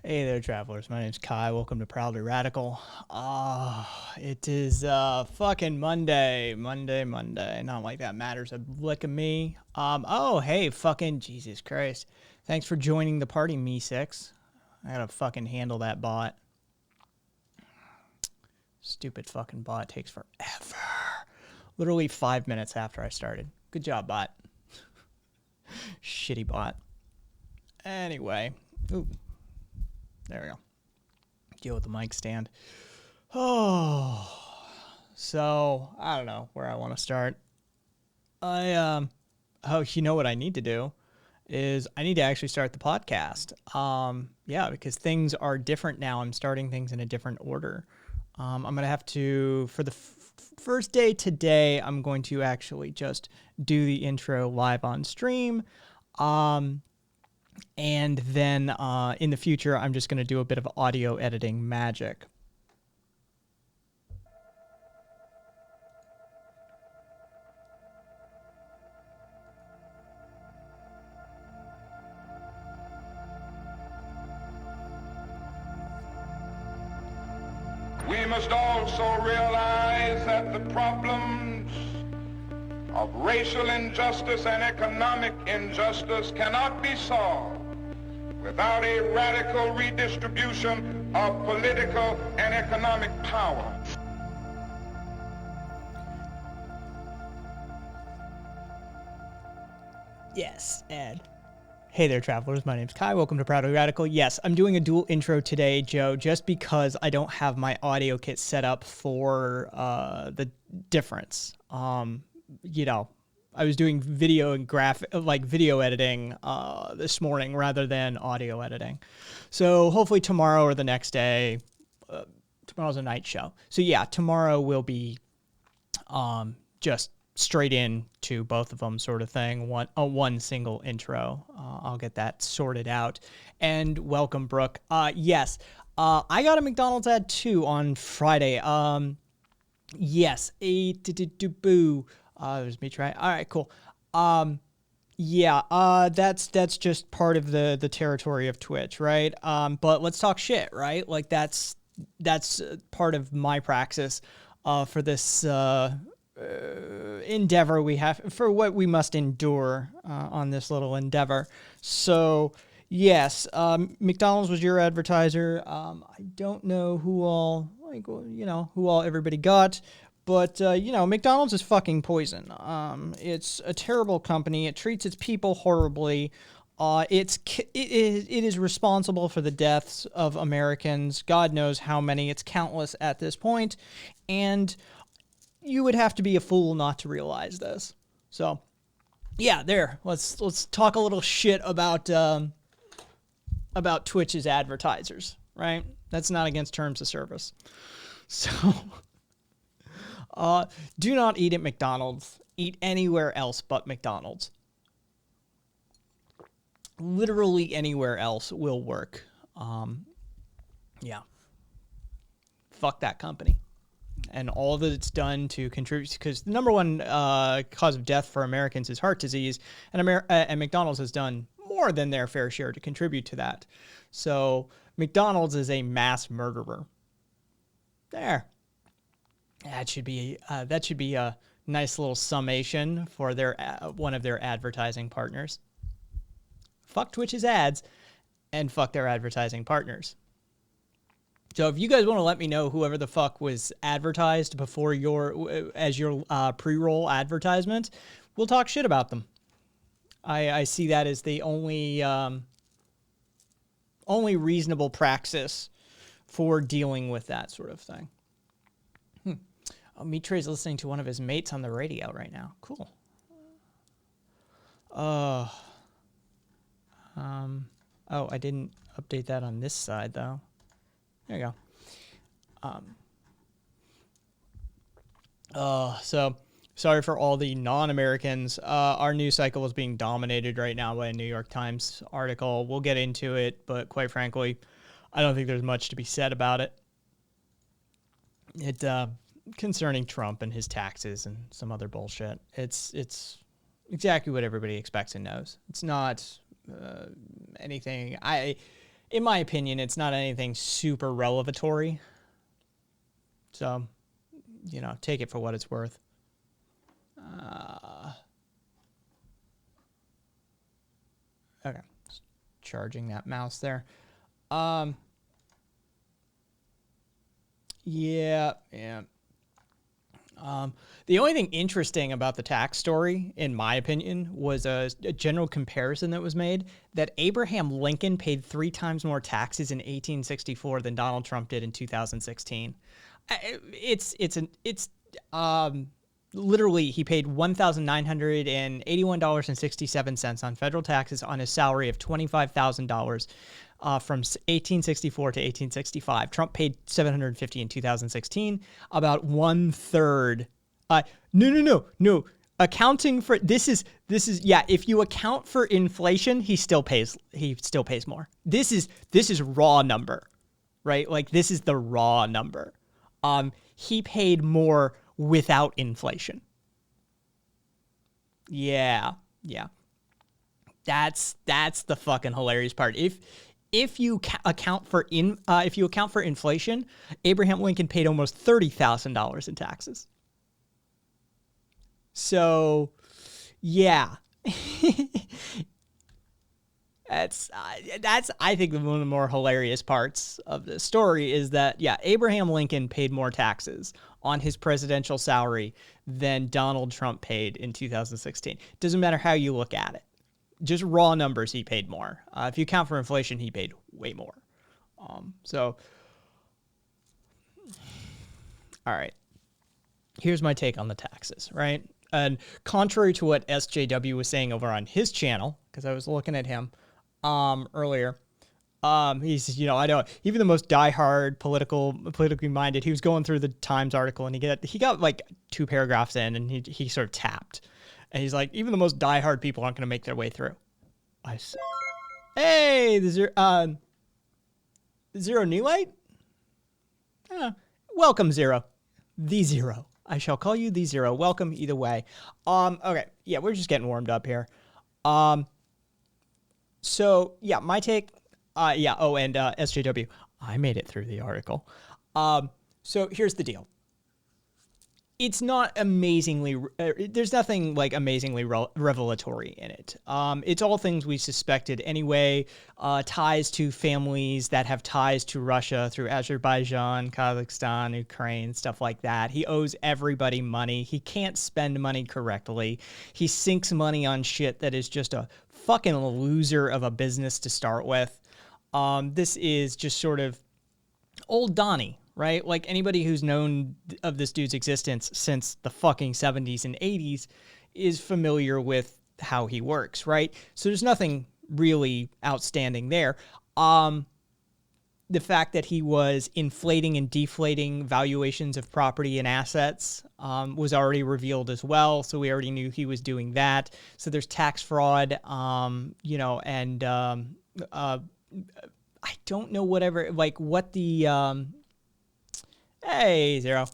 Hey there, travelers. My name's Kai. Welcome to Proudly Radical. It is fucking Monday. Not like that matters a lick of me. Oh, hey, fucking Jesus Christ. Thanks for joining the party, Me6. I gotta fucking handle that bot. Stupid fucking bot takes forever. Literally 5 minutes after I started. Good job, bot. Shitty bot. Anyway, ooh, there we go. Deal with the mic stand. Oh, so I don't know where I want to start. Oh, you know what I need to do is I need to actually start the podcast. Yeah, because things are different now. I'm starting things in a different order. I'm going to have to, for the first day today, I'm going to actually just do the intro live on stream. And then in the future, I'm just going to do a bit of audio editing magic. We must also realize that the problems of racial injustice and economic injustice cannot be solved without a radical redistribution of political and economic power. Yes, Ed. Hey there, travelers. My name's Kai. Welcome to Proudly Radical. Yes, I'm doing a dual intro today, Joe, just because I don't have my audio kit set up for the difference. You know, I was doing video and video editing this morning rather than audio editing. So hopefully tomorrow or the next day, tomorrow's a night show. So yeah, tomorrow will be just straight in to both of them sort of thing. One single intro. I'll get that sorted out. And welcome, Brooke. Yes, I got a McDonald's ad too on Friday. Yes, boo. There's me trying. All right, cool. Yeah, that's just part of the territory of Twitch, right? But let's talk shit, right? Like that's part of my praxis for this endeavor we have, for what we must endure on this little endeavor. So yes, McDonald's was your advertiser. I don't know who all everybody got, but McDonald's is fucking poison. It's a terrible company. It treats its people horribly. It is responsible for the deaths of Americans. God knows how many. It's countless at this point, and you would have to be a fool not to realize this. So, yeah, there. Let's talk a little shit about Twitch's advertisers, right? That's not against terms of service. So, do not eat at McDonald's. Eat anywhere else but McDonald's. Literally anywhere else will work. Yeah. Fuck that company. And all that it's done to contribute, because the number one cause of death for Americans is heart disease, and McDonald's has done more than their fair share to contribute to that. So McDonald's is a mass murderer. There. That should be a nice little summation for their one of their advertising partners. Fuck Twitch's ads, and fuck their advertising partners. So if you guys want to let me know whoever the fuck was advertised before your pre-roll advertisement, we'll talk shit about them. I see that as the only reasonable praxis for dealing with that sort of thing. Oh, Mitre's listening to one of his mates on the radio right now. Cool. Oh, I didn't update that on this side though. There you go. So sorry for all the non-Americans. Our news cycle is being dominated right now by a New York Times article. We'll get into it, but quite frankly, I don't think there's much to be said about it. It concerning Trump and his taxes and some other bullshit. It's exactly what everybody expects and knows. It's not anything. In my opinion, it's not anything super revelatory. So, take it for what it's worth. Okay. Just charging that mouse there. Yeah. The only thing interesting about the tax story, in my opinion, was a general comparison that was made that Abraham Lincoln paid 3 times more taxes in 1864 than Donald Trump did in 2016. Literally, he paid $1,981.67 on federal taxes on his salary of $25,000 from 1864 to 1865. Trump paid $750 in 2016, about 1/3. No. Accounting for this is yeah. If you account for inflation, he still pays more. This is raw number, right? Like this is the raw number. He paid more without inflation. Yeah. That's the fucking hilarious part. If you account for inflation, Abraham Lincoln paid almost $30,000 in taxes. So, yeah. That's I think one of the more hilarious parts of the story is that Abraham Lincoln paid more taxes on his presidential salary than Donald Trump paid in 2016. Doesn't matter how you look at it. Just raw numbers, he paid more. If you account for inflation, he paid way more. All right. Here's my take on the taxes, right? And contrary to what SJW was saying over on his channel, because I was looking at him earlier, he says, I know even the most diehard politically minded, he was going through the Times article and he got like 2 paragraphs in and he sort of tapped. And he's like, even the most diehard people aren't going to make their way through. Hey, the Zero New Light? Welcome, Zero. The Zero. I shall call you the Zero. Welcome either way. Okay. Yeah, we're just getting warmed up here. So, yeah, my take. And SJW. I made it through the article. So here's the deal. It's not amazingly, there's nothing like amazingly revelatory in it. It's all things we suspected anyway, ties to families that have ties to Russia through Azerbaijan, Kazakhstan, Ukraine, stuff like that. He owes everybody money. He can't spend money correctly. He sinks money on shit that is just a fucking loser of a business to start with. This is just sort of old Donnie. Right? Like anybody who's known of this dude's existence since the fucking 70s and 80s is familiar with how he works, right? So there's nothing really outstanding there. The fact that he was inflating and deflating valuations of property and assets was already revealed as well. So we already knew he was doing that. So there's tax fraud, I don't know what the... Hey, Zero.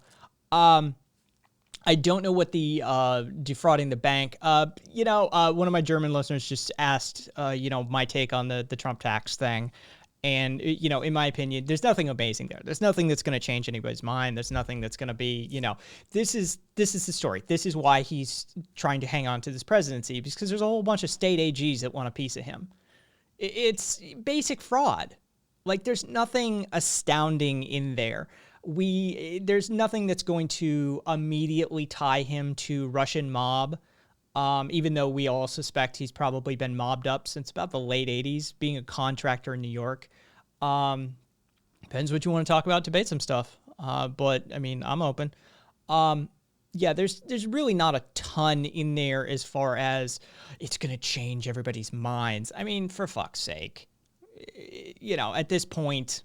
I don't know what the defrauding the bank. One of my German listeners just asked, my take on the Trump tax thing. And, in my opinion, there's nothing amazing there. There's nothing that's going to change anybody's mind. There's nothing that's going to be, this is the story. This is why he's trying to hang on to this presidency, because there's a whole bunch of state AGs that want a piece of him. It's basic fraud. Like, there's nothing astounding in there. There's nothing that's going to immediately tie him to Russian mob, even though we all suspect he's probably been mobbed up since about the late 80s, being a contractor in New York. Depends what you want to talk about, debate some stuff. But, I mean, I'm open. There's really not a ton in there as far as it's going to change everybody's minds. I mean, for fuck's sake. At this point...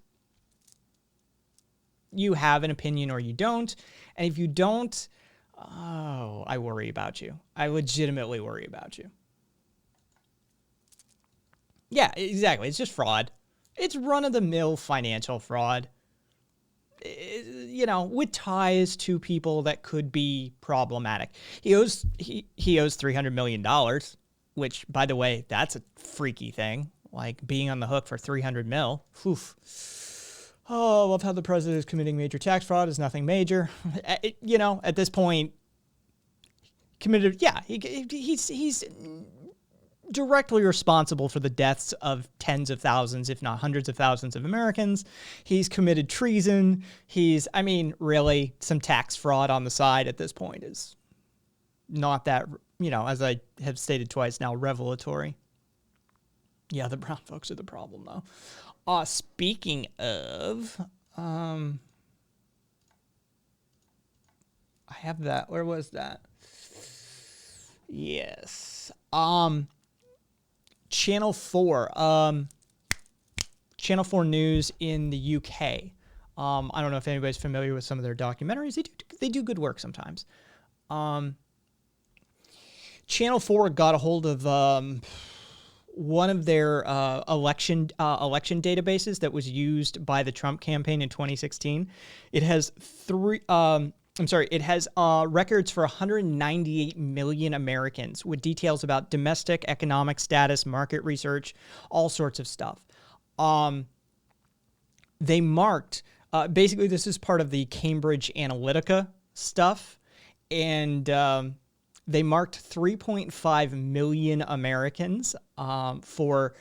you have an opinion or you don't. And if you don't, I worry about you. I legitimately worry about you. Yeah, exactly. It's just fraud. It's run-of-the-mill financial fraud. With ties to people that could be problematic. He owes $300 million, which, by the way, that's a freaky thing. Like being on the hook for $300 million. Oof. Oh, I love how the president is committing major tax fraud is nothing major. At this point, committed. Yeah, he's directly responsible for the deaths of tens of thousands, if not hundreds of thousands of Americans. He's committed treason. I mean, really, some tax fraud on the side at this point is not that, as I have stated twice now, revelatory. Yeah, the brown folks are the problem, though. Speaking of, I have that. Where was that? Yes. Channel 4. Channel 4 News in the UK. I don't know if anybody's familiar with some of their documentaries. They do good work sometimes. Channel 4 got a hold of one of their election databases that was used by the Trump campaign in 2016. It has records for 198 million Americans with details about domestic economic status, market research, all sorts of stuff. They marked, basically this is part of the Cambridge Analytica stuff, and they marked 3.5 million Americans for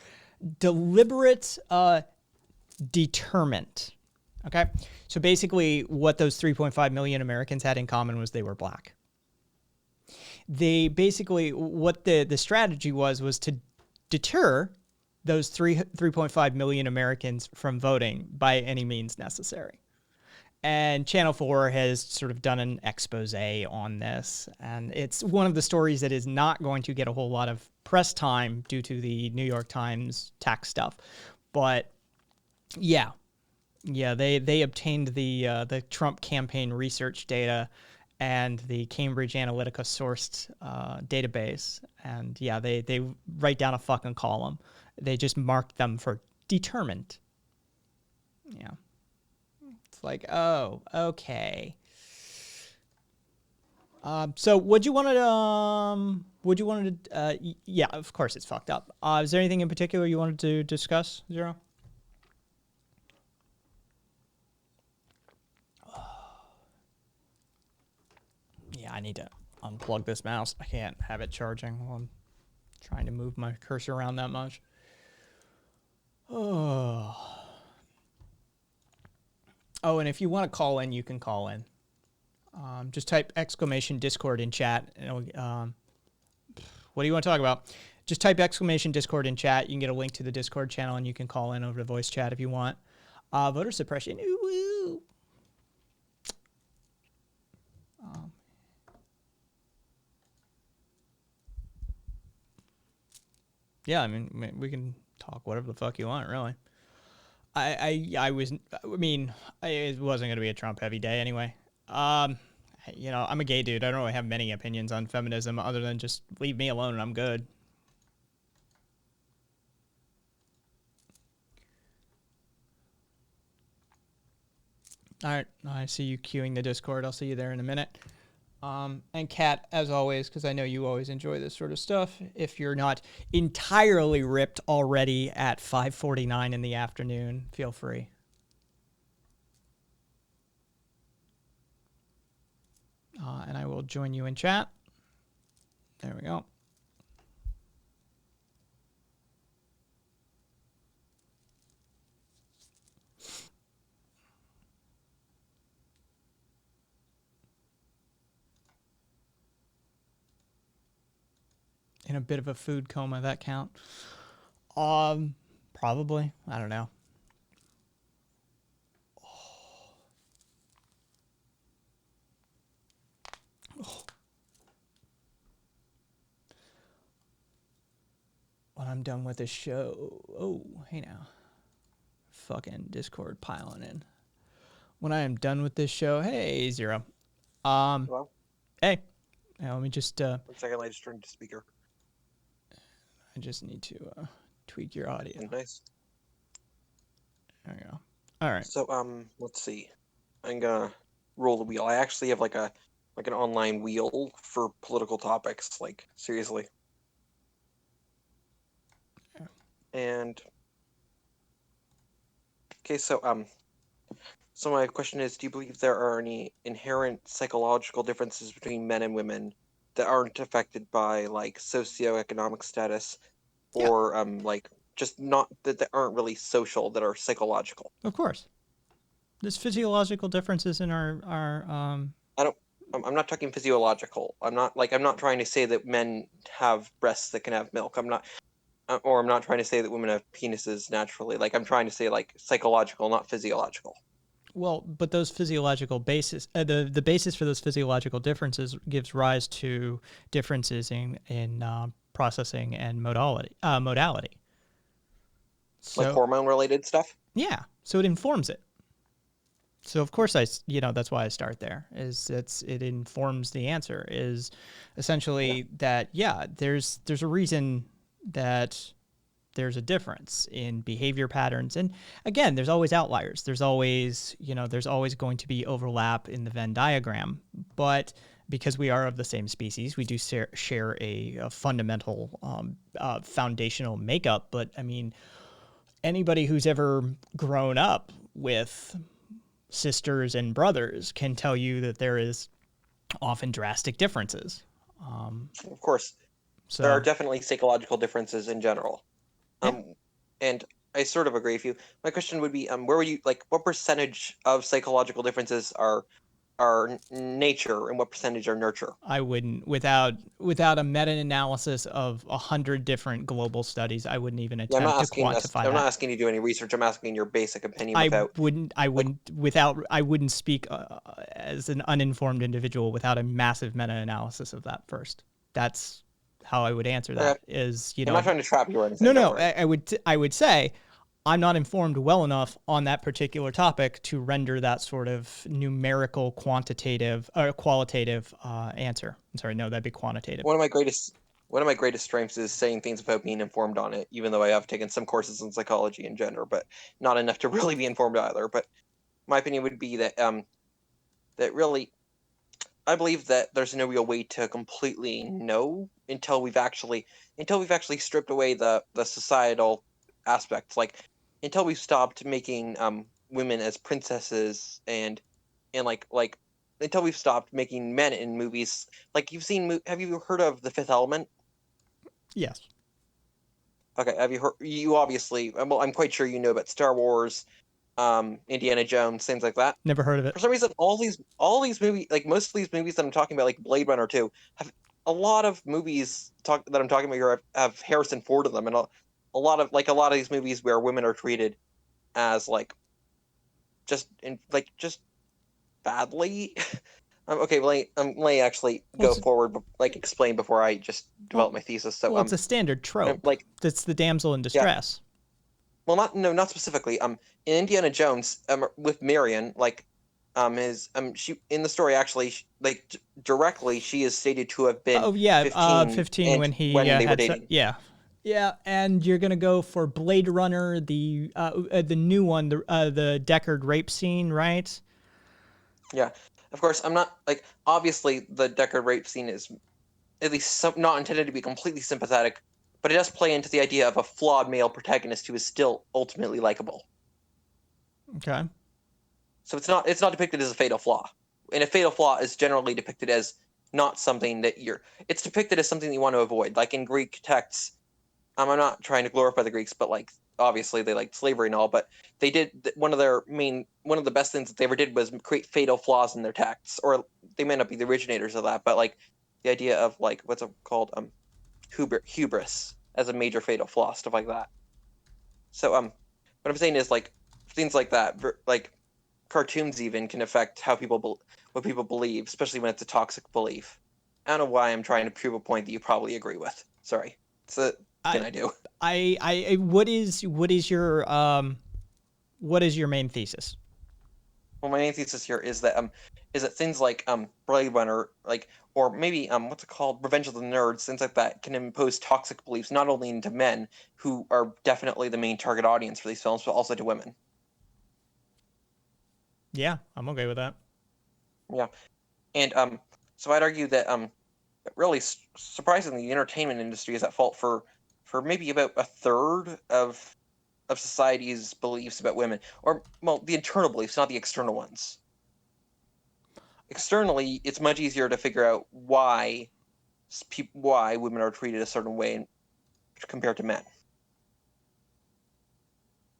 deliberate determent. Okay, so basically what those 3.5 million Americans had in common was they were black. They basically, what the strategy was to deter those 3.5 million Americans from voting by any means necessary. And Channel 4 has sort of done an expose on this. And it's one of the stories that is not going to get a whole lot of press time due to the New York Times tax stuff. But yeah, they obtained the Trump campaign research data and the Cambridge Analytica sourced database. And yeah, they write down a fucking column. They just marked them for determined. Yeah. It's like, oh, okay. So would you want to, yeah, of course it's fucked up. Is there anything in particular you wanted to discuss, Zero? Yeah, I need to unplug this mouse. I can't have it charging while I'm trying to move my cursor around that much. Oh. Oh, and if you want to call in, you can call in. Just type !Discord in chat. And what do you want to talk about? Just type !Discord in chat. You can get a link to the Discord channel, and you can call in over the voice chat if you want. Voter suppression. Ooh. Yeah, I mean, we can talk whatever the fuck you want, really. It wasn't going to be a Trump heavy day anyway. I'm a gay dude. I don't really have many opinions on feminism other than just leave me alone and I'm good. All right, I see you queuing the Discord. I'll see you there in a minute. And Kat, as always, because I know you always enjoy this sort of stuff, if you're not entirely ripped already at 5:49 in the afternoon, feel free. And I will join you in chat. There we go. In a bit of a food coma, that count? Probably. I don't know. When I'm done with this show. Oh, hey now. Fucking Discord piling in. When I am done with this show. Hey, Zero. Hello? Hey. Now, let me just 1 second, I just turned to speaker. I just need to tweak your audio. Nice. There we go. All right. So let's see. I'm gonna roll the wheel. I actually have like an online wheel for political topics, like seriously. Yeah. And okay, so my question is, do you believe there are any inherent psychological differences between men and women that aren't affected by like socioeconomic status, Yeah. or like just not that aren't really social, that are psychological. Of course. There's physiological differences in our I don't. I'm not talking physiological. I'm not trying to say that men have breasts that can have milk. Or I'm not trying to say that women have penises naturally. Like, I'm trying to say like psychological, not physiological. well, but those physiological basis, the basis for those physiological differences gives rise to differences in processing and modality. Like So hormone related stuff. yeah, so it informs it. So of course that's why I start there. It informs the answer is essentially that yeah, there's a reason that there's a difference in behavior patterns. And again, there's always outliers. There's always going to be overlap in the Venn diagram. But because we are of the same species, we do share a fundamental, foundational makeup. But I mean, anybody who's ever grown up with sisters and brothers can tell you that there is often drastic differences. Of course, there are So, definitely psychological differences in general. yeah. And I sort of agree with you. My question would be, where would you like? What percentage of psychological differences are nature, and what percentage are nurture? I wouldn't without a meta-analysis of 100 different global studies. I wouldn't even Yeah, I'm not attempt to asking us. quantify I'm not that. asking you to do any research. I'm asking your basic opinion I without wouldn't. I like. wouldn't I wouldn't speak as an uninformed individual without a massive meta-analysis of that first. That's how I would answer Okay, that. Is I'm not trying to trap you or anything. no, Don't no. worry. I would say I'm not informed well enough on that particular topic to render that sort of numerical, quantitative, or qualitative answer. I'm sorry, no, that'd be quantitative. One of my greatest strengths is saying things without being informed on it, even though I have taken some courses in psychology and gender, but not enough to really be informed either. But my opinion would be that really I believe that there's no real way to completely know until we've actually stripped away the societal aspects, like until we've stopped making women as princesses and like until we've stopped making men in movies. Like have you heard of The Fifth Element? Yes. Okay, have you heard? You obviously, well, I'm quite sure you know about Star Wars, Indiana Jones, things like that. Never heard of it. For some reason, all these movies, like most of these movies that I'm talking about, like Blade Runner 2, have a lot of movies that I'm talking about here have Harrison Ford in them, and a lot of these movies where women are treated as just badly. Okay, let me actually Well, go it's, forward, like explain before I just develop well, my thesis. So it's a standard trope. like That's the damsel in yeah, distress. well, not specifically. In Indiana Jones, with Marion, like, she in the story actually, directly, she is stated to have been Oh yeah, 15 15 and when he when they were had dating. yeah. Yeah, and you're gonna go for Blade Runner, the new one, the Deckard rape scene, right? Yeah, of course. I'm not like obviously the Deckard rape scene is at least not intended to be completely sympathetic, but it does play into the idea of a flawed male protagonist who is still ultimately likable. Okay. So it's not depicted as a fatal flaw. And a fatal flaw is generally depicted as not something that it's depicted as something that you want to avoid. Like in Greek texts, I'm not trying to glorify the Greeks, but like obviously they liked slavery and all, but they did one of the best things that they ever did was create fatal flaws in their texts, or they may not be the originators of that, but like the idea of like what's it called, hubris as a major fatal flaw, stuff like that. So what I'm saying is like things like that, like cartoons even can affect what people believe, especially when it's a toxic belief. I don't know why I'm trying to prove a point that you probably agree with. Sorry. So can I I do? what is your main thesis? Well, my main thesis here is that things like Blade Runner, like, or maybe what's it called, Revenge of the Nerds, things like that can impose toxic beliefs not only into men, who are definitely the main target audience for these films, but also to women. Yeah, I'm okay with that. Yeah, and so I'd argue that really surprisingly, the entertainment industry is at fault for maybe about a third of society's beliefs about women, or well, the internal beliefs, not the external ones. Externally, it's much easier to figure out why women are treated a certain way, compared to men.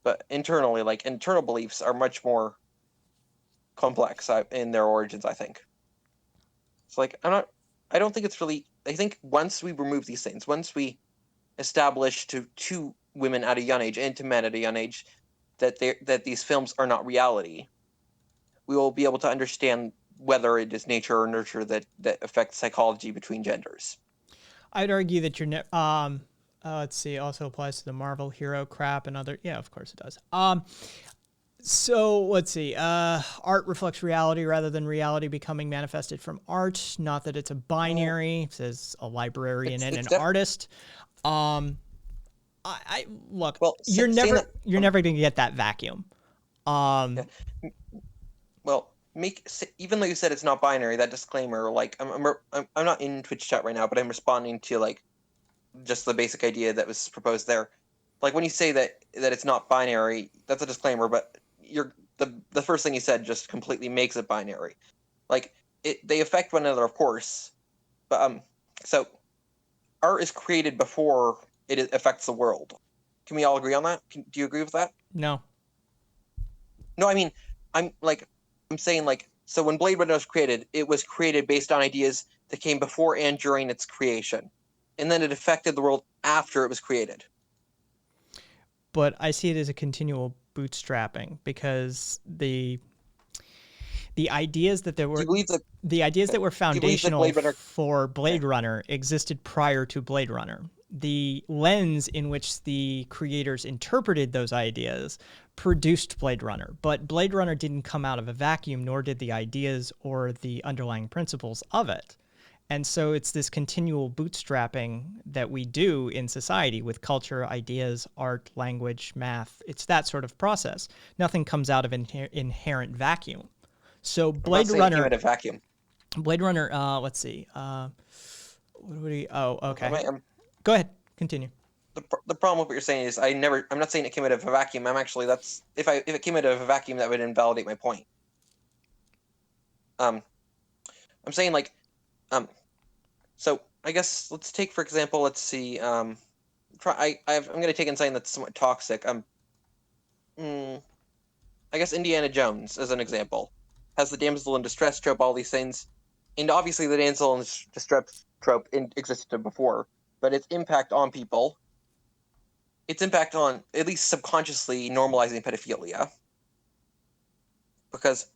But internally, like internal beliefs are much more complex in their origins, I think. So like I don't think it's really, I think once we remove these things, once we establish to women at a young age and to men at a young age that these films are not reality, we will be able to understand whether it is nature or nurture that affects psychology between genders. I'd argue that let's see, also applies to the Marvel hero crap and other, yeah, of course it does. So let's see, art reflects reality rather than reality becoming manifested from art. Not that it's a binary, it says a librarian and an artist. I look, well, you're never going to get that vacuum. Yeah. Well, even though you said it's not binary, that disclaimer, like I'm not in Twitch chat right now, but I'm responding to like just the basic idea that was proposed there. Like when you say that it's not binary, that's a disclaimer, but the first thing you said just completely makes it binary. Like they affect one another, of course, but so art is created before it affects the world. Can we all agree on that? Do you agree with that? No. No, I mean, I'm saying like, so when Blade Runner was created, it was created based on ideas that came before and during its creation. And then it affected the world after it was created. But I see it as a continual bootstrapping because the ideas that there were the ideas that were foundational for Blade Runner existed prior to Blade Runner. The lens in which the creators interpreted those ideas produced Blade Runner, but Blade Runner didn't come out of a vacuum, nor did the ideas or the underlying principles of it. And so it's this continual bootstrapping that we do in society with culture, ideas, art, language, math. It's that sort of process. Nothing comes out of an inherent vacuum. So Blade Runner, a vacuum. Blade Runner. Let's see. What would he? Oh, okay. Go ahead. Continue. The problem with what you're saying is I'm not saying it came out of a vacuum. I'm actually if it came out of a vacuum, that would invalidate my point. I'm saying like, so I guess let's take for example, let's see. I'm going to take in something that's somewhat toxic. I guess Indiana Jones as an example has the damsel in distress trope, all these things, and obviously the damsel in distress trope existed before, but its impact on people, its impact on at least subconsciously normalizing pedophilia, because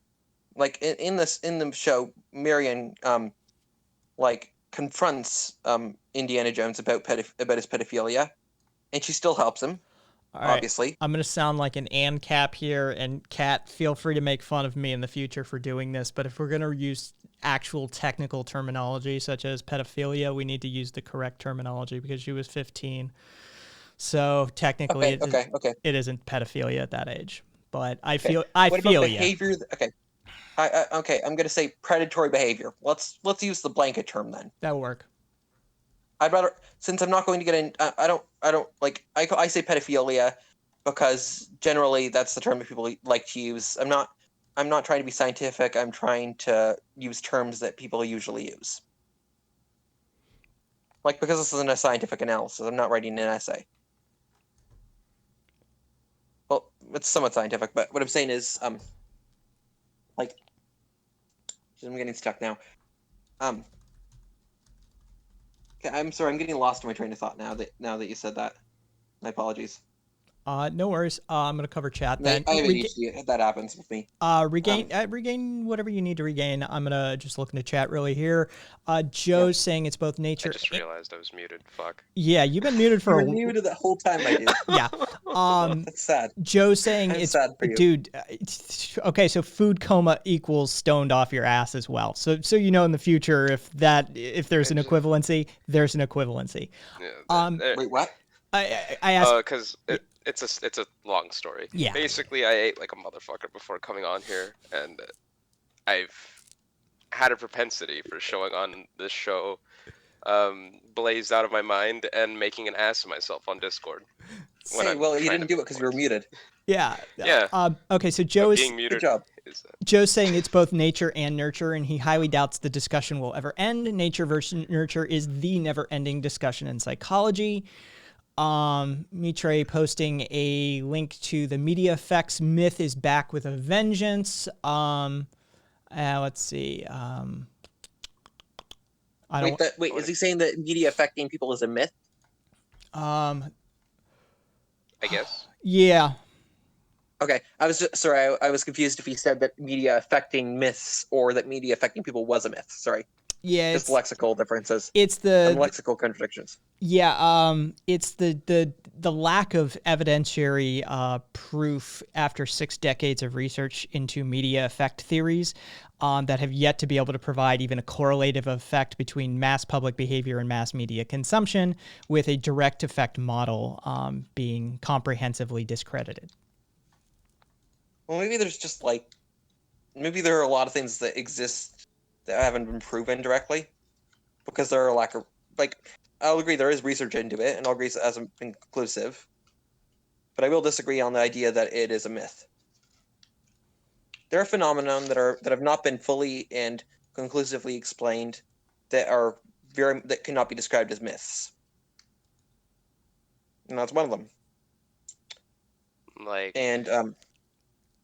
like in the show, Marion like confronts Indiana Jones about his pedophilia, and she still helps him. All obviously. Right. I'm going to sound like an ANCAP here, and Kat, feel free to make fun of me in the future for doing this, but if we're going to use actual technical terminology such as pedophilia, we need to use the correct terminology because she was 15. So technically it isn't pedophilia at that age. But I feel behavior? Okay. I'm going to say predatory behavior. Let's use the blanket term then. That'll work. I'd rather, since I'm not going to get in, I don't like, I say pedophilia because generally that's the term that people like to use. I'm not trying to be scientific. I'm trying to use terms that people usually use. Like, because this isn't a scientific analysis, I'm not writing an essay. Well, it's somewhat scientific, but what I'm saying is, like, I'm getting stuck now. I'm sorry, I'm getting lost in my train of thought now that you said that. My apologies. No worries. I'm going to cover chat then. I have ADHD. That happens with me. Regain whatever you need to regain. I'm going to just look into chat really here. Joe's saying it's both nature. I just realized I was muted. Fuck. Yeah, you've been muted for muted the whole time, I did. Yeah. That's sad. Joe's saying it's sad for you. Dude, okay, so food coma equals stoned off your ass as well. So in the future, if there's an equivalency, there's an equivalency. Yeah, wait, what? I asked because it's a long story. Yeah. Basically, I ate like a motherfucker before coming on here, and I've had a propensity for showing on this show, blazed out of my mind and making an ass of myself on Discord. Well, you didn't do it because you were muted. Yeah. Yeah. Okay, so Joe is being muted. Good job. Joe's saying it's both nature and nurture, and he highly doubts the discussion will ever end. Nature versus nurture is the never-ending discussion in psychology. Mitre posting a link to the media effects myth is back with a vengeance. Let's see. I don't. Wait, is he saying that media affecting people is a myth? Um, I guess. yeah. Okay, sorry. I was confused if he said that media affecting myths or that media affecting people was a myth. Sorry, Yeah. just lexical differences It's and the lexical contradictions. Yeah, it's the lack of evidentiary proof after 6 decades of research into media effect theories that have yet to be able to provide even a correlative effect between mass public behavior and mass media consumption, with a direct effect model being comprehensively discredited. Well, maybe there's just maybe there are a lot of things that exist that haven't been proven directly, because there are a lack of I'll agree there is research into it, and I'll agree it hasn't been conclusive. But I will disagree on the idea that it is a myth. There are phenomena that have not been fully and conclusively explained that cannot be described as myths, and that's one of them.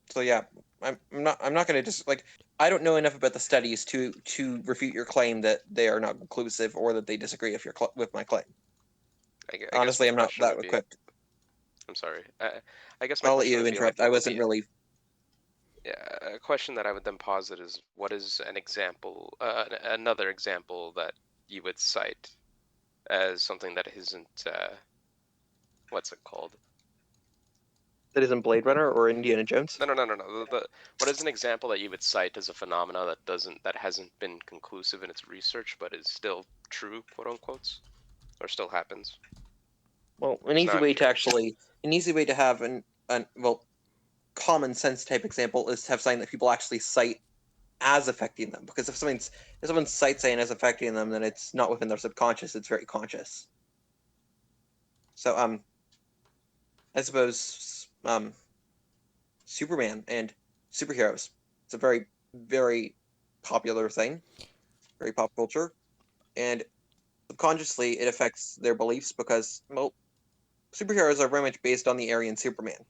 So yeah, I'm not going to just I don't know enough about the studies to refute your claim that they are not conclusive or that they disagree with my claim. Honestly, I'm not that equipped. I'm sorry. I guess my I'll let question you would be interrupt. I wasn't really. Yeah, a question that I would then posit is, what is an example, another example that you would cite as something that isn't, what's it called? That isn't Blade Runner or Indiana Jones? No. What is an example that you would cite as a phenomena that hasn't been conclusive in its research, but is still true, quote unquote, or still happens? Well, an easy way to have an common sense type example is to have something that people actually cite as affecting them. Because if someone cites something as affecting them, then it's not within their subconscious; it's very conscious. So, I suppose Superman and superheroes. It's a very, very popular thing, very pop culture, and subconsciously it affects their beliefs because, well, superheroes are very much based on the Aryan Superman.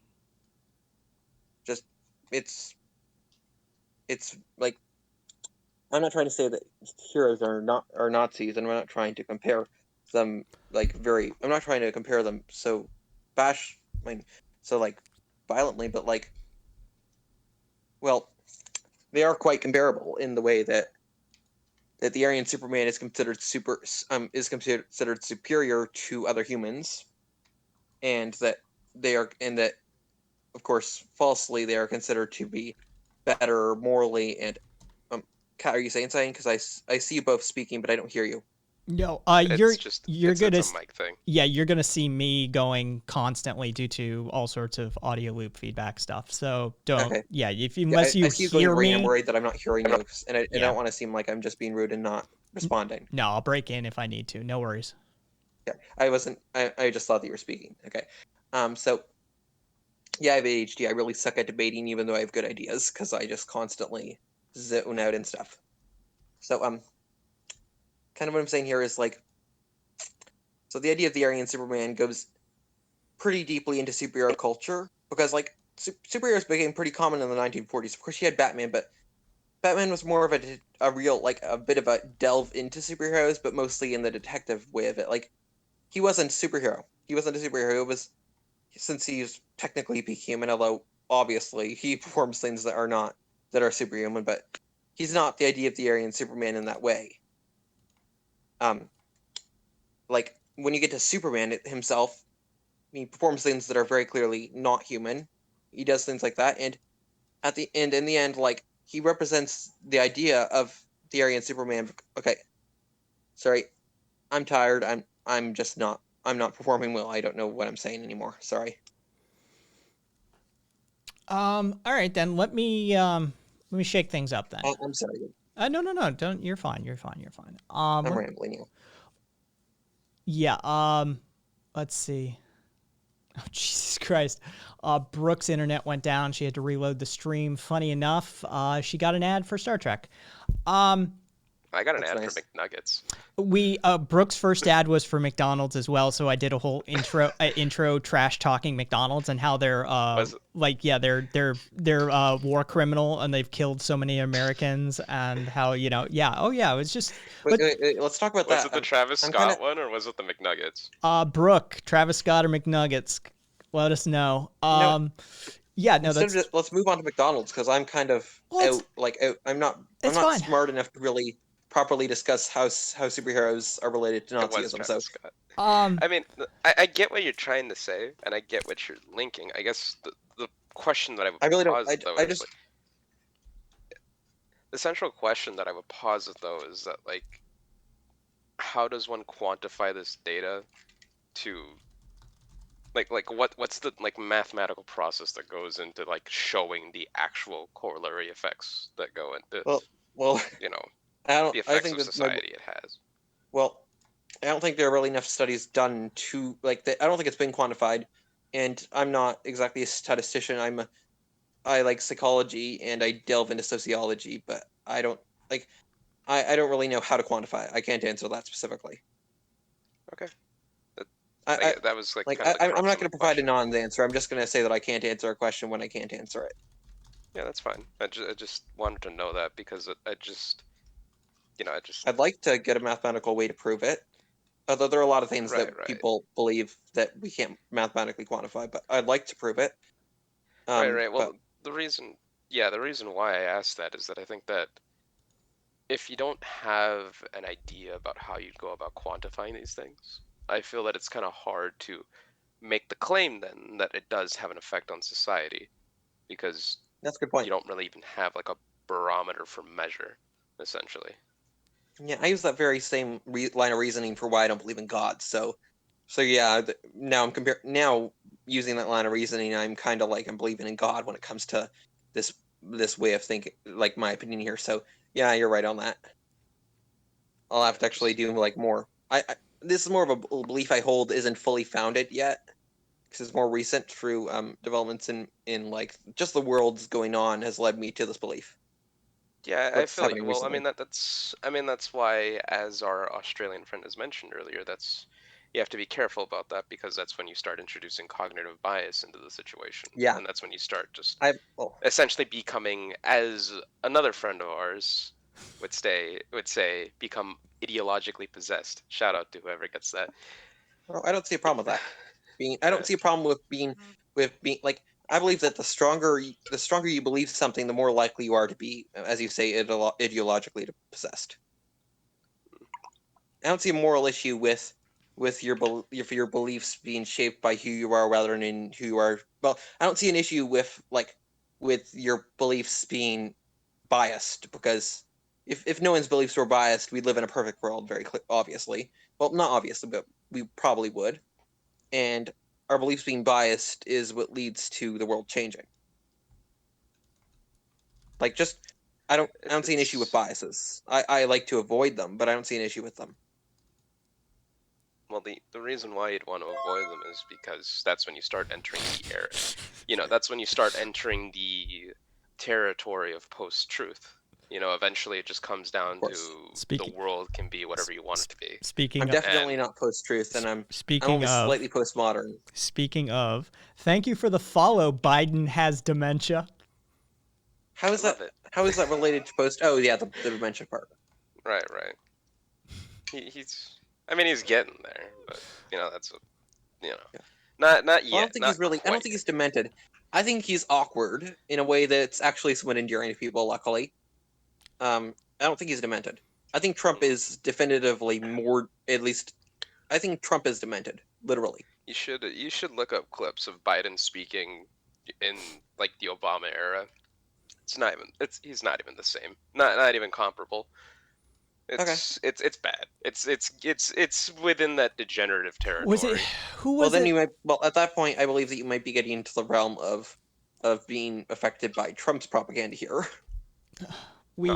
Just, it's like, I'm not trying to say that heroes are Nazis, and I'm not trying to compare them I'm not trying to compare them so violently, but well, they are quite comparable in the way that the Aryan Superman is considered superior to other humans, and that of course falsely they are considered to be better morally. And Kat, are you saying something? Because I see you both speaking, but I don't hear you. No, It's gonna a mic thing. Yeah, you're gonna see me going constantly due to all sorts of audio loop feedback stuff. So don't. Okay. Yeah, unless you hear me, I'm worried that I'm not hearing you, and I don't want to seem like I'm just being rude and not responding. No, I'll break in if I need to. No worries. Yeah, I wasn't. I just thought that you were speaking. Okay. So yeah, I have ADHD. I really suck at debating, even though I have good ideas, because I just constantly zone out and stuff. So kind of what I'm saying here is so the idea of the Aryan Superman goes pretty deeply into superhero culture, because superheroes became pretty common in the 1940s. Of course, you had Batman, but Batman was more of a real a bit of a delve into superheroes, but mostly in the detective way of it. He wasn't a superhero. It was, since he's technically peak human, although obviously he performs things that are superhuman, but he's not the idea of the Aryan Superman in that way. When you get to Superman himself, he performs things that are very clearly not human. He does things like that, and in the end, he represents the idea of the Aryan Superman. Okay, sorry, I'm tired. I'm not performing well. I don't know what I'm saying anymore. Sorry. All right then. Let me shake things up then. I'm sorry. No. Don't. You're fine. I'm rambling you. Yeah. Let's see. Oh, Jesus Christ. Brooke's internet went down. She had to reload the stream. Funny enough, she got an ad for Star Trek. I got an That's ad nice. for McNuggets. We Brooke's first ad was for McDonald's as well, so I did a whole intro trash talking McDonald's and how they're Was it- like they're war criminal and they've killed so many Americans and how it was just but Wait, let's talk about Was that. it the Travis I'm Scott kinda, one or was it the McNuggets? Brooke, Travis Scott or McNuggets, let us know. Yeah, no, instead of that's just, let's move on to McDonald's because I'm kind of Well, out. I'm not it's fine. smart enough to really properly discuss how superheroes are related to It was Nazism. So Travis Scott. um I mean, I get what you're trying to say, and I get what you're linking. I guess the question that I would I really don't. posit, though, I is just like, the central question that I would posit, though, is that, like, how does one quantify this data to, like what's the, like, mathematical process that goes into, like, showing the actual corollary effects that go into, well, you know, I don't. the I effects think of that society it has? well, I don't think there are really enough studies done to like. I don't think it's been quantified, and I'm not exactly a statistician. I like psychology and I delve into sociology, but I don't like. I don't really know how to quantify it. I can't answer that specifically. Okay. I That was, like, like. kind of the I'm crux not of going the to provide a question. non-answer. I'm just going to say that I can't answer a question when I can't answer it. Yeah, that's fine. I just wanted to know that because I just, I just, I'd like to get a mathematical way to prove it. Although there are a lot of things right, that right. people believe that we can't mathematically quantify, but I'd like to prove it. Right. But Well, the reason why I asked that is that I think that if you don't have an idea about how you'd go about quantifying these things, I feel that it's kind of hard to make the claim then that it does have an effect on society because that's a good you point. don't really even have like a barometer for measure, essentially. Yeah, I use that very same line of reasoning for why I don't believe in God. So yeah. Now using that line of reasoning, I'm kind of like I'm believing in God when it comes to this way of thinking, like my opinion here. So yeah, you're right on that. I'll have to actually do like more. This is more of a belief I hold isn't fully founded yet because it's more recent through developments in like just the world's going on has led me to this belief. Yeah, I What's feel you. happening Well, recently? that's why, as our Australian friend has mentioned earlier, that's you have to be careful about that because that's when you start introducing cognitive bias into the situation, Yeah, and that's when you start just well, essentially becoming, as another friend of ours would say, become ideologically possessed. Shout out to whoever gets that. I don't see a problem with that. I don't see a problem with being like I believe that the stronger you believe something, the more likely you are to be, as you say, ideologically possessed. I don't see a moral issue with your beliefs being shaped by who you are rather than who you are. Well, I don't see an issue with your beliefs being biased because if no one's beliefs were biased, we'd live in a perfect world, obviously. Well, not obviously, but we probably would. And our beliefs being biased is what leads to the world changing. Like, just I don't see an issue with biases. I like to avoid them, but I don't see an issue with them. Well, the reason why you'd want to avoid them is because that's when you start entering the era. That's when you start entering the territory of post-truth. Eventually it just comes down to the world can be whatever you want it to be. I'm definitely not post-truth, and I'm only slightly postmodern. Speaking of, thank you for the follow. Biden has dementia. How is that? How is that related to post? Oh yeah, the dementia part. Right. He's. I mean, he's getting there, but that's yeah. Not yet. Well, I don't think he's really. I don't think he's demented. I think he's awkward in a way that's actually somewhat endearing to people. Luckily, I don't think he's demented. I think Trump is definitively more. At least, I think Trump is demented. Literally. You should look up clips of Biden speaking in like the Obama era. He's not even the same. Not even comparable. It's bad. It's within that degenerative territory. Was it who was Well, then at that point I believe that you might be getting into the realm of being affected by Trump's propaganda here. We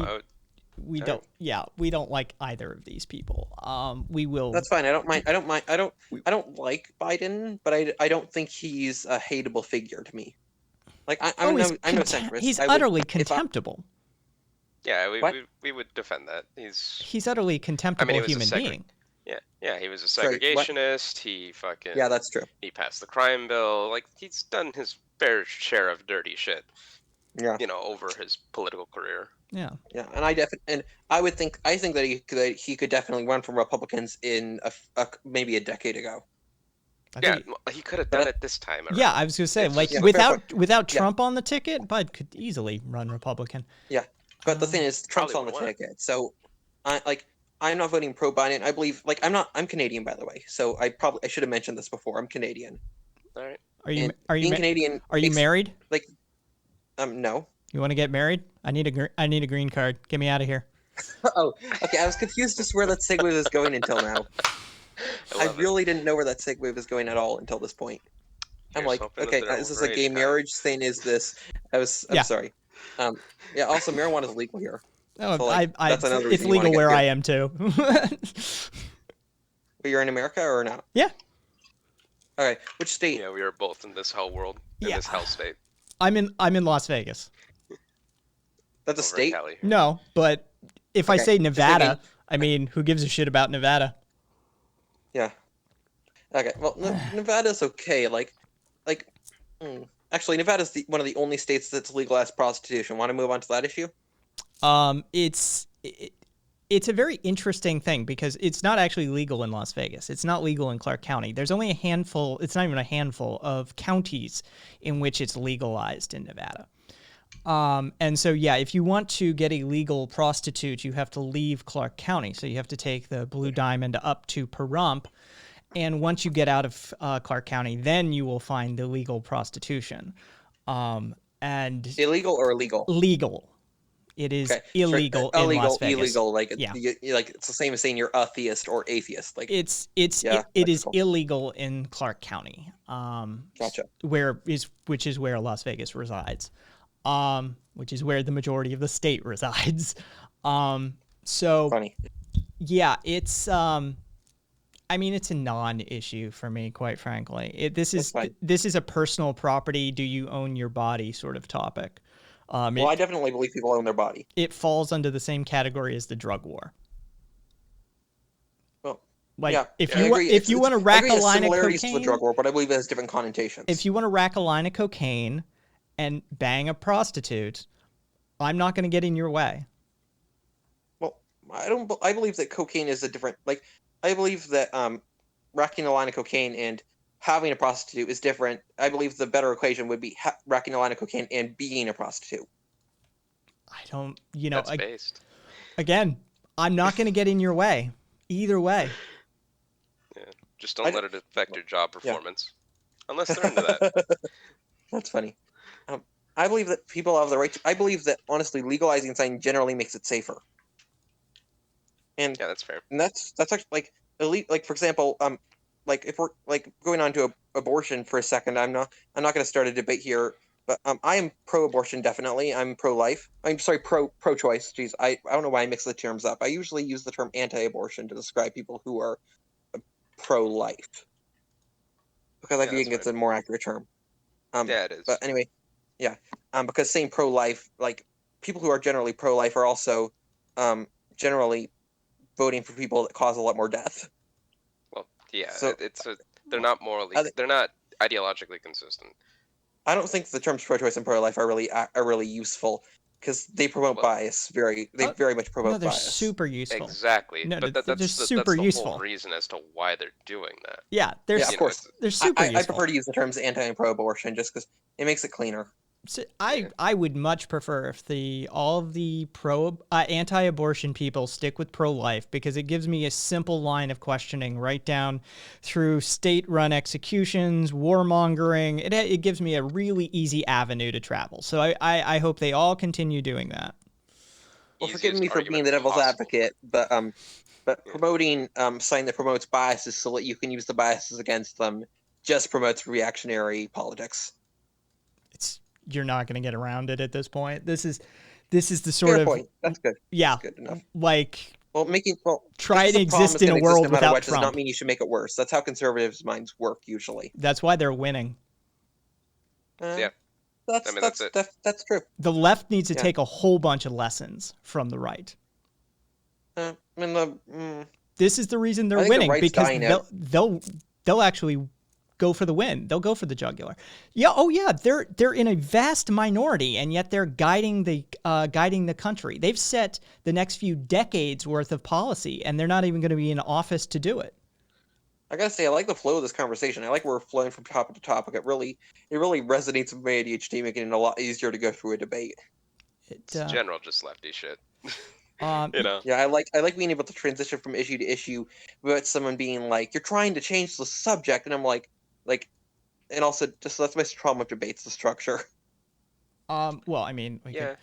don't like either of these people. We will. That's fine. I don't mind. I don't like Biden, but I don't think he's a hateable figure to me. Like I'm no centrist. He's utterly contemptible. Yeah, What? we would defend that. He's utterly contemptible he was a human being. Yeah, he was a Sorry, what? segregationist. He fucking Yeah, that's true. he passed the crime bill. Like he's done his fair share of dirty shit. Yeah. Over his political career. Yeah. Yeah, and I think that he could definitely run from Republicans in maybe a decade ago. Yeah, he could have done it this time. Yeah, I was gonna say, It's like, just- without Trump on the ticket, Bud could easily run Republican. Yeah, but the thing is, Trump's on Probably the would ticket, so I'm not voting pro Biden. I believe, I'm Canadian, by the way, so I should have mentioned this before. I'm Canadian. All right. Are you being Canadian? Are you married? No. You want to get married? I need a green card. Get me out of here. Oh, okay. I was confused as to where that segue was going until now. I really didn't know where that segue was going at all until this point. I'm like, okay, is this a gay marriage thing? Is this? I'm sorry. Yeah. Also, marijuana is legal here. Oh, So, that's another it's reason you wanna legal get where here. I am too. But you're in America or not? Yeah. All right. Which state? Yeah, we are both in this hell world, in Yeah. this hell state. I'm in Las Vegas. That's a over state. Cali. No, but if I Okay, say just Nevada, thinking. I mean, who gives a shit about Nevada? Yeah. Okay. Well, Nevada's okay. Actually, Nevada's one of the only states that's legalized prostitution. Want to move on to that issue? It's a very interesting thing because it's not actually legal in Las Vegas. It's not legal in Clark County. There's only a handful, it's not even a handful of counties in which it's legalized in Nevada. And so, yeah, if you want to get a legal prostitute, you have to leave Clark County. So you have to take the Blue Diamond up to Pahrump. And once you get out of Clark County, then you will find the legal prostitution. And Illegal or illegal? legal. It is Okay. illegal in illegal, Las Vegas. illegal. Yeah. It's the same as saying you're a theist or atheist. It is that's cool. illegal in Clark County. Gotcha. Which is where Las Vegas resides. Which is where the majority of the state resides. So Funny. yeah, it's I mean, it's a non-issue for me, quite frankly. This is a personal property. Do you own your body sort of topic? Well, I definitely believe people own their body. It falls under the same category as the drug war. Well, Like, yeah, if I you agree. if you want to I rack agree a there's line of similarities to the cocaine, drug war, but I believe it has different connotations. if you want to rack a line of cocaine and bang a prostitute, I'm not going to get in your way. Well, I believe that cocaine is a different. I believe that racking a line of cocaine and having a prostitute is different. I believe the better equation would be racking a line of cocaine and being a prostitute. I don't, That's based. again, I'm not going to get in your way. Either way. Yeah. Just don't let it affect your job performance. Unless they're into that. That's funny. I believe that people have the right to, I believe that, honestly, legalizing something generally makes it safer. And Yeah, that's fair. And that's actually for example, if we're going on to abortion for a second, I'm not going to start a debate here, but I am pro-abortion definitely. I'm pro-life. I'm sorry, pro-choice. Jeez, I don't know why I mix the terms up. I usually use the term anti-abortion to describe people who are pro-life because I think it's a more accurate term. Yeah, it is. But anyway, yeah, because saying pro-life, people who are generally pro-life are also generally voting for people that cause a lot more death. Well, yeah, So- they're not morally, they're not ideologically consistent. I don't think the terms pro-choice and pro-life are really useful because they promote bias. They very much promote No, they're bias. super useful. Exactly. No, but they're that's super the useful. whole reason as to why they're doing that. Yeah, they're Yeah, of course. they're super I useful. prefer to use the terms anti and pro-abortion just because it makes it cleaner. So I would much prefer if all of the anti-abortion people stick with pro-life because it gives me a simple line of questioning right down through state-run executions, warmongering. It gives me a really easy avenue to travel. So I hope they all continue doing that. Well, forgive Easiest me for being argument the devil's possible. advocate, but promoting something that promotes biases so that you can use the biases against them just promotes reactionary politics. You're not going to get around it at this point. This is the sort Fair of point. That's good. yeah, Good enough. Try because to the problem exist is in gonna a world no matter without what does Trump. not mean you should make it worse. That's how conservatives' minds work usually. That's why they're winning. Yeah. That's I mean, that's that's it. that's true. The left needs to Yeah. take a whole bunch of lessons from the right. I mean, This is the reason they're I think the winning, right's because dying out. they'll actually go for the win. They'll go for the jugular. Yeah. Oh yeah. They're in a vast minority, and yet they're guiding the country. They've set the next few decades worth of policy, and they're not even going to be in office to do it. I gotta say, I like the flow of this conversation. I like we're flowing from topic to topic. It really resonates with my ADHD, making it a lot easier to go through a debate. It's general just lefty shit. You know. Yeah, I like being able to transition from issue to issue without someone being like, "You're trying to change the subject," and I'm like, and also just that's my problem with debates, the structure. Well, I mean, Yeah.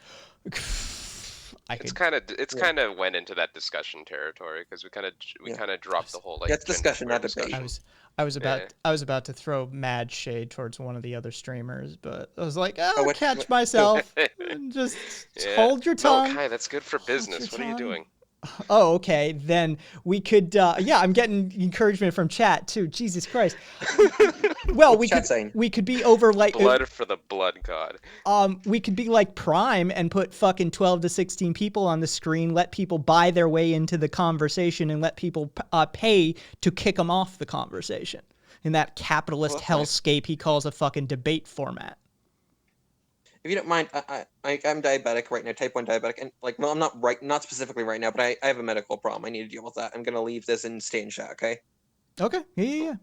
It's kind of went into that discussion territory because we kind of dropped the whole like. That's discussion, not discussion. debate. I was about to throw mad shade towards one of the other streamers, but I was like, I'll catch myself. And just hold your tongue. No, Kai, that's good for business. What are you doing? Oh, okay. Then we could. Yeah, I'm getting encouragement from chat too. Jesus Christ. Well, we could be over like blood for the blood god. We could be like Prime and put fucking 12 to 16 people on the screen, let people buy their way into the conversation, and let people pay to kick them off the conversation in that capitalist hellscape he calls a fucking debate format. If you don't mind, I'm diabetic right now, type 1 diabetic, and like, well, I'm not specifically right now, but I have a medical problem. I need to deal with that. I'm gonna leave this and stay in chat, okay? Okay. Yeah.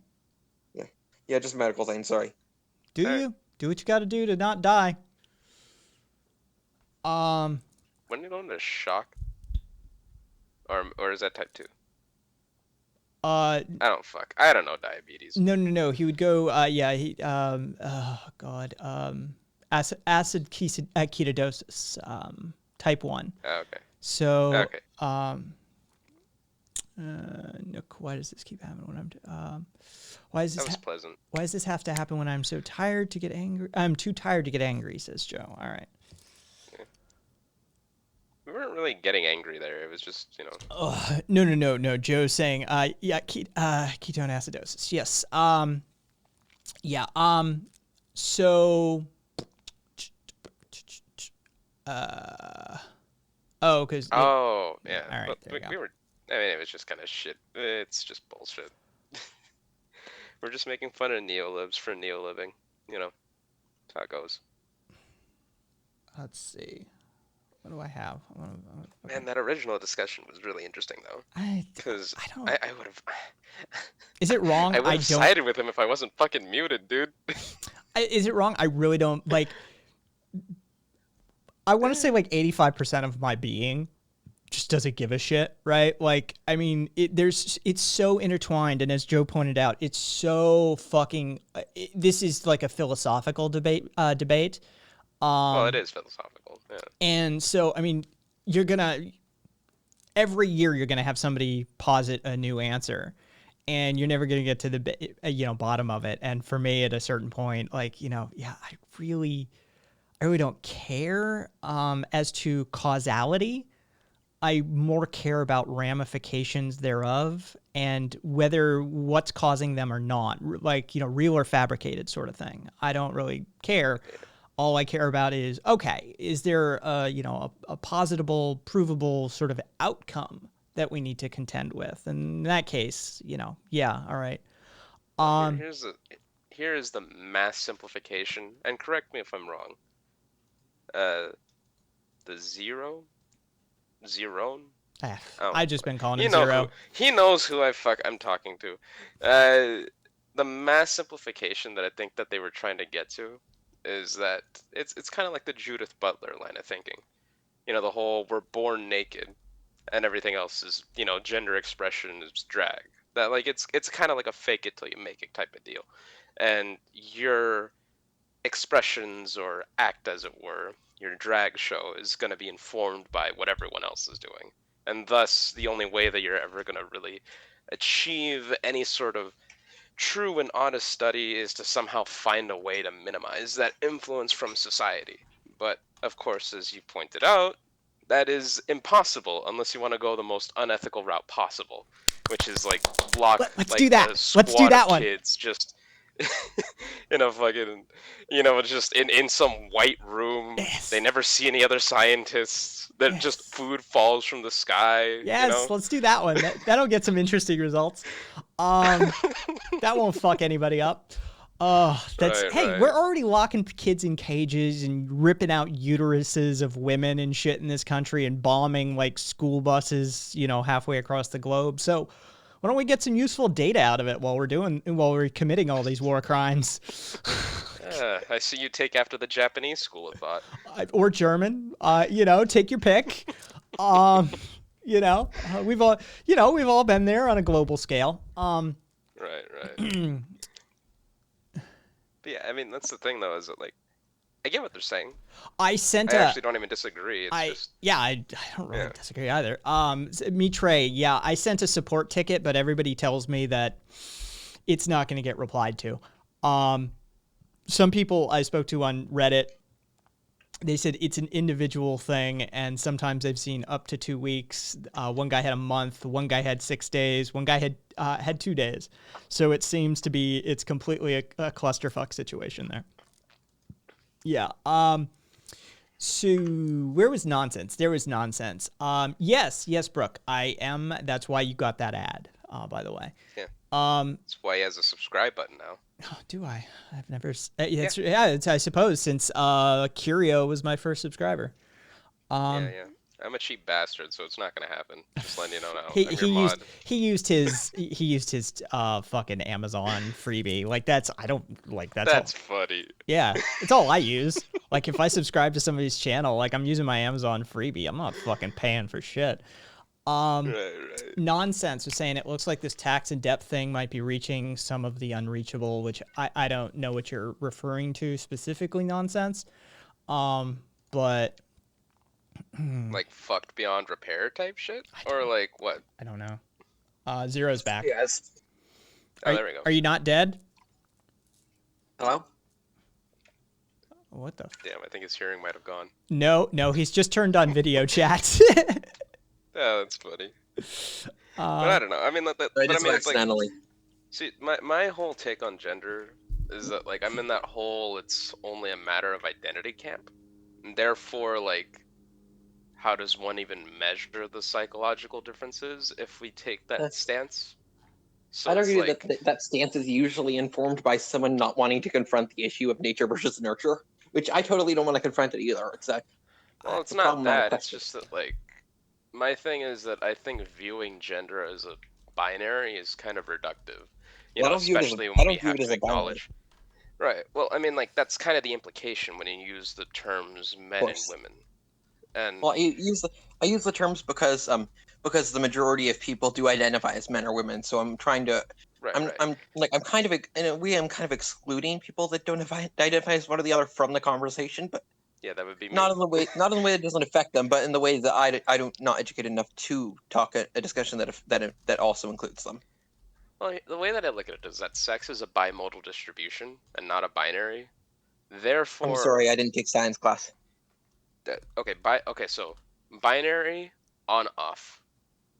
Yeah, just a medical thing. Sorry. Do what you got to do to not die. When are you going to shock? Or is that type 2? I don't know diabetes. No. He would go. Oh God. Acid ketosis. Type 1. Oh, okay. So. Okay. Nook, why does this keep happening when I'm? Why is this? That was pleasant. Why does this have to happen when I'm so tired to get angry? I'm too tired to get angry, says Joe. All right. Yeah. We weren't really getting angry there. It was just, you know. No. Joe's saying, yeah, ketone acidosis. Yes. Yeah. So. Oh, because. Oh, yeah. All right. But we were. I mean, it was just kind of shit. It's just bullshit. We're just making fun of neolibs for neoliving. You know, that's how it goes. Let's see. What do I have? Okay. Man, that original discussion was really interesting, though. Because I would have. Is it wrong? I would have sided with him if I wasn't fucking muted, dude. Is it wrong? I really don't like. I want to say like 85% of my being just doesn't give a shit, right? Like, I mean, it's so intertwined, and as Joe pointed out, it's so fucking. This is like a philosophical debate. Well, it is philosophical, yeah. And so, I mean, every year you're gonna have somebody posit a new answer, and you're never gonna get to the bottom of it. And for me, at a certain point, like, I really don't care as to causality. I more care about ramifications thereof and whether what's causing them or not, like, real or fabricated sort of thing. I don't really care. All I care about is, okay, is there a positable, provable sort of outcome that we need to contend with? And in that case, yeah, all right. Here is the mass simplification, and correct me if I'm wrong. The zero. I've just been calling him Zero. He knows who I'm talking to. The mass simplification that I think that they were trying to get to is that it's kind of like the Judith Butler line of thinking. The whole we're born naked and everything else is, gender expression is drag. That like it's kind of like a fake it till you make it type of deal. And your expressions or act, as it were, your drag show is going to be informed by what everyone else is doing. And thus, the only way that you're ever going to really achieve any sort of true and honest study is to somehow find a way to minimize that influence from society. But, of course, as you pointed out, that is impossible unless you want to go the most unethical route possible, which is like block Let's do that. Let's do that one. Kids just in a fucking, just in some white room. Yes. They never see any other scientists. That just Yes. food falls from the sky. Yes, let's do that one. That'll get some interesting results. That won't fuck anybody up. Hey, we're already locking kids in cages and ripping out uteruses of women and shit in this country and bombing like school buses, halfway across the globe. So why don't we get some useful data out of it while we're committing all these war crimes? I see you take after the Japanese school of thought. Or German, take your pick. We've all been there on a global scale. Right. But yeah, I mean, that's the thing though, is that like, I get what they're saying. I actually don't even disagree. I don't really disagree either. Me, Trey, I sent a support ticket, but everybody tells me that it's not going to get replied to. Some people I spoke to on Reddit, they said it's an individual thing, and sometimes they've seen up to 2 weeks. One guy had a month, one guy had 6 days, one guy had 2 days. So it seems to be it's completely a clusterfuck situation there. Yeah. So where was nonsense? There was nonsense. Yes, Brooke. I am. That's why you got that ad. By the way. Yeah. That's why he has a subscribe button now. Oh, do I? I've never. I suppose since Curio was my first subscriber. Yeah. I'm a cheap bastard, so it's not gonna happen. Just letting you know now. He used his fucking Amazon freebie. Like that's funny. Yeah, it's all I use. Like if I subscribe to somebody's channel, like I'm using my Amazon freebie. I'm not fucking paying for shit. Right. Nonsense was saying it looks like this tax and debt thing might be reaching some of the unreachable, which I don't know what you're referring to specifically, Nonsense. But like fucked beyond repair type shit, or like what? I don't know. Zero's back. Yes. There we go. Are you not dead? Hello? What the? Damn, I think his hearing might have gone. No, he's just turned on video chat. Yeah, that's funny. But I don't know. I mean, accidentally. See, my whole take on gender is that like I'm in that whole it's only a matter of identity camp, and therefore like, how does one even measure the psychological differences if we take that stance? So I'd argue that stance is usually informed by someone not wanting to confront the issue of nature versus nurture, which I totally don't want to confront it either. It's not that. It's just that like. My thing is that I think viewing gender as a binary is kind of reductive, especially when we have to acknowledge. Right. Well, I mean, like that's kind of the implication when you use the terms men and women. And well, I use the terms because the majority of people do identify as men or women. So I'm trying to. I'm kind of in a way I'm kind of excluding people that don't identify as one or the other from the conversation, but. Yeah, that would be me. Not in the way that doesn't affect them, but in the way that I'm not educated enough to talk a discussion that also includes them. Well, the way that I look at it is that sex is a bimodal distribution and not a binary. Therefore, I'm sorry, I didn't take science class. So binary on off,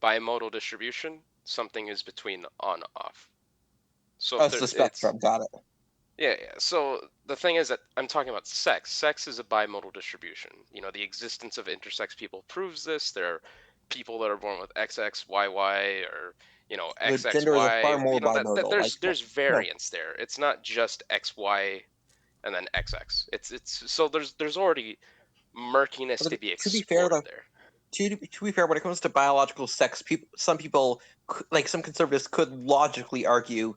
bimodal distribution, something is between on off. So it's the spectrum. Got it. Yeah. So the thing is that I'm talking about sex. Sex is a bimodal distribution. The existence of intersex people proves this. There are people that are born with XXYY or XXY. Gender is far more bimodal. There's variance there. It's not just XY and then XX. It's so there's already murkiness to be explored there. To be fair, when it comes to biological sex, some people, like some conservatives, could logically argue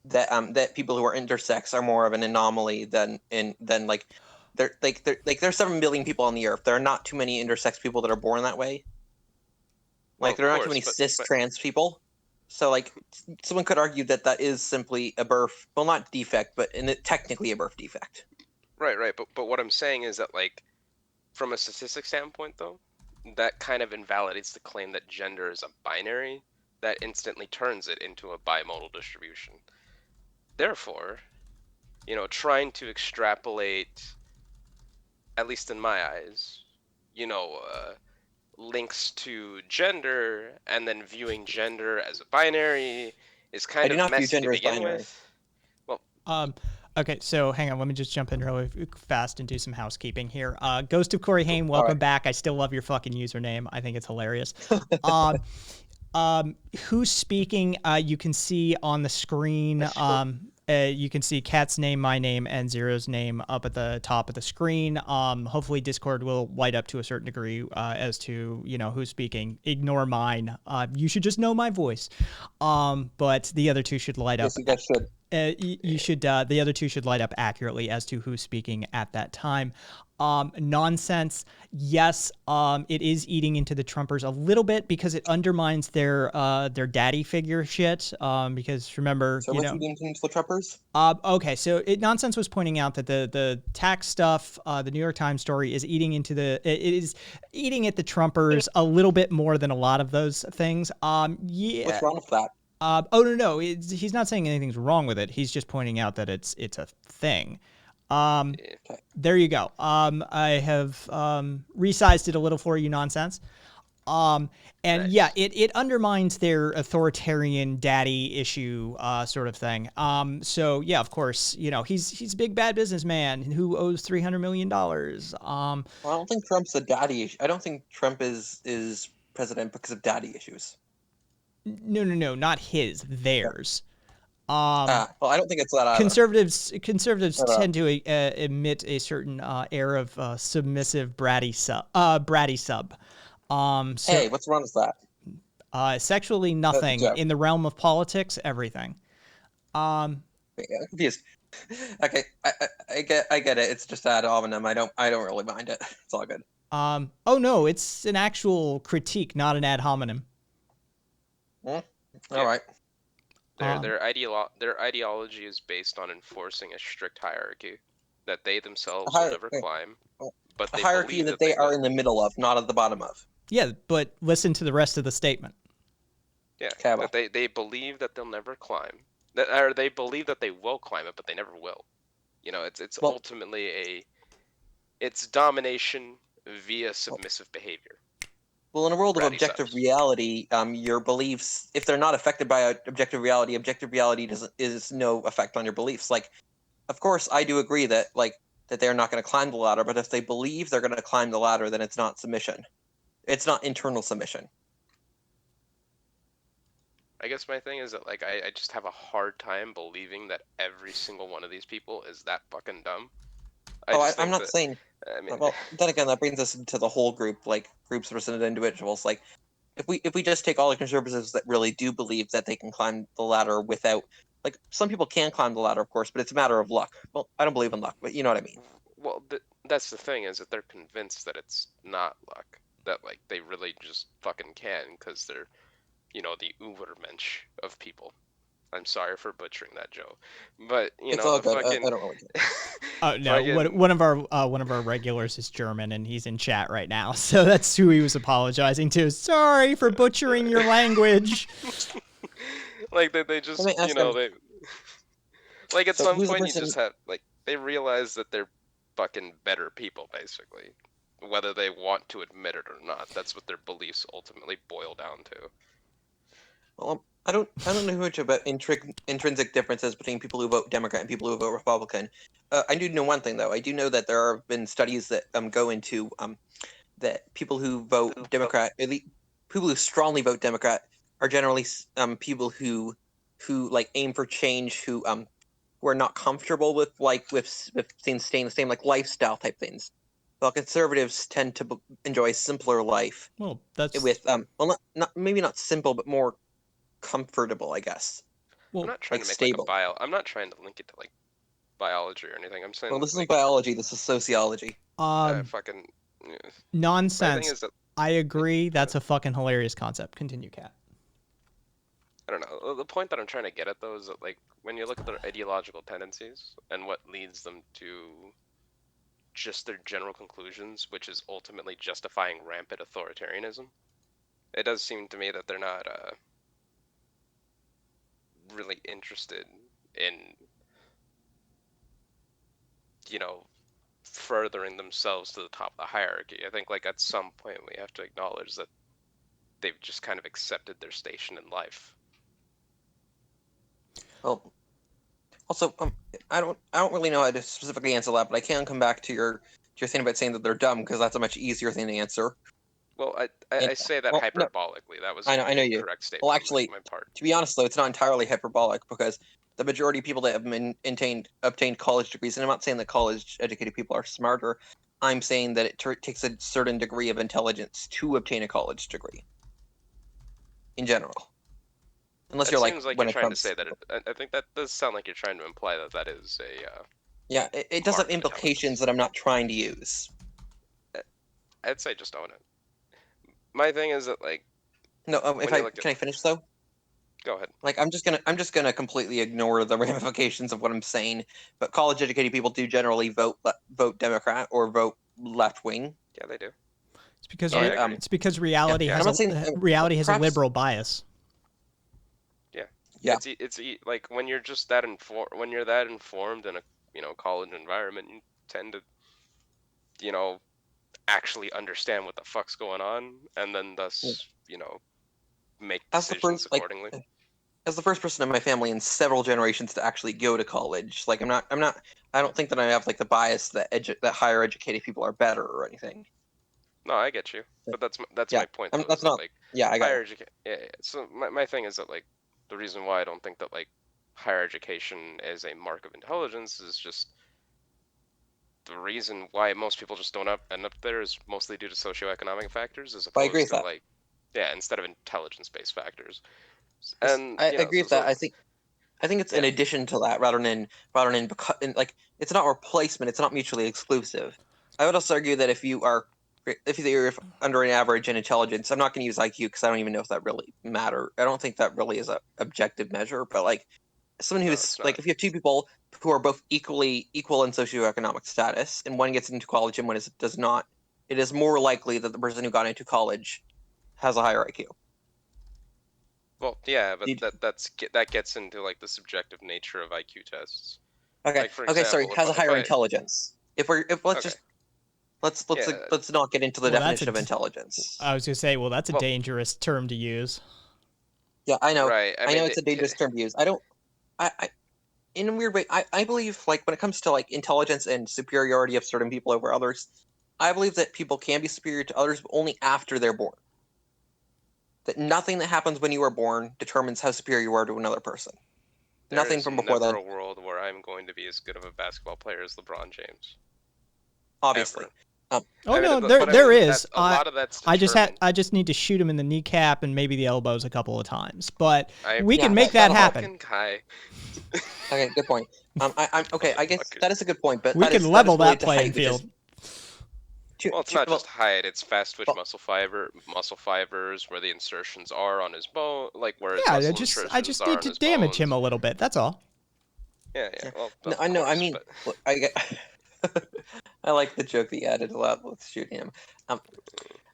that people who are intersex are more of an anomaly than like there's 7 billion people on the earth. There are not too many intersex people that are born that way. Like there are not too many cis trans people. So like someone could argue that is simply a birth, well, not defect, but technically a birth defect. Right. But what I'm saying is that like from a statistic standpoint though, that kind of invalidates the claim that gender is a binary. That instantly turns it into a bimodal distribution. Therefore, trying to extrapolate, at least in my eyes, links to gender and then viewing gender as a binary is kind of messy to begin with. Well, Okay, so hang on. Let me just jump in really fast and do some housekeeping here. Ghost of Corey Haim, welcome back. I still love your fucking username. I think it's hilarious. Who's speaking? You can see on the screen. You can see Cat's name, my name, and Zero's name up at the top of the screen. Hopefully Discord will light up to a certain degree as to, who's speaking. Ignore mine. You should just know my voice. But the other two should light up. Yes, you guys should. You should. The other two should light up accurately as to who's speaking at that time. Nonsense. Yes, it is eating into the Trumpers a little bit because it undermines their daddy figure shit. Because remember, So what's eating into the Trumpers? Okay, so Nonsense was pointing out that the tax stuff, the New York Times story, is eating into it is eating at the Trumpers a little bit more than a lot of those things. Yeah. What's wrong with that? Oh no, he's not saying anything's wrong with it. He's just pointing out that it's a thing. There you go. I have resized it a little for you, Nonsense. And Nice. yeah, it undermines their authoritarian daddy issue sort of thing. So yeah, of course, he's a big bad businessman who owes $300 million. Well, I don't think Trump's a daddy issue. I don't think Trump is president because of daddy issues. No, not his, theirs. Well, I don't think it's that either. Conservatives tend to emit a certain air of submissive bratty sub. So, Hey, what's wrong with that? sexually nothing. Yeah. In the realm of politics, everything. I'm confused. Okay, I get it. It's just ad hominem. I don't really mind it. It's all good. Oh no, it's an actual critique, not an ad hominem. All Yeah. right. Their ideology is based on enforcing a strict hierarchy that they themselves will never climb. But A they hierarchy believe that they will. are in the middle of, not at the bottom of. Yeah, but listen to the rest of the statement. Yeah, Okay, well. that they believe that they'll never climb. Or they believe that they will climb it, but they never will. It's Well- ultimately it's domination via submissive behavior. Well, in a world of Bratty objective subs. reality, your beliefs, if they're not affected by objective reality is no effect on your beliefs. Like, of course, I do agree that they're not going to climb the ladder, but if they believe they're going to climb the ladder, then it's not submission. It's not internal submission. I guess my thing is that I just have a hard time believing that every single one of these people is that fucking dumb. I'm not saying. I mean, Well, then again, that brings us into the whole group, like groups versus individuals. Like, if we just take all the conservatives that really do believe that they can climb the ladder without, like, some people can climb the ladder, of course, but it's a matter of luck. Well, I don't believe in luck, but you know what I mean. well, that's the thing is that they're convinced that it's not luck. That they really just fucking can because they're, the Ubermensch of people. I'm sorry for butchering that, Joe, but It's all good. fucking. I don't really care. Oh no, one of our regulars is German and he's in chat right now, so that's who he was apologizing to. Sorry for butchering your language. They just Let me ask they at So some who's the point you person- just have they realize that they're fucking better people basically, whether they want to admit it or not. That's what their beliefs ultimately boil down to. Well, I don't know much about intrinsic differences between people who vote Democrat and people who vote Republican. I do know one thing though. I do know that there have been studies that go into that people who vote Democrat, at least people who strongly vote Democrat, are generally people who aim for change, who are not comfortable with staying the same, like lifestyle type things. While conservatives tend to enjoy a simpler life Well, that's with not maybe not simple, but more comfortable, I guess. well, I'm not trying to make stable. I'm not trying to link it to biology or anything. I'm saying Well, this isn't biology. This is sociology. fucking. My thing nonsense. is that I agree. That's a fucking hilarious concept. Continue, Kat. I don't know. The point that I'm trying to get at though is that when you look at their ideological tendencies and what leads them to just their general conclusions, which is ultimately justifying rampant authoritarianism, it does seem to me that they're not really interested in furthering themselves to the top of the hierarchy. I think at some point we have to acknowledge that they've just kind of accepted their station in life. Well, Also, I don't really know how to specifically answer that, but I can come back to your thing about saying that they're dumb because that's a much easier thing to answer. Well, I And say that well, no, hyperbolically. That was I an know you. incorrect statement Well, on actually, my part. to be honest though, it's not entirely hyperbolic because the majority of people that have obtained college degrees, and I'm not saying that college-educated people are smarter. I'm saying that it takes a certain degree of intelligence to obtain a college degree. In general, unless It you're seems like when you're it trying to comes. say that. I think that does sound like you're trying to imply that that is a. Yeah, it does Mark have of implications intelligence. that I'm not trying to use. I'd say just own it. My thing is that like No, when you look at. can I finish though? Go ahead. Like I'm just gonna completely ignore the ramifications of what I'm saying. But college educated people do generally vote Democrat or vote left wing. Yeah, they do. It's because Yeah, I And agree. it's because reality Yeah, has I'm not saying reality has a perhaps liberal bias. Yeah. It's like when you're just that when you're that informed in a college environment, you tend to actually understand what the fuck's going on, and then thus make as the decisions first accordingly. as the first person in my family in several generations to actually go to college, like I don't think that I have like the bias that that higher educated people are better or anything. No, I get you, but that's Yeah, my point though. that's Is that, not. like Yeah, I got higher it. education. Yeah, yeah. So my thing is that like the reason why I don't think that like higher education is a mark of intelligence is just the reason why most people just don't end up there is mostly due to socioeconomic factors as But I agree opposed with to that. like instead of intelligence-based factors. Yes, And I agree with that. I think it's yeah, in addition to that rather than because like it's not replacement. It's not mutually exclusive. I would also argue that if you're under an average in intelligence, I'm not going to use IQ because I don't even know if that really matter. I don't think that really is a objective measure. But like someone no, who's it's not. like if you have two people who are both equal in socioeconomic status and one gets into college and does not, it is more likely that the person who got into college has a higher IQ. Well, yeah, but Did- that gets into like the subjective nature of IQ tests. Okay. Like for Okay. Sorry. example, Has a if higher I intelligence. If let's okay, just yeah, let's not get into the Well, that's definition of intelligence. I was gonna say, well, that's a well, dangerous term to use. Yeah, I know. right. I I know mean, it's a dangerous term to use. I don't. I in a weird way, I believe like when it comes to like intelligence and superiority of certain people over others, I believe that people can be superior to others but only after they're born. That nothing that happens when you are born determines how superior you are to another person. there Nothing is from before never then, a world where I'm going to be as good of a basketball player as LeBron James. obviously. Ever. Oh I mean, no, but I there mean, is. a lot of that's I determined. just need to shoot him in the kneecap and maybe the elbows a couple of times, but I we Yeah, can make that'll that happen. fucking Kai. Okay, good point. I'm okay. I guess Motherfucker. that is a good point, but We that can is level related that to playing height, which is field. Well, it's not just height; it's fast twitch well- muscle fibers, where the insertions are on his bone, like where his Yeah, muscle I insertions just are need on to his damage him bones. a little bit. That's all. Yeah. Well, No, of I know. I course, mean, but look, I get. I like the joke that you added a lot. Let's shoot him.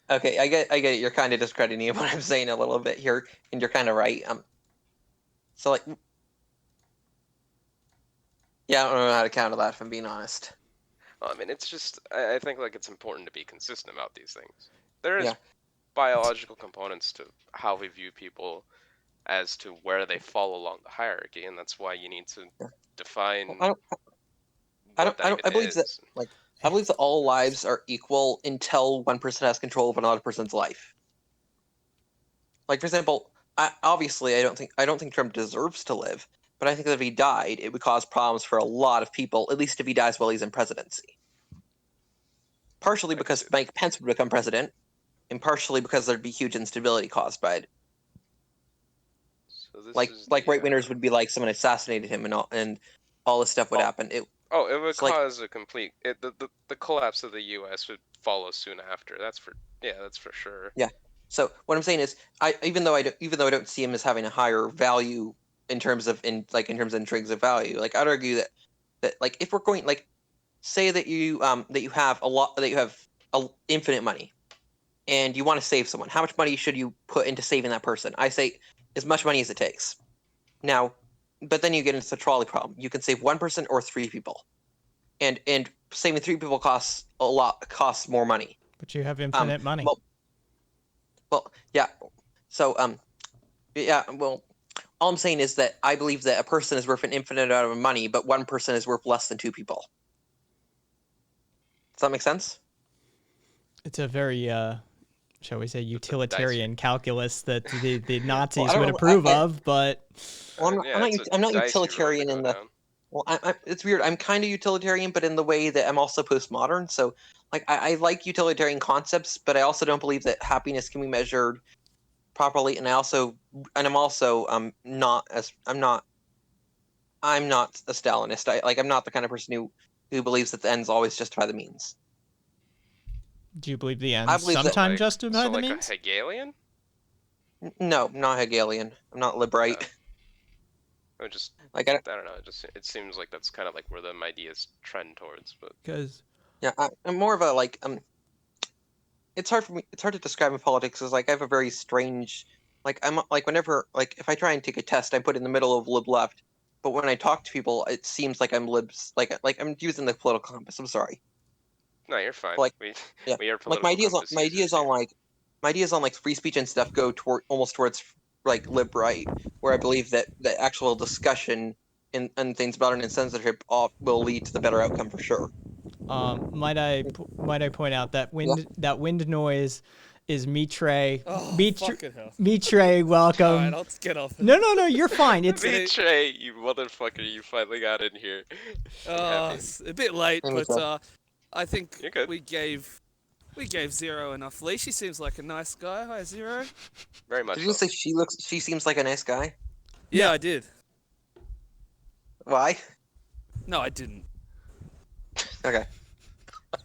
Okay, I get it. You're kind of discrediting what I'm saying a little bit here, and you're kind of right. So like, yeah, I don't know how to counter that if I'm being honest. I mean, it's just I think like it's important to be consistent about these things. There is Yeah. biological components to how we view people as to where they fall along the hierarchy, and that's why you need to Yeah. define Well, what that even I believe that is. like I believe that all lives are equal until one person has control of another person's life. Like for example, obviously I don't think Trump deserves to live, but I think that if he died, it would cause problems for a lot of people. At least if he dies while he's in presidency. Partially I can because see that. Mike Pence would become president, and partially because there'd be huge instability caused by it. So this Like is right the wingers would be like someone assassinated him and all this stuff would happen. it would It's like cause a complete the collapse of the U.S. would follow soon after. That's for sure. yeah. So what I'm saying is, even though I don't see him as having a higher value in terms of intrinsic value, like I'd argue that like if we're going like say that you have infinite money and you want to save someone, how much money should you put into saving that person? I say as much money as it takes. Now, but then you get into the trolley problem. You can save one person or three people, and saving three people costs more money. But you have infinite money. Well, yeah. So yeah. Well, all I'm saying is that I believe that a person is worth an infinite amount of money, but one person is worth less than two people. Does that make sense? It's a very, shall we say, utilitarian calculus that the Nazis don't would know, approve of, but Well, Yeah, I'm not dicey road to utilitarian go in the. down. Well, it's weird. I'm kind of utilitarian, but in the way that I'm also postmodern. So, like, I like utilitarian concepts, but I also don't believe that happiness can be measured properly. And I'm also not as I'm not a Stalinist. I'm not the kind of person who believes that the ends always justify the means. do you believe the I ends believe that, sometimes Like, justify so the like means? a Hegelian? No, not Hegelian. I'm not liberate. Yeah. Or just Like, I don't know. It seems like that's kind of like where the ideas trend towards. But Because yeah, I'm more of a it's hard for me. It's hard to describe in politics. Is like I have a very strange. I'm like whenever if I try and take a test, I put in the middle of lib left. But when I talk to people, it seems like I'm libs. Like I'm using the political compass. I'm sorry. no, you're fine. Like yeah, we are like political compass users here. my ideas on like free speech and stuff go almost towards like lib right, where I believe that the actual discussion and things about it and censorship will lead to the better outcome for sure. might I point out that wind noise is Mitre. Oh, fucking hell. Mitre, welcome. All right, I'll get off. No, you're fine. It's Trey, you motherfucker, you finally got in here. It's a bit late, Hey, but Michelle. I think You're good. we gave Zero enough leash. He seems like a nice guy. Hi, Zero. Very much. Did you So. say she seems like a nice guy? Yeah, I did. Why? No, I didn't. Okay.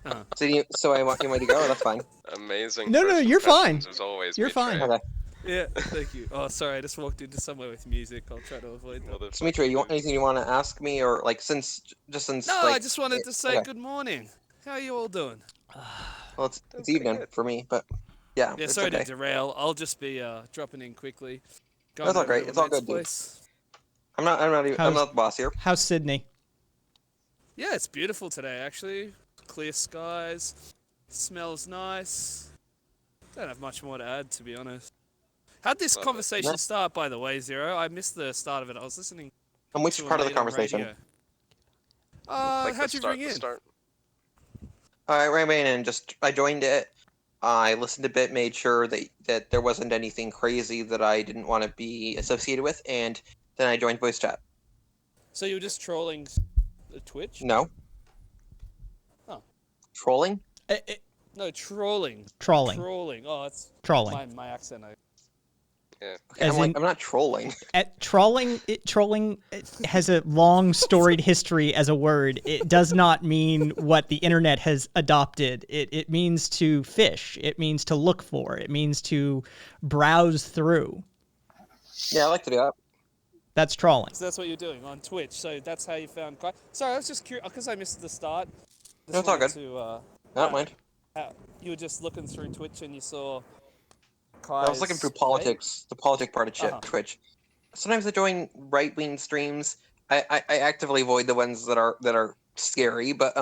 Uh-huh. So I want you to go. That's fine. Amazing. No, first you're fine. impressions, As always, You're Mitch, fine. right? Okay. Yeah, thank you. Oh, sorry, I just walked into somewhere with music. I'll try to avoid that. Motherfucker. Dimitri, you want anything you want to ask me, or like since No, like, I just wanted to say okay. good morning. How are you all doing? Well, it's pretty evening good. for me, but yeah, Yeah, it's sorry okay. to derail. I'll just be dropping in quickly. Going That's all over great. to It's all Ahmed's good, dude. place. I'm not the boss here. how's Sydney? Yeah, it's beautiful today, actually. Clear skies. Smells nice. Don't have much more to add, to be honest. How'd this Love it. conversation No. start, by the way, Zero? I missed the start of it. I was listening And which to a part of the mate on conversation? radio. Like How'd the you start, ring the in? start. I ran in and I joined it. I listened a bit, made sure that there wasn't anything crazy that I didn't want to be associated with, and then I joined voice chat. So you were just trolling Twitch? No. Oh. Trolling? No, trolling. Trolling. Trolling. Oh, it's Trolling. my accent. Okay, As I'm in- not trolling. Trolling has a long storied history as a word. It does not mean what the internet has adopted. It means to fish. It means to look for. It means to browse through. Yeah, I like to do that. That's trolling. So that's what you're doing on Twitch. So that's how you found Kai. Sorry, I was just curious because I missed the start. No, it's all wanted good. To, Don't mind. you were just looking through Twitch and you saw Kai's I was looking through politics, the politic part of Uh-huh. Twitch. Sometimes I join right-wing streams. I actively avoid the ones that are scary, but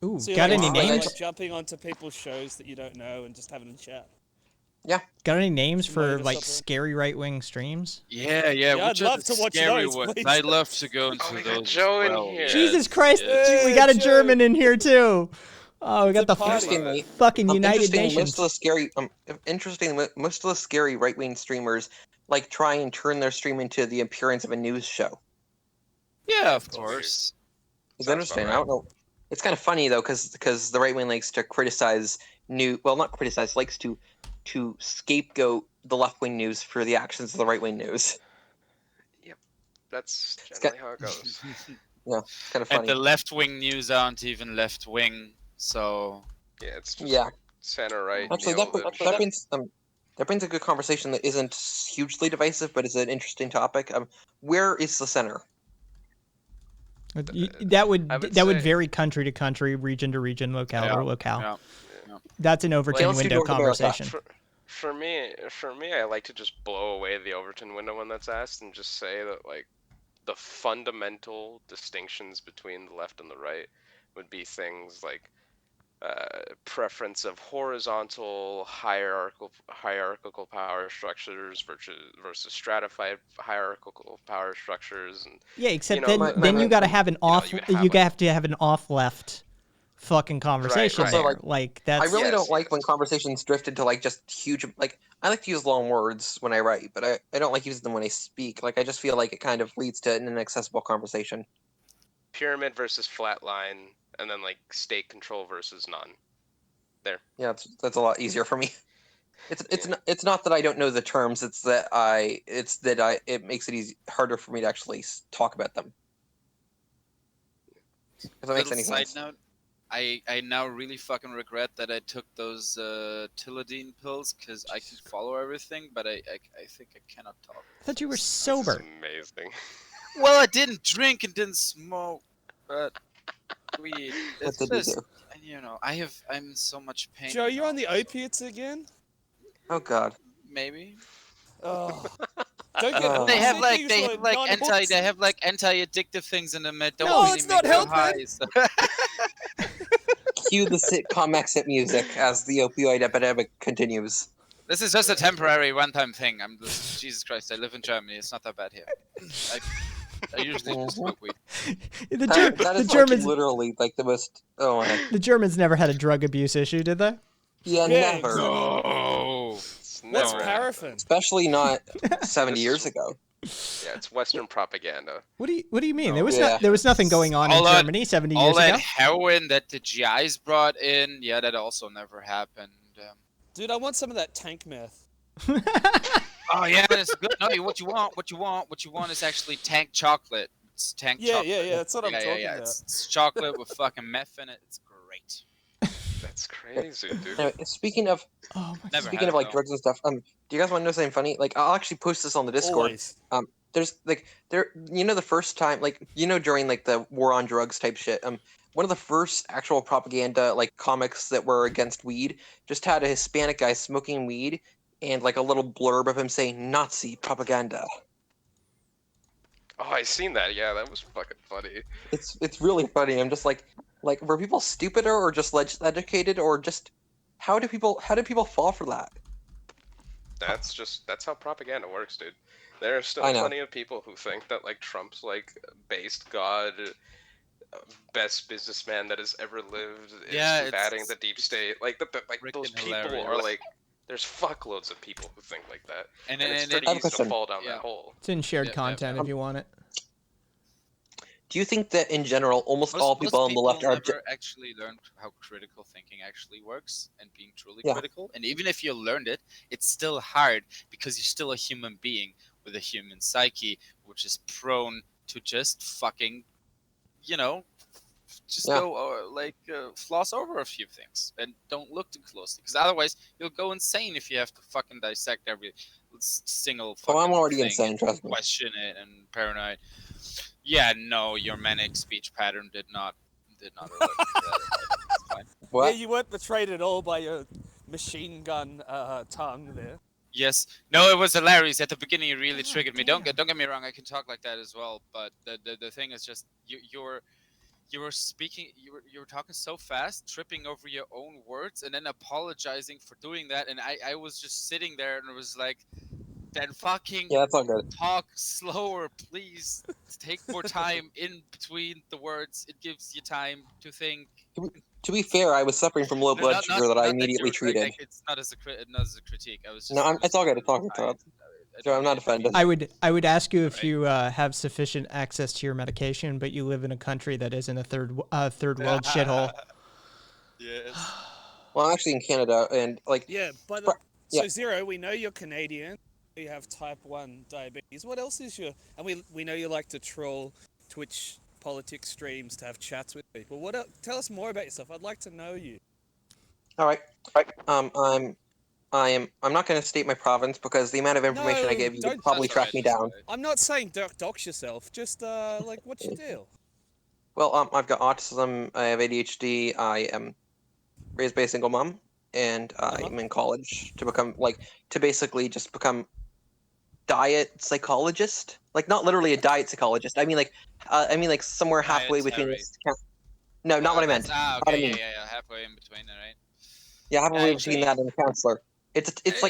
Ooh, So you're got like, any wow, names? like jumping onto people's shows that you don't know and just having a chat. Got any names Some for latest like up there? scary right wing streams? Yeah, Yeah, which I'd are love the to watch scary those, ones? please. I'd love to go into we got those. Joe in as well. here. Jesus Christ, yes. we got a Joe. German in here too. Oh, we got the party. interestingly, fucking United interesting, Nations. most of the scary, most of the scary right-wing streamers like try and turn their stream into the appearance of a news show. Yeah, of That's weird. course. It's Sounds interesting. about I don't know. It's kind of funny though, because the right wing likes to criticize not criticize, likes to scapegoat the left wing news for the actions of the right wing news. That's It's generally how it goes. It's kind of And funny. the left-wing news aren't even left-wing, so Yeah, it's just Yeah, center right. actually, that brings a good conversation that isn't hugely divisive, but is an interesting topic. Where is the center? That would I would that would say- vary country to country, region to region, locale Yeah. to locale. yeah. That's an Overton let's do window North America. conversation. For me, I like to just blow away the Overton window when that's asked and just say that like the fundamental distinctions between the left and the right would be things like preference of horizontal hierarchical power structures versus stratified hierarchical power structures, and Yeah, except know, then my- then my- you got to my- have an you know, off. you would You, have, have to have an off left fucking conversation right. there. Also, Like I that's really Yes, don't like yes. when conversations drift into like just huge. Like I like to use long words when I write, but I don't like using them when I speak. Like I just feel like it kind of leads to an inaccessible conversation. pyramid versus flat line, and then like state control versus none. Yeah, that's a lot easier for me. Yeah. It's not that I don't know the terms. It's that it makes it harder for me to actually talk about them. If that makes Little any side sense. note, I now really fucking regret that I took those Tilladine pills because I can follow everything, but I think I cannot talk. I thought you were This is sober. amazing. Well, I didn't drink and didn't smoke, but weed. What It's did you just, do? you know, I'm in so much pain. Joe, you're now, on the so opiates again? Oh God. Maybe. Oh. Don't get Oh. They have oxy like things they have like non-oxy. anti-addictive things in them that don't No, really it's make not you helping. high. So. Cue the sitcom exit music as the opioid epidemic continues. This is just a temporary one-time thing. Jesus Christ, I live in Germany. It's not that bad here. I usually just smoke weed. The, That the is Germans, like literally like the most. Oh my. the Germans never had a drug abuse issue, did they? Yeah, Yeah, never. exactly. No. It's What's never paraffin? Especially not 70 This years is- ago. Yeah, it's Western propaganda. What do you mean? No. There was Yeah. there was nothing going on in All that- Germany 70 All years that ago. heroin that the GIs brought in, yeah, that also never happened. Dude, I want some of that tank meth. Oh yeah, that's good. No, what you want is actually tank chocolate. It's tank Yeah, chocolate. yeah, that's what I'm talking about. It's chocolate with fucking meth in it. It's great. That's crazy, dude. Anyway, speaking of Oh my Never God. speaking had of it, like though. drugs and stuff, do you guys want to know something funny? Like I'll actually post this on the Discord. Always. There's like the first time during like the war on drugs type shit. One of the first actual propaganda like comics that were against weed just had a Hispanic guy smoking weed and like a little blurb of him saying Nazi propaganda. Oh, I seen that. Yeah, that was fucking funny. It's really funny. I'm just like were people stupider or just less educated or just how do people fall for that? That's how propaganda works, dude. There are still I know. plenty of people who think that like Trump's like based god, best businessman that has ever lived, is Yeah, combating it's the deep state. Like like those freaking people hilarious. are like, there's fuckloads of people who think like that, And and it's it pretty I have a easy to question. fall down Yeah. that hole. It's in shared Yeah, yeah, content if you want it. Do you think that in general almost all people on the left are never actually learned how critical thinking actually works and being truly Yeah. critical. And even if you learned it, it's still hard because you're still a human being with a human psyche, which is prone to just fucking, just Yeah. go floss over a few things and don't look too closely. Because otherwise, you'll go insane if you have to fucking dissect every single fucking Oh, I'm already thing insane, and trust me. question it and paranoid. Yeah, no, your manic speech pattern did not relate to that. It's fine. What? Yeah, you weren't betrayed at all by your machine gun tongue there. Yes, no, it was hilarious at the beginning. It really God triggered me. damn. Don't get me wrong. I can talk like that as well. But the thing is just you were speaking. You were talking so fast, tripping over your own words, and then apologizing for doing that. And I was just sitting there and it was like, then fucking Yeah, that's all good. talk slower, please. Take more time in between the words. It gives you time to think. To be fair, I was suffering from low No, blood sugar that I you immediately were- treated. it's not as a critique. I was just. No, it's all good. It's all good. Joe, I'm not offended. I would ask you if Right. you have sufficient access to your medication, but you live in a country that isn't a third world shithole. Yes. Well, I'm actually in Canada, and like Yeah, but But- so yeah. Zero, we know you're Canadian. You have type 1 diabetes. What else is your? And we know you like to troll Twitch politics streams to have chats with people. What else? Tell us more about yourself. I'd like to know you. all right, I'm not going to state my province because the amount of information I No, gave you don't would probably That's track me alright, down. I'm not saying dox yourself. Just like, what's your deal? Well, I've got autism. I have ADHD. I am raised by a single mom, and I'm in college to basically just become diet psychologist. Like not literally a diet psychologist. I mean like somewhere halfway between. Dietary. No, not what I meant. Ah, What I okay, mean. yeah. halfway in between, right? Yeah, halfway actually- between that and counselor. It's It is-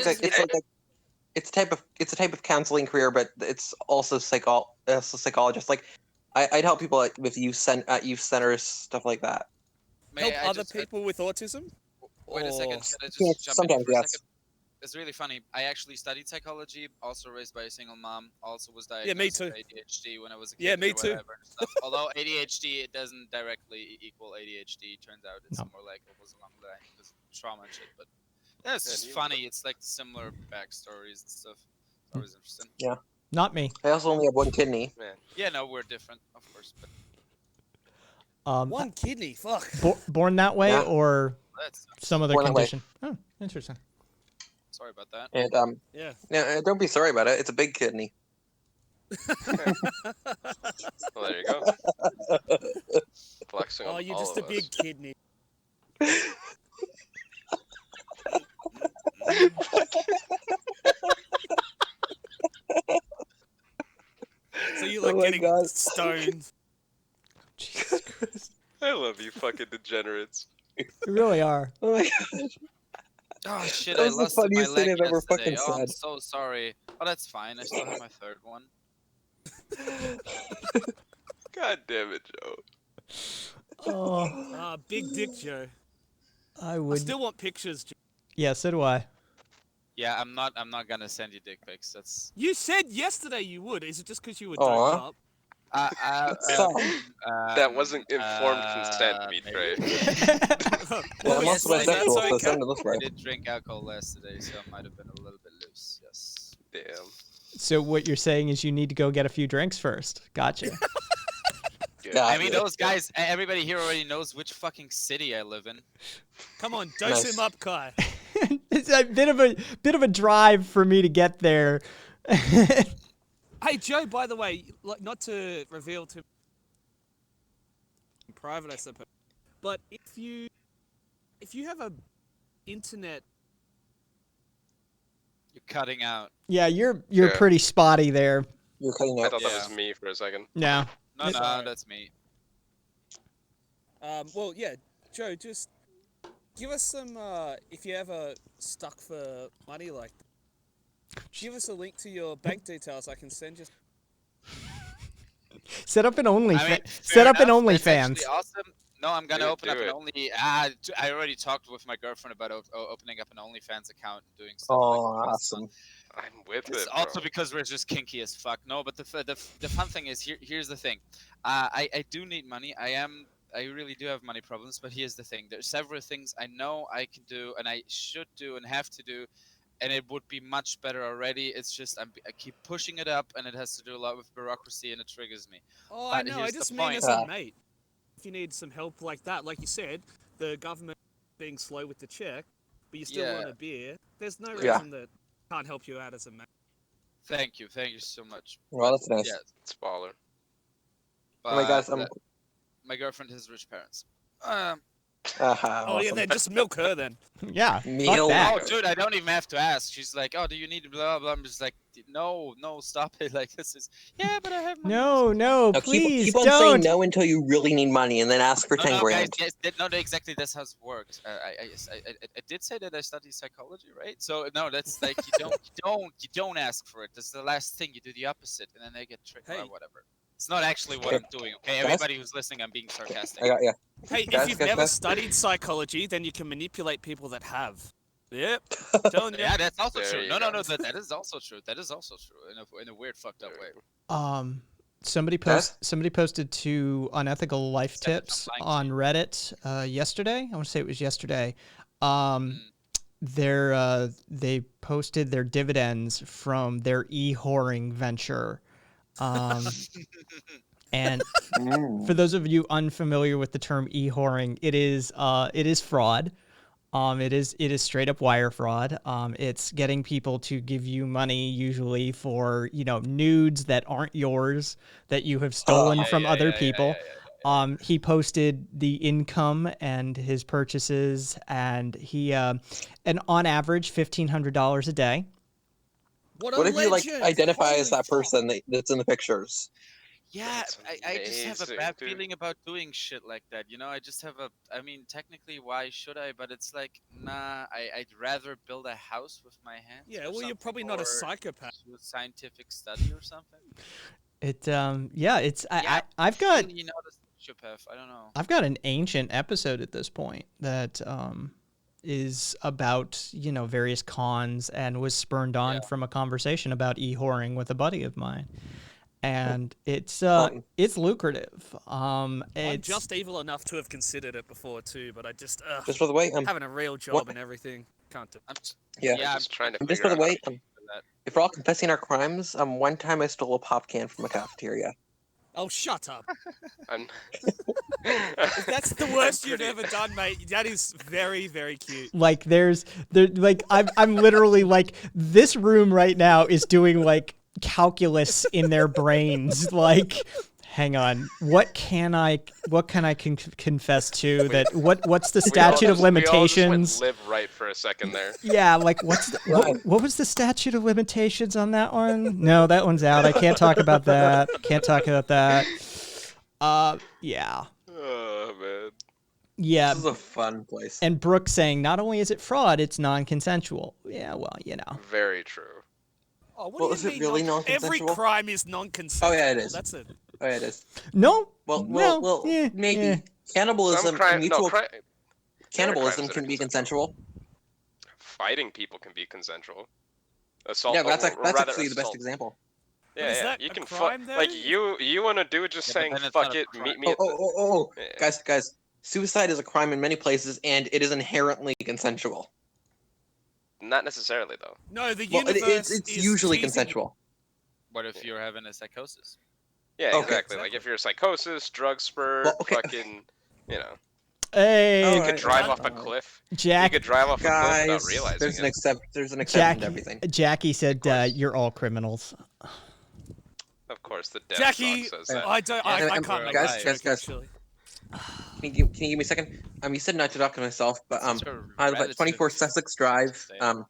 it's a type of counseling career, but it's also psychologist. Like, I'd help people with youth centers, stuff like that. May Help I other just- people with autism? Wait a second. Or- Can I just Yeah, jump in sometimes, for a yes. second? It's really funny. I actually studied psychology. Also raised by a single mom. Also was diagnosed Yeah, me too. with ADHD when I was a kid. Yeah, me or too. whatever and stuff. Although ADHD, it doesn't directly equal ADHD. Turns out it's No. more like almost along the line because of trauma and shit. But yeah, it's Yeah, just you- funny. It's like the similar backstories and stuff. It's always interesting. Not me. I also only have one kidney. Man, Yeah, no, we're different, of course. But One kidney, fuck. Born that way Yeah. or that's some other Born that way. condition? Oh, interesting. sorry about that. And Yeah. no, don't be sorry about it. It's a big kidney. well, there you go. Flexing Oh, on you're all just a of big us. kidney. So you like Oh my getting God. stoned. Jesus Christ. I love you, fucking degenerates. You really are. Oh my God. Oh shit! That I was the lost my funniest thing leg I've ever yesterday. fucking Oh, I'm said. so sorry. Oh, that's fine. I still have my third one. God damn it, Joe. Oh, Ah, big dick Joe. I I would. still want pictures. Joe. Yeah, so do I. Yeah, I'm not gonna send you dick pics. That's You said yesterday you would. Is it just because you were Aw. doped up? Stop. That wasn't informed consent, maybe. Trey. Yeah, I'm yes, also is that bisexual, so okay? send it this I way. did drink alcohol yesterday, so I might have been a little bit loose. Yes. Damn. So what you're saying is you need to go get a few drinks first. Gotcha. Good. Yeah. I mean, those guys. Everybody here already knows which fucking city I live in. Come on, dose Nice. him up, Kai. It's a bit of a drive for me to get there. Hey, Joe. By the way, like, not to reveal too in private, I suppose, but if you have a internet, You're cutting out. Yeah, you're Yeah. pretty spotty there. You're cutting I out. thought that was Yeah. me for a second. No. No, It's no, alright. that's me. well, yeah, Joe, just give us some. If you ever stuck for money like that, give us a link to your bank details. I can send you. Set up an OnlyFans. I mean, Set fair up an enough, that's OnlyFans. actually awesome. No, I'm gonna Dude, open up do an it. Only. I already talked with my girlfriend about opening up an OnlyFans account and doing stuff Oh, like that. awesome. I'm with It's it, also bro. because we're just kinky as fuck. No, but the fun thing is here's the thing. I do need money. I really do have money problems. But here's the thing. There's several things I know I can do and I should do and have to do, and it would be much better already. It's just I keep pushing it up, and it has to do a lot with bureaucracy, and it triggers me. Oh, I But know. I here's the just mean point. as a mate. If you need some help like that, like you said, the government being slow with the check, but you still Yeah. want a beer. There's no Yeah. reason that can't help you out as a mate. Thank you so much. Well, that's nice. Yeah, It's baller. Oh my gosh, but my girlfriend has rich parents. Oh yeah, Awesome. then just milk her then. Yeah. Fuck Meal. that. Oh, dude, I don't even have to ask. She's like, "Oh, do you need blah blah?" I'm just like, "No, stop it!" Like this is, yeah, but I have money. No, no, Now please keep on saying don't. no until you really need money, and then ask for No, 10 no, grand. guys, yes, no, exactly. That's how it works. I did say that I study psychology, right? So no, that's like you don't ask for it. That's the last thing. You do the opposite, and then they get tricked Hey. or whatever. It's not actually what Okay. I'm doing. Okay, Guys? everybody who's listening, I'm being sarcastic. I got yeah. Hey, Guys, if you've guys, never guys. studied psychology, then you can manipulate people that have. Yep. Telling you. Yeah, that's also There true. you No, go. that is also true. That is also true in a weird, fucked up way. Somebody Guys? somebody posted 2 unethical life Send it, I'm tips lying to on Reddit yesterday. I want to say it was yesterday. Mm. They posted their dividends from their e-whoring venture. And Mm. for those of you unfamiliar with the term e-whoring, it is fraud. It is straight up wire fraud. It's getting people to give you money, usually for nudes that aren't yours, that you have stolen Yeah, from yeah, other yeah, people. yeah. He posted the income and his purchases, and he and on average $1,500 a day. What a What if you legend! identify as Holy that person that's in the pictures? Yeah, That's I just have a amazing, bad dude. feeling about doing shit like that. You know, I just have a. I mean, technically, why should I? But it's like, nah. I'd rather build a house with my hands. Yeah, or well, you're something, probably not a or psychopath. do a scientific study or something. It yeah, it's Yeah, I've got really not a sociopath. I don't know. I've got an ancient episode at this point that is about, you know, various cons and was spurned on Yeah. from a conversation about e-whoring with a buddy of mine. And it's lucrative. I'm It's just evil enough to have considered it before too, but I just Just for the way, having a real job what- and everything can't do. I'm just, yeah. yeah, I'm just trying to Just figure for the out how way, to do that. if we're all confessing our crimes, one time I stole a pop can from a cafeteria. Oh, shut up! I'm... If that's the worst you've pretty- ever done, mate, that is very, very cute. like I'm literally like, this room right now is doing like calculus in their brains. Like, hang on, what can I confess to that? What's the statute of We all just limitations? went live right for a second there. Yeah, like what was the statute of limitations on that one? No, that one's out. I can't talk about that. Can't talk about that. Yeah. Oh man. Yeah. This is a fun place. And Brooke saying not only is it fraud, it's non-consensual. Yeah, well, you know. Very true. Oh, what Well, do is you it mean really Every non-consensual? crime is non-consensual. Oh, yeah, it is. That's it. Oh, yeah, it is. No. Well, yeah, maybe. yeah. Cannibalism, Some crime, mutual no, cannibalism crimes that can are be consensual. consensual. Fighting people can be consensual. Assault. Yeah, but that's or that's rather actually the best assault. example. Yeah, is yeah. that You a can crime, like though? you and a dude just Yeah, but saying then it's fuck not a it, crime. meet me at the Oh, Yeah. guys, suicide is a crime in many places, and it is inherently consensual. Not necessarily though. No, the Well, universe it's is usually teasing- consensual. What if you're having a psychosis? Yeah, Okay. exactly. Like if you're a psychosis, drug spurt, Well, okay. fucking, you know, Hey, All you right, could drive alright, off a alright. cliff. Jack. You could drive off a cliff Guys, without realizing there's an it. there's an exception to Jackie, everything. Jackie said course. you're all criminals. Of course, the dev Jackie, says that. I don't. I And- can't make guys, that joke, guys. actually. Can you give me a second? You said not to talk to myself, but Such a I live at relative 24 Sussex Drive. statement.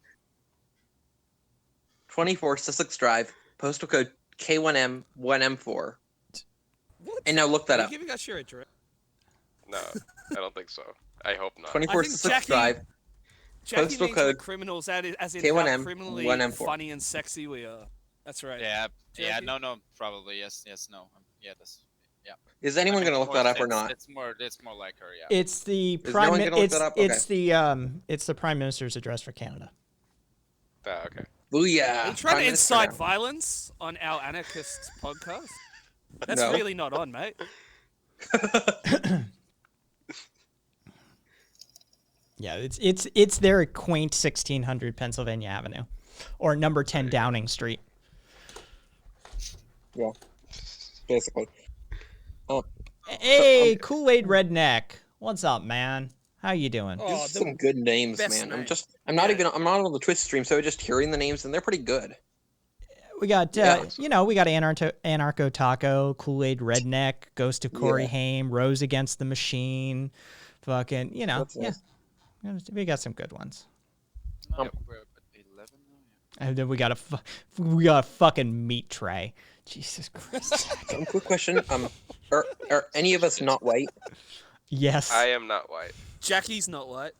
24 Sussex Drive, postal code K1M1M4. What? And now look that Are you up. giving us your address? No, I don't think so. I hope not. 24 think Sussex Jackie- Drive. Jackie Postal means code we're criminals, as in K1M, how criminally 1M4. funny and sexy we are. That's right. Yeah, yeah, Jackie? no, probably yes, no, yeah, that's. Is anyone I mean, going to look more that up or sense. not? It's more like her, yeah. It's the Is prime. no one gonna look that up? It's the prime minister's address for Canada. Ah, okay. Booyah. Are you trying Prime to Minister incite now. violence on our anarchist podcast? That's No. really not on, mate. Yeah, it's their quaint 1600 Pennsylvania Avenue, or number 10 Downing Street. Yeah, basically. Hey, Kool-Aid Redneck, what's up, man? How you doing? Oh, These are the some good names, best man. name. I'm not Yeah. I'm not on the Twitch stream, so just hearing the names, and they're pretty good. We got Yeah. we got Anarcho Taco, Kool-Aid Redneck, Ghost of Corey Yeah. Haim, Rose Against the Machine, fucking, That's yeah. nice. We got some good ones. No, we're at 11 now. Yeah. And then we got a fucking meat tray. Jesus Christ. Quick question. Are any of us not white? Yes. I am not white. Jackie's not white.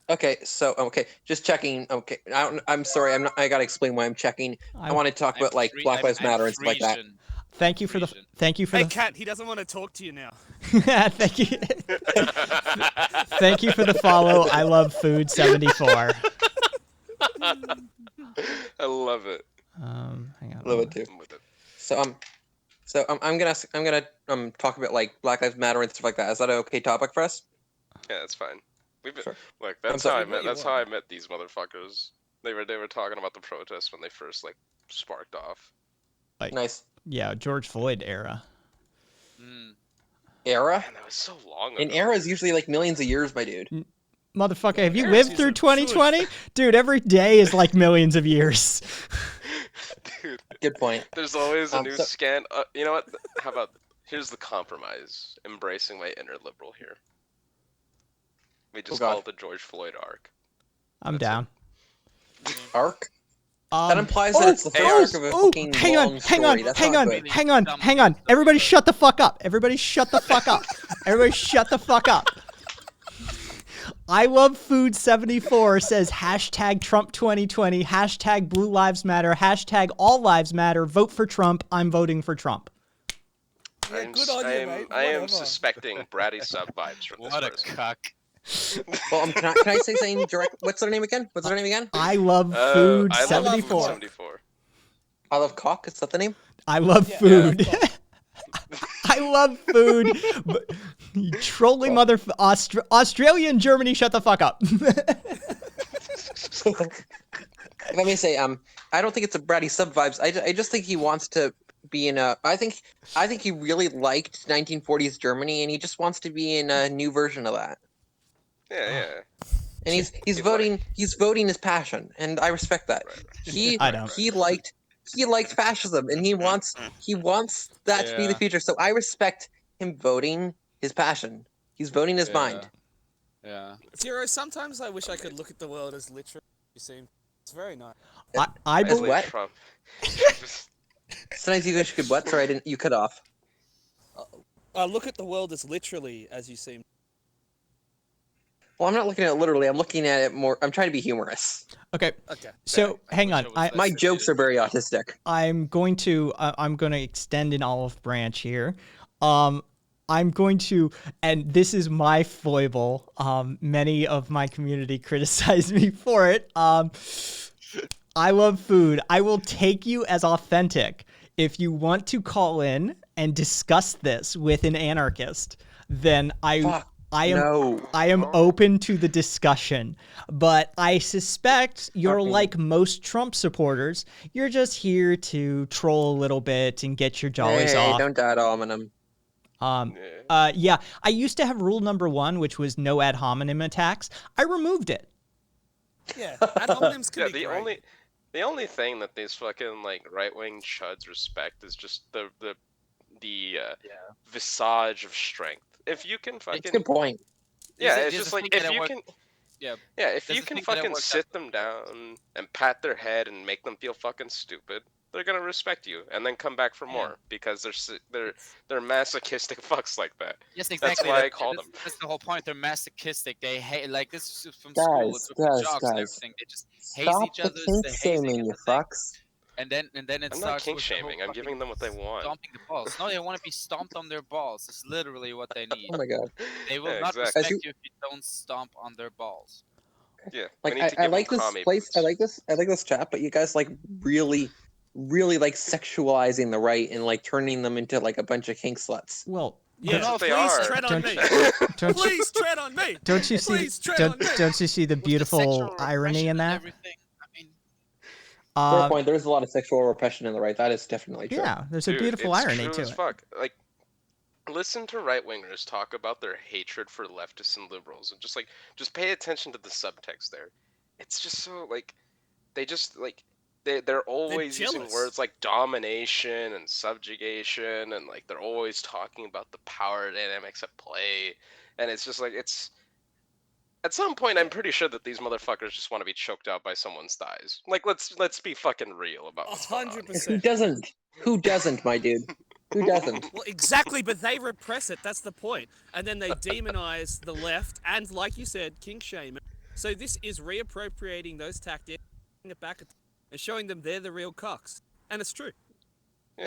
Okay, so just checking. Okay, I'm sorry. I gotta explain why I'm checking. I want to talk about like Black Lives Matter and stuff like that. Thank you for the Hey, Kat, he doesn't want to talk to you now. thank you. Thank you for the follow. I love food 74. I love it. Hang on. A little bit too. I'm with it. So I'm gonna talk about like Black Lives Matter and stuff like that. Is that an okay topic for us? Yeah, that's fine. We've been, Sure. look, I'm that's how sorry. I met. That's how I met these motherfuckers. They were talking about the protests when they first like sparked off. Nice Yeah, George Floyd era. Mm. era. And that was so long ago. An era is usually like millions of years, my dude. Motherfucker, have you Harris lived is through a 2020? Dude, every day is like millions of years. Dude, Good point. there's always a new so- scan. You know what? How about here's the compromise? Embracing my inner liberal here. We just God. call it the George Floyd arc. I'm That's it. down. Arc. That implies that it's the first arc of a fucking hang long on, story. That's not good. hang on. Everybody shut the fuck up. Everybody shut the fuck up. Everybody shut the fuck up. I Love Food 74 says hashtag Trump 2020, hashtag Blue Lives Matter, hashtag All Lives Matter, vote for Trump, I'm voting for Trump. Yeah, good on you, mate. I am Whatever. suspecting bratty sub vibes from What a this person. cuck. Well, can I say something direct? What's their name again? I Love Food I love 74. 74. I Love Cock. Is that the name? I love food. I love food. But you trolling Australia and Germany, shut the fuck up. If I may say, I don't think it's a bratty sub vibes. I just think he wants to be in a. I think he really liked 1940s Germany, and he just wants to be in a new version of that. Yeah. And he's voting. He's voting his passion, and I respect that. I don't. He liked fascism, and he wants that to be the Yeah. future. So I respect him voting his passion. He's voting his mind. Yeah. Zero, sometimes I wish I could look at the world as literally you seem. It's very nice. I As believe. what? Trump. Sometimes you wish you could what? Sorry, you cut off. Look at the world as literally as you seem. Well, I'm not looking at it literally. I'm looking at it more. I'm trying to be humorous. Okay, Okay. so hang on. My jokes are very autistic. I'm going to extend an olive branch here. I'm going to, and this is my foible. Many of my community criticize me for it. I love food. I will take you as authentic. If you want to call in and discuss this with an anarchist, then I am open to the discussion. But I suspect you're like most Trump supporters. You're just here to troll a little bit and get your jollies Hey, off. don't ad hominem. Yeah, I used to have rule number 1, which was no ad hominem attacks. I removed it. Yeah, ad hominems can Yeah, be the great. only thing that these fucking like right wing chuds respect is just the visage of strength. If you can fucking It's a good point. yeah, There's it's a just thing like that if I you work- can Yeah. if There's you a can thing that I fucking worked sit out- them down and pat their head and make them feel fucking stupid, they're gonna respect you and then come back for more because they're masochistic fucks like that. Yes, exactly. why I call them. That's the whole point. They're masochistic. They hate, like, this is from Guys, school. It's from guys, jobs and guys. everything. They just haze Stop each the other. kink They haze shaming, each you other. fucks. And then it I'm not starts kink with the whole shaming. I'm fucking giving them what they want. stomping the balls. No, they want to be stomped on their balls. It's literally what they need. Oh my god. They will Yeah, not exactly. respect you if you don't stomp on their balls. Yeah, Like we need to I give like them this commie place. boots. I like this chat, but you guys like really like sexualizing the right and like turning them into like a bunch of kink sluts. Well, Yeah, That's what they please are. tread on me. don't you, Please tread on me. don't you see Please tread on me. don't you see the With the beautiful sexual irony repression in and that? everything. I mean, Fair point. There's a lot of sexual repression in the right. That is definitely true. Yeah, there's a Dude, beautiful it's irony true to as it. fuck. Like, listen to right wingers talk about their hatred for leftists and liberals, and just pay attention to the subtext there. It's just so like, they just like they're always using jealous. words like domination and subjugation, and like they're always talking about the power dynamics at play, and it's just like it's. At some point, I'm pretty sure that these motherfuckers just want to be choked out by someone's thighs. Like, let's be fucking real about what's going on. 100%. Who doesn't? Who doesn't, my dude? Who doesn't? Well, exactly, but they repress it. That's the point. And then they demonize the left and, like you said, kink shame. So this is reappropriating those tactics, bringing it back at them, and showing them they're the real cocks. And it's true. In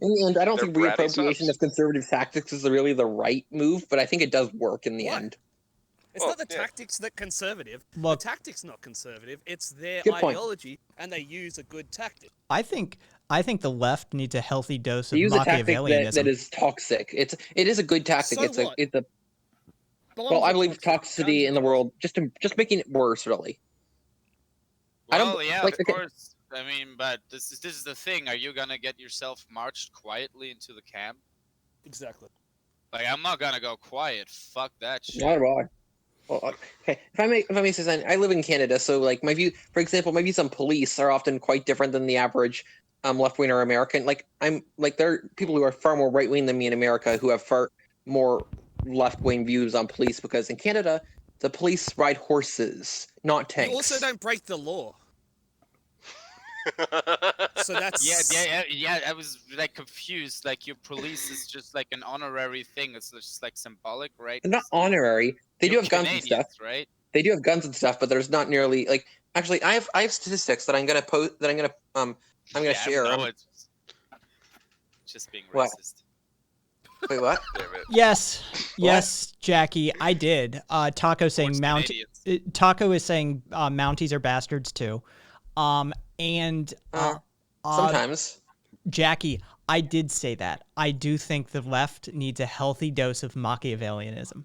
the end, I don't They're think bratty reappropriation subs. of conservative tactics is really the right move, but I think it does work in the Why? end. It's Well, not the yeah. tactics that conservative. Look- the tactic's not conservative. It's their Good point. ideology, and they use a good tactic. I think the left needs a healthy dose They of use a tactic Machiavellianism. that is toxic. It is a good tactic. So it's a what? it's a But well, what I believe toxic? toxicity in the Guns world just making it worse, really. I don't- well, yeah, like, of okay. course. I mean, but this is the thing. Are you gonna get yourself marched quietly into the camp? Exactly. Like, I'm not gonna go quiet. Fuck that shit. Not at all. Well, okay. If I may say something, I live in Canada, so like my view, for example, my views on police are often quite different than the average left wing or American. Like there are people who are far more right wing than me in America who have far more left wing views on police because in Canada the police ride horses, not tanks. You also don't break the law. So that's Yeah. I was like confused. Like your police is just like an honorary thing. It's just like symbolic, right? They're not 'Cause you- honorary. They do you're have guns and stuff. Canadians, right? They do have guns and stuff, but there's not nearly like. Actually, I have statistics that I'm gonna post. That I'm gonna share. No, it's just being What? racist. Wait, what? Damn it. Yes, Jackie, I did. Taco saying Towards Mount. Canadians. Taco is saying Mounties are bastards too. And Sometimes. Jackie, I did say that. I do think the left needs a healthy dose of Machiavellianism.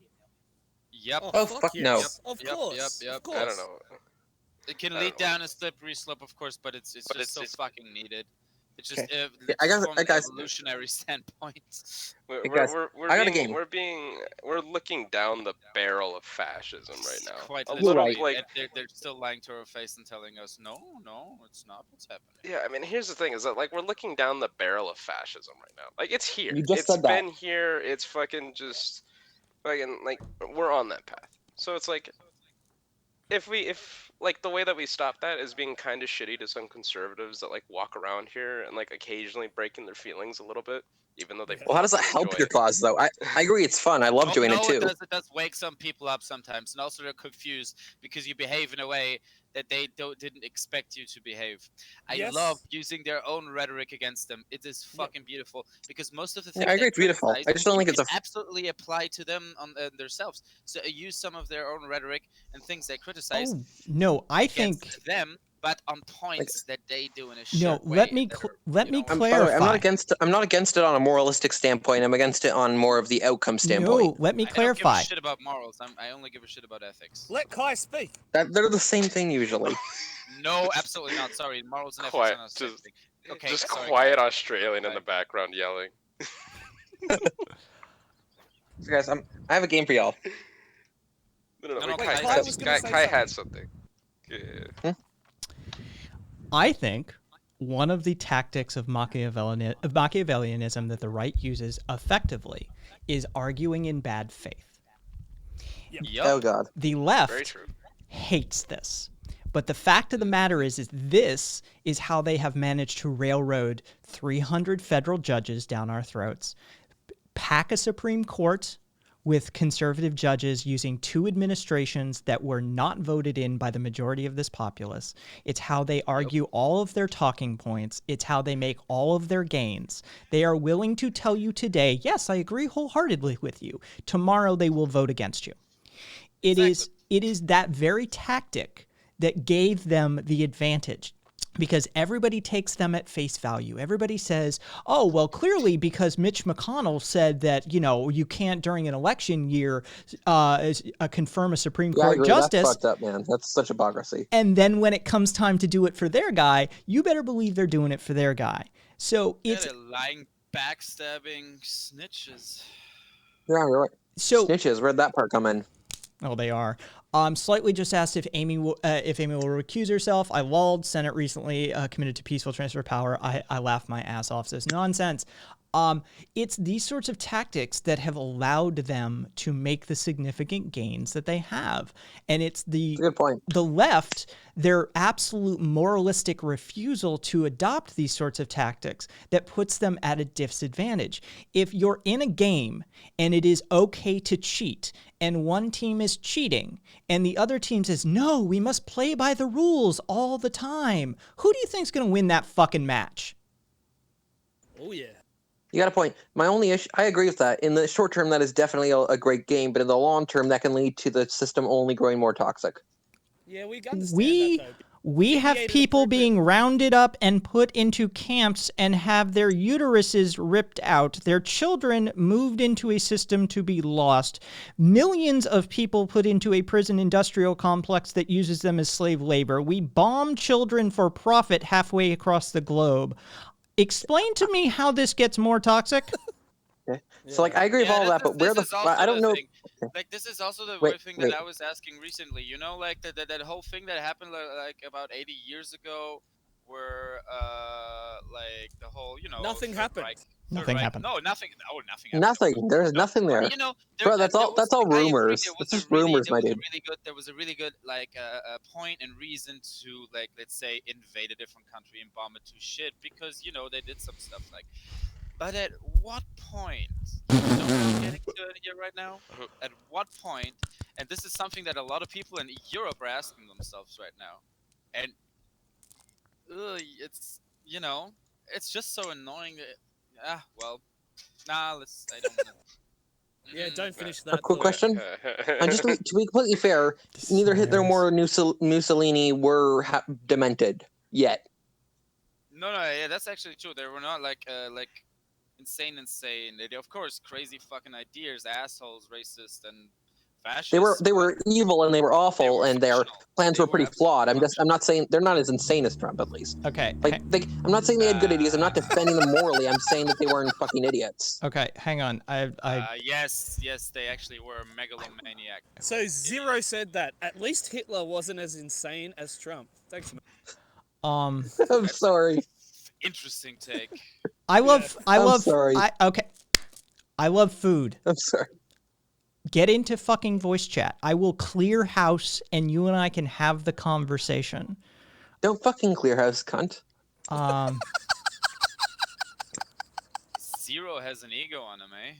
Yep. Oh, fuck no. yes. Of Yep, course. yep. Of course. I don't know. It can I lead don't know. down a slippery slope, of course, but it's But just so it's- fucking needed. It's just Okay. it's I got- from I an got- evolutionary standpoint. We're, Hey, guys, we're I got a being, game. we're looking down the barrel of fascism right now. Quite A literally, little like and they're still lying to our face and telling us, no, it's not what's happening. yeah. I mean, here's the thing: is that like we're looking down the barrel of fascism right now. Like it's here. You just It's said that. been here. It's fucking just fucking like we're on that path. So it's like if like the way that we stop that is being kind of shitty to some conservatives that like walk around here and like occasionally breaking their feelings a little bit, even though they. Well, how does that fucking help enjoy your it. cause, though? I agree, it's fun. I love doing no, it too. It does wake some people up sometimes, and also they're confused because you behave in a way that they didn't expect you to behave. I Yes. love using their own rhetoric against them. It is fucking beautiful because most of the Yeah, things I agree, they it's beautiful. criticize, I just don't you think it's can absolutely apply to them on themselves. So use some of their own rhetoric and things they criticize Oh no, I against think them, but on points that they do in a shit no. way. Let me that cl- are, let you me know, By the way, I'm clarify. not against it on a moralistic standpoint. I'm against it on more of the outcome standpoint. No, let me I don't give clarify. a shit about morals. I only give a shit about ethics. Let Kai speak. They're the same thing usually. No, absolutely not. Sorry, morals and ethics Quiet, are not the same just- thing. Okay, Just sorry, quiet guys. Australian in the Right. background yelling. So guys, I have a game for y'all. No, Wait, Kai Kai, was gonna say Kai had something. something. Yeah. I think one of the tactics of Machiavellianism that the right uses effectively is arguing in bad faith. Yup. Oh god. The Very left true. hates this. But the fact of the matter is this is how they have managed to railroad 300 federal judges down our throats, pack a Supreme Court with conservative judges using 2 administrations that were not voted in by the majority of this populace. It's how they argue all of their talking points. It's how they make all of their gains. They are willing to tell you today, yes, I agree wholeheartedly with you. Tomorrow they will vote against you. It is that very tactic that gave them the advantage, because everybody takes them at face value. Everybody says, oh, well, clearly because Mitch McConnell said that, you can't during an election year confirm a Supreme Yeah, I Court agree. justice. That's fucked up, man. That's such hypocrisy. And then when it comes time to do it for their guy, you better believe they're doing it for their guy. So Yeah, it's they're lying, backstabbing snitches. Yeah, you're right. so Snitches, where'd that part come in? Oh, they are. Slightly just asked if Amy will recuse herself. I lulled. Senate recently committed to peaceful transfer of power. I laughed my ass off. This nonsense. It's these sorts of tactics that have allowed them to make the significant gains that they have, and it's the That's a good point. the left, their absolute moralistic refusal to adopt these sorts of tactics that puts them at a disadvantage. If you're in a game and it is okay to cheat, and one team is cheating and the other team says, no, we must play by the rules all the time, who do you think's going to win that fucking match? Oh yeah. You got a point. My only issue, I agree with that. In the short term, that is definitely a great game, but in the long term, that can lead to the system only growing more toxic. Yeah, we understand We that though. we have Mediated people appropriate- being rounded up and put into camps and have their uteruses ripped out, their children moved into a system to be lost, millions of people put into a prison industrial complex that uses them as slave labor. We bomb children for profit halfway across the globe. Explain to me how this gets more toxic. So, like, I agree with all that, but where the I don't know. Like, this is also the Wait, thing wait. that I was asking recently. You know, like that whole thing that happened like about 80 years ago, where like the whole Nothing Third happened. Reich Nothing Reich. happened. No, nothing. Oh, nothing. Happened. Nothing. There's No, nothing there. You know, Bro, that's there all. That's all I agree, rumors. there That's was just a really, rumors, there my was a dude. really good. There was a really good like a point and reason to like let's say invade a different country and bomb it to shit because you know they did some stuff like. But at what point? You know what I'm getting to it here right now. At what point? And this is something that a lot of people in Europe are asking themselves right now, and it's you know it's just so annoying that well nah let's I don't wanna, Yeah, don't finish A that. quick thought. question. And just to be completely fair, neither Hitler nor Mussolini were demented yet. no yeah that's actually true. They were not like insane They of course crazy fucking ideas, assholes, racist and fascist. They were evil and they were awful and their functional. plans They were pretty were flawed. absolutely I'm not saying they're not as insane as Trump, at least. Okay. I'm not saying they had good ideas. I'm not defending them morally. I'm saying that they weren't fucking idiots. Okay, hang on. Yes they actually were a megalomaniac. So Zero said that at least Hitler wasn't as insane as Trump. Thanks, man. I'm sorry. Interesting take. I love sorry. I love food. I'm sorry. Get into fucking voice chat. I will clear house and you and I can have the conversation. Don't fucking clear house, cunt. Zero has an ego on him, eh?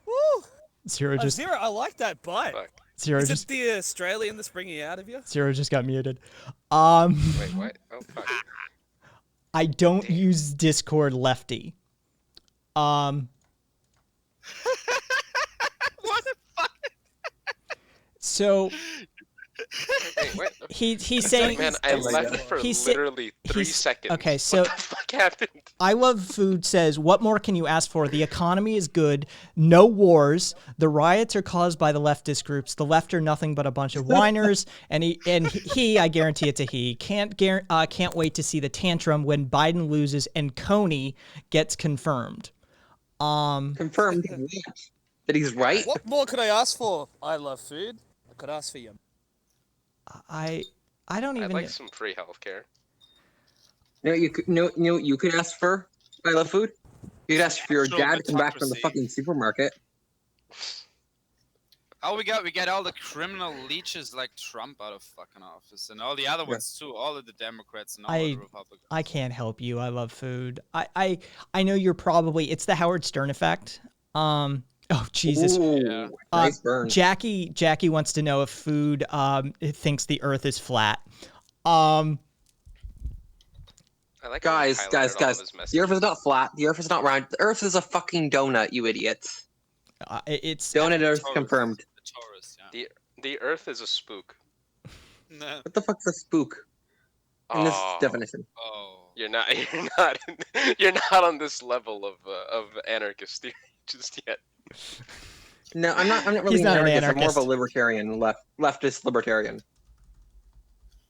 Woo! Zero just Zero, I like that bite. Fuck. Zero Is just it the Australian that's bringing it out of you? Zero just got muted. Wait, what? Oh, fuck. I don't use Discord lefty. What the fuck? So Wait, what? he's saying Man, I left for He's- literally 3 he's- seconds. okay, so- what the fuck happened? I Love Food says, what more can you ask for? The economy is good. No wars. The riots are caused by the leftist groups. The left are nothing but a bunch of whiners. And he, I guarantee it's a he, can't wait to see the tantrum when Biden loses and Coney gets confirmed. Confirmed that he's right. What more could I ask for? I love food. I could ask for you. I don't I'd even. like some free healthcare. No, you could ask for. I love food. You could ask for your dad to come back from the Autocracy. fucking supermarket. Oh, we got all the criminal leeches like Trump out of fucking office, and all the other ones too. All of the Democrats and all of the Republicans. I can't help you. I love food. I know you're probably. It's the Howard Stern effect. Oh Jesus. Ooh, Yeah. nice burn. Jackie wants to know if food thinks the Earth is flat. I like how he Guys, highlighted all of his the Earth is messages. not flat. The Earth is not round. The Earth is a fucking donut, you idiots. It's Donut Earth Taurus. confirmed. The Taurus, yeah. The Earth is a spook. Nah. What the fuck's a spook in this Oh, definition? Oh. You're you're not on this level of anarchist theory just yet. No, I'm not really He's not an anarchist. I'm more of a anarchist. libertarian, leftist libertarian.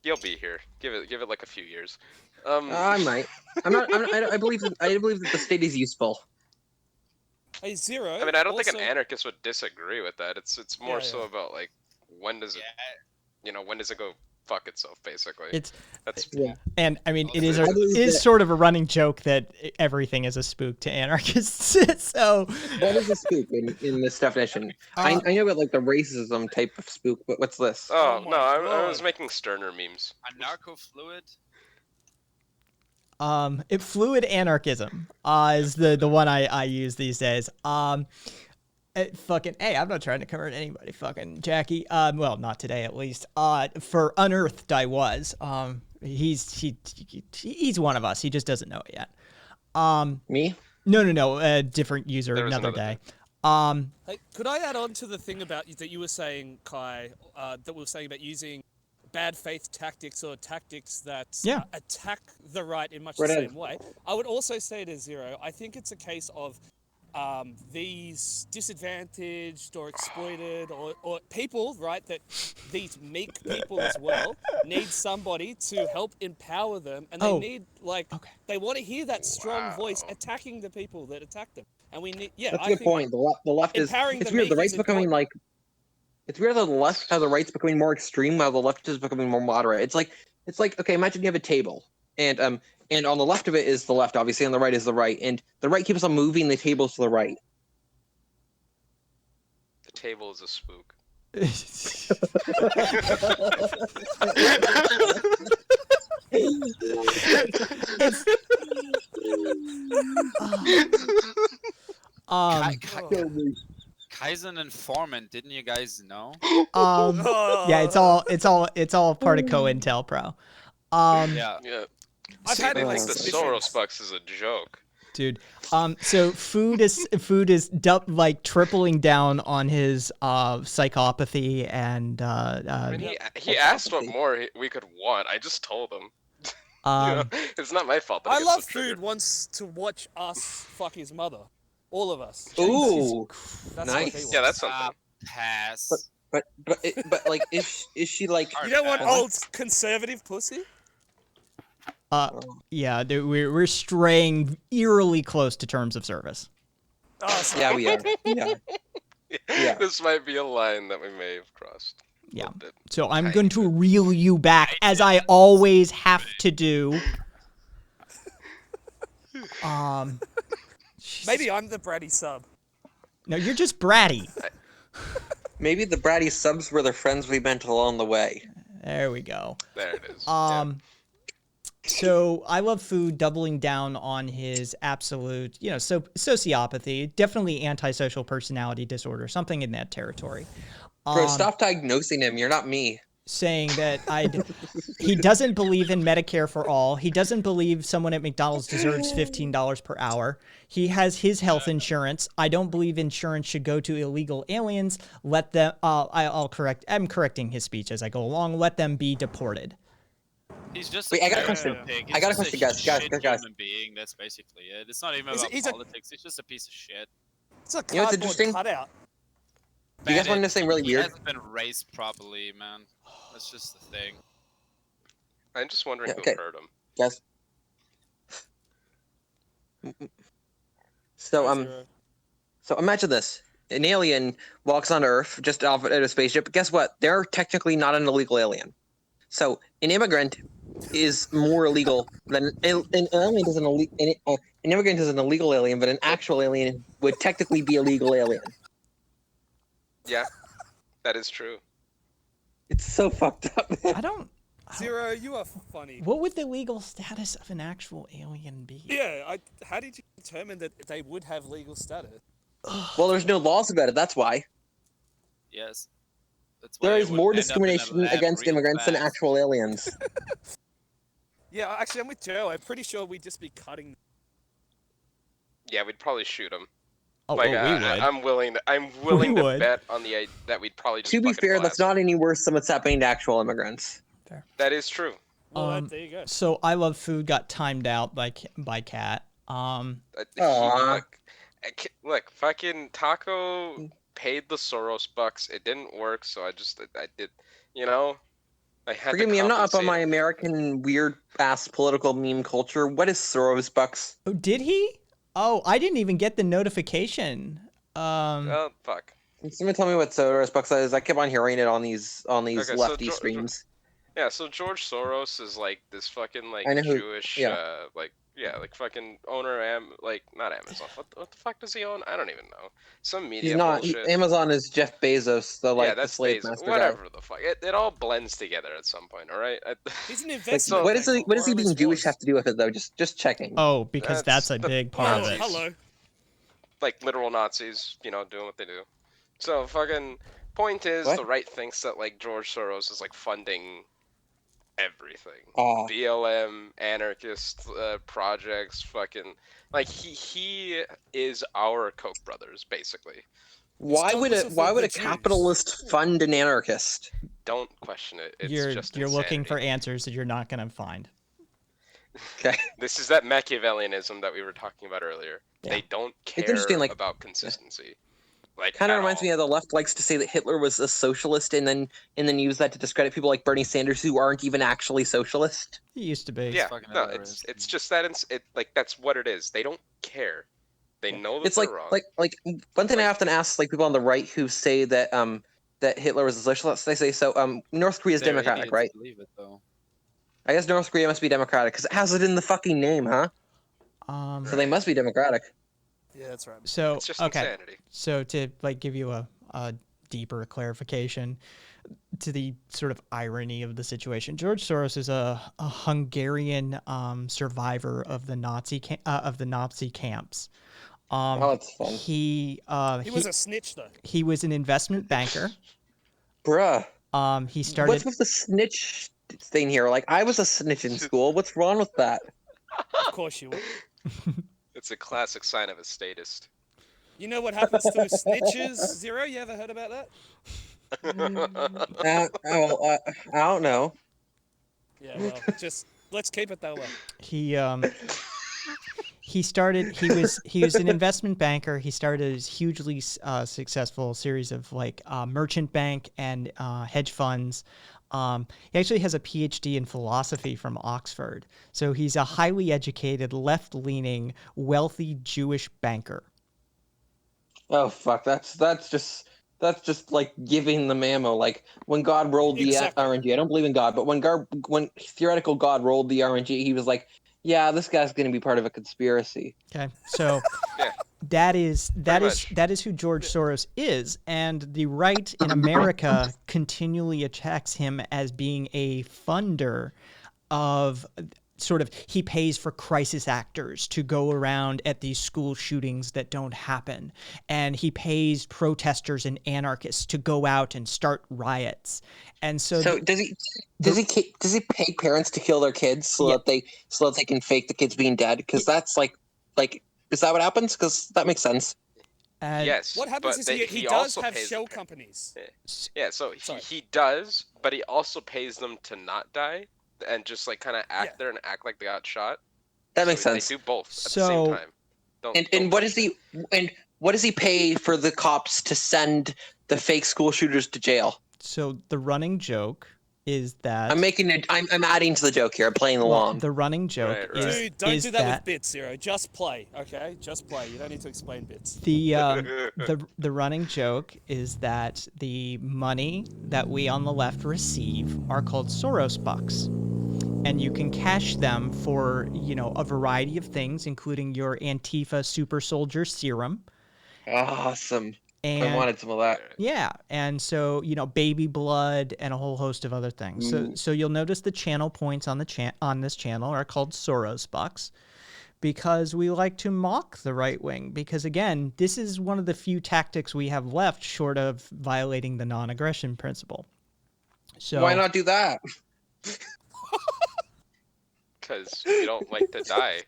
You'll be here. Give it like a few years. I might. I believe that the state is useful. Hey, Zero. I mean, I don't think an also- anarchist would disagree with that. It's more Yeah, so yeah. about like when does it, when does it go fuck itself, basically. It's That's Yeah. and I mean it I is believe that- sort of a running joke that everything is a spook to anarchists. So What is a spook in this definition? I know about like the racism type of spook, but what's this? Oh, Oh no, my I was God. making Sterner memes. Anarcho-fluid? fluid anarchism is the one I use these days. Fucking hey, I'm not trying to convert anybody, fucking Jackie. Well, not today at least. For Unearthed, I was. He's one of us. He just doesn't know it yet. Me? No. Different user, There was another another day. Hey, could I add on to the thing about that you were saying, Kai, that we were saying about using bad faith tactics or tactics that Yeah. attack the right in much Right the on. same way? I would also say to Zero, I think it's a case of these disadvantaged or exploited or people, right, that these meek people as well need somebody to help empower them, and they Oh, need they want to hear that strong voice attacking the people that attack them. And we need, That's a I good think point. The left is. empowering It's the weird. The meek right's is becoming important. like. It's weird how the left, how the right's becoming more extreme, while the left is becoming more moderate. It's like okay. Imagine you have a table, and and on the left of it is the left, obviously, on the right is the right, and the right keeps on moving the tables to the right. The table is a spook. um, Kaizen Informant, didn't you guys know? yeah, it's all part of COINTELPRO. Yeah. Yeah. I've See, had they my think the suspicions. Soros bucks is a joke. Dude, so food is like tripling down on his psychopathy and I mean, he asked what more we could want. I just told him. You know, it's not my fault. That I he gets love so triggered. food wants to watch us fuck his mother. All of us. Ooh, That's nice. what he wants. Yeah, that's something. Pass. but like, is she like? You don't want Pass. old conservative pussy? yeah, dude, we're straying eerily close to terms of service. Oh, sorry. Yeah, we are. Yeah. Yeah. This might be a line that we may have crossed. a Yeah. little bit. So I'm going to reel you back, as I always have to do. Maybe I'm the bratty sub. No, you're just bratty. Maybe the bratty subs were the friends we met along the way. There we go. There it is. Yeah. So I love food doubling down on his absolute, sociopathy, definitely antisocial personality disorder, something in that territory. Bro, stop diagnosing him. You're not me. Saying that he doesn't believe in Medicare for all. He doesn't believe someone at McDonald's deserves $15 per hour. He has his health insurance. I don't believe insurance should go to illegal aliens. Let them. I'm correcting his speech as I go along. Let them be deported. He's just Wait, I got a a question. pig. I got a He's question, just guys, shit guys. Human being. That's basically it. It's not even He's a- about he's a- politics. He's just a piece of shit. It's a You know what's cardboard interesting? cutout. Do you guys want to know something really He weird? hasn't been raised properly, man. That's just the thing. I'm just wondering Yeah, okay. who hurt him. Yes. So Zero. So imagine this: an alien walks on Earth just off at a spaceship. But guess what? They're technically not an illegal alien. So an immigrant is more illegal than an alien is an immigrant is an illegal alien, but an actual alien would technically be a legal alien. Yeah, that is true. It's so fucked up. I don't. Zero, you are funny. What would the legal status of an actual alien be? Yeah, how did you determine that they would have legal status? Well, there's no laws about it. That's why. Yes. That's why There it is would more end up in a discrimination lab against real immigrants than fast. actual aliens. Yeah, actually, I'm with Joe. I'm pretty sure we'd just be cutting. Yeah, we'd probably shoot him. Oh, Like, we would. I'm willing to would. bet on that we'd probably just. To be fucking fair, blast that's not any worse than what's happening to actual immigrants. That is true. Well, there you go. So I Love Food got timed out by Kat. Aw. Look, fucking Taco paid the Soros bucks. It didn't work, so I did. I had. Forgive to me, I'm not up on compensate. my American weird ass political meme culture. What is Soros bucks? Oh, did he? Oh, I didn't even get the notification. Oh fuck. Can someone tell me what Soros bucks is? I keep on hearing it on these Okay, so lefty streams. Yeah, so George Soros is like this fucking like I know who- Jewish, yeah. like fucking owner not Amazon. What the fuck does he own? I don't even know. Some media He's not. bullshit. Amazon is Jeff Bezos, the Yeah, the that's slave Bezos. master guy. Whatever the fuck. It all blends together at some point. All right. He's an Like, investment. what does banker, what does he or at being least Jewish was. have to do with it though? Just checking. Oh, because that's a That's the big part of Oh, it. hello. Like literal Nazis, doing what they do. So fucking point is What? the right thinks that like George Soros is like funding everything. Aw. BLM, anarchist projects, fucking like he is our Koch brothers basically. Why would also why for would the a Jews. capitalist fund an anarchist? Don't question it. It's You're just looking for insanity. answers that you're not gonna find. Okay. This is that Machiavellianism that we were talking about earlier. Yeah. They don't care interesting, like- about consistency. Like Kind of at reminds all. me of the left likes to say that Hitler was a socialist and then use that to discredit people like Bernie Sanders who aren't even actually socialist. He used to be. Yeah, fucking no, hilarious. it's just that that's what it is. They don't care. They know that It's they're like wrong. like one thing I often ask like people on the right who say that that Hitler was a socialist. They say so. North Korea is They're democratic, idiots right? to believe it, though. I guess North Korea must be democratic because it has it in the fucking name, huh? So they must be democratic. Yeah, that's right. So It's just okay. insanity. So to like give you a deeper clarification to the sort of irony of the situation, George Soros is a Hungarian survivor of the Nazi camps. Oh, that's fun. He was a snitch though. he was an investment banker. Bruh. He started. What's with the snitch thing here? Like, I was a snitch in school. What's wrong with that? Of course you would. It's a classic sign of a statist. You know what happens to snitches, Zero? You ever heard about that? I don't know. Yeah, well, just let's keep it that way. He started. He was an investment banker. He started his hugely successful series of like merchant bank and hedge funds. He actually has a PhD in philosophy from Oxford. So he's a highly educated, left-leaning, wealthy Jewish banker. Oh fuck! That's just like giving the ammo. Like when God rolled the Exactly. RNG. I don't believe in God, but when theoretical God rolled the RNG, he was like, "Yeah, this guy's going to be part of a conspiracy." Okay, so Yeah. that is much. who George Soros is, and the right in America continually attacks him as being a funder of sort of he pays for crisis actors to go around at these school shootings that don't happen, and he pays protesters and anarchists to go out and start riots, and so does he pay parents to kill their kids so that they can fake the kids being dead? Because that's like is that what happens? Because that makes sense. Yes. What happens but is he does also have pays shell the companies. Yeah, so Sorry. he does, but he also pays them to not die and just like kind of act Yeah. there and act like they got shot. That makes So sense. They do both at the So- same time. And what does he pay for the cops to send the fake school shooters to jail? So the running joke is that I'm adding to the joke here. I'm playing along. the running joke Right, right. is Dude, don't is do that with bits, Zero. Just play, okay? Just play. You don't need to explain bits. the running joke is that the money that we on the left receive are called Soros bucks. And you can cash them for, a variety of things, including your Antifa super soldier serum. Awesome. I And wanted some of that. yeah, and so baby blood and a whole host of other things. So you'll notice the channel points on on this channel are called Soros bucks, because we like to mock the right wing. Because again, this is one of the few tactics we have left short of violating the non-aggression principle. So Why not do that? Because we don't like to die.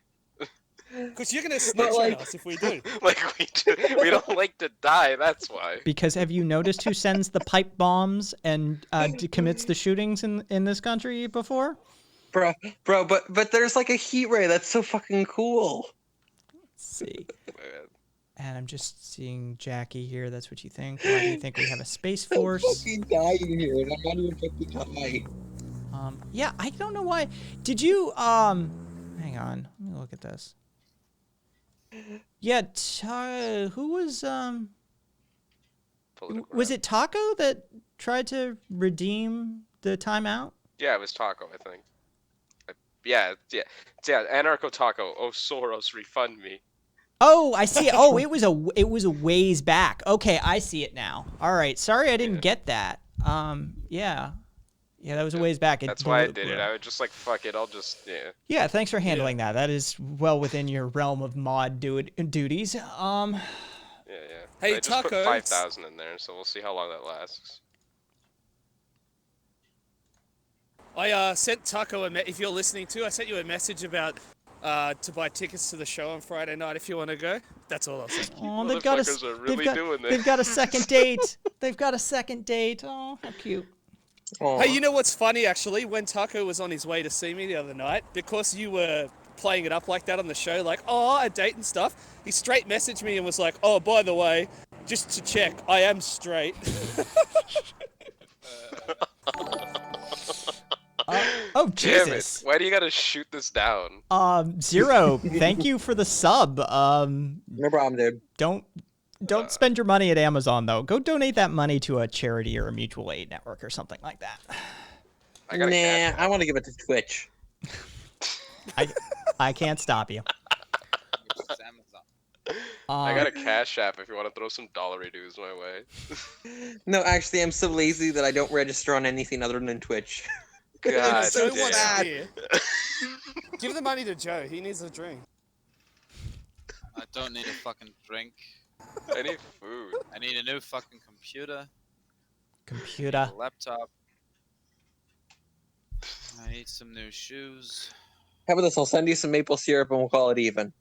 Because you're going to snitch on us if we do. We don't like to die. That's why. Because have you noticed who sends the pipe bombs and commits the shootings in this country before? Bro, but there's like a heat ray that's so fucking cool. Let's see. And I'm just seeing Jackie here. That's what you think. Why do you think we have a space force? I'm fucking dying here, and I'm not even fucking die. Yeah, I don't know why. Did you hang on. Let me look at this. Yeah, who was was it Taco that tried to redeem the timeout? Yeah, it was Taco, I think. Yeah. Anarcho Taco. Oh, Soros, refund me. Oh, I see. Oh, it was a ways back. Okay, I see it now. All right. Sorry, I didn't get that. Yeah. Yeah, that was a ways back. That's why I did it. I was just like, fuck it. I'll just, yeah. Yeah, thanks for handling that. That is well within your realm of mod duties. Yeah. Hey, I just put Taco, 5,000 in there, so we'll see how long that lasts. I sent Taco if you're listening to, I sent you a message about to buy tickets to the show on Friday night if you want to go. That's all I'll say. Oh, Motherfuckers are really doing this. They've got a second date. They've got a second date. Oh, how cute. Hey, you know what's funny actually? When Taco was on his way to see me the other night, because you were playing it up like that on the show, like, oh, a date and stuff, he straight messaged me and was like, oh, by the way, just to check, I am straight. Oh, Damn Jesus. it. Why do you gotta shoot this down? Zero, thank you for the sub. No problem, dude. Don't spend your money at Amazon, though. Go donate that money to a charity or a mutual aid network or something like that. I got a Cash I want to give it to Twitch. I can't stop you. It's Amazon. I got a Cash App if you want to throw some dollary dues my way. No, actually, I'm so lazy that I don't register on anything other than Twitch. God so Joe wants sad. a beer. Give the money to Joe. He needs a drink. I don't need a fucking drink. I need food. I need a new fucking computer, Computer. a laptop. I need some new shoes. How about this? I'll send you some maple syrup and we'll call it even.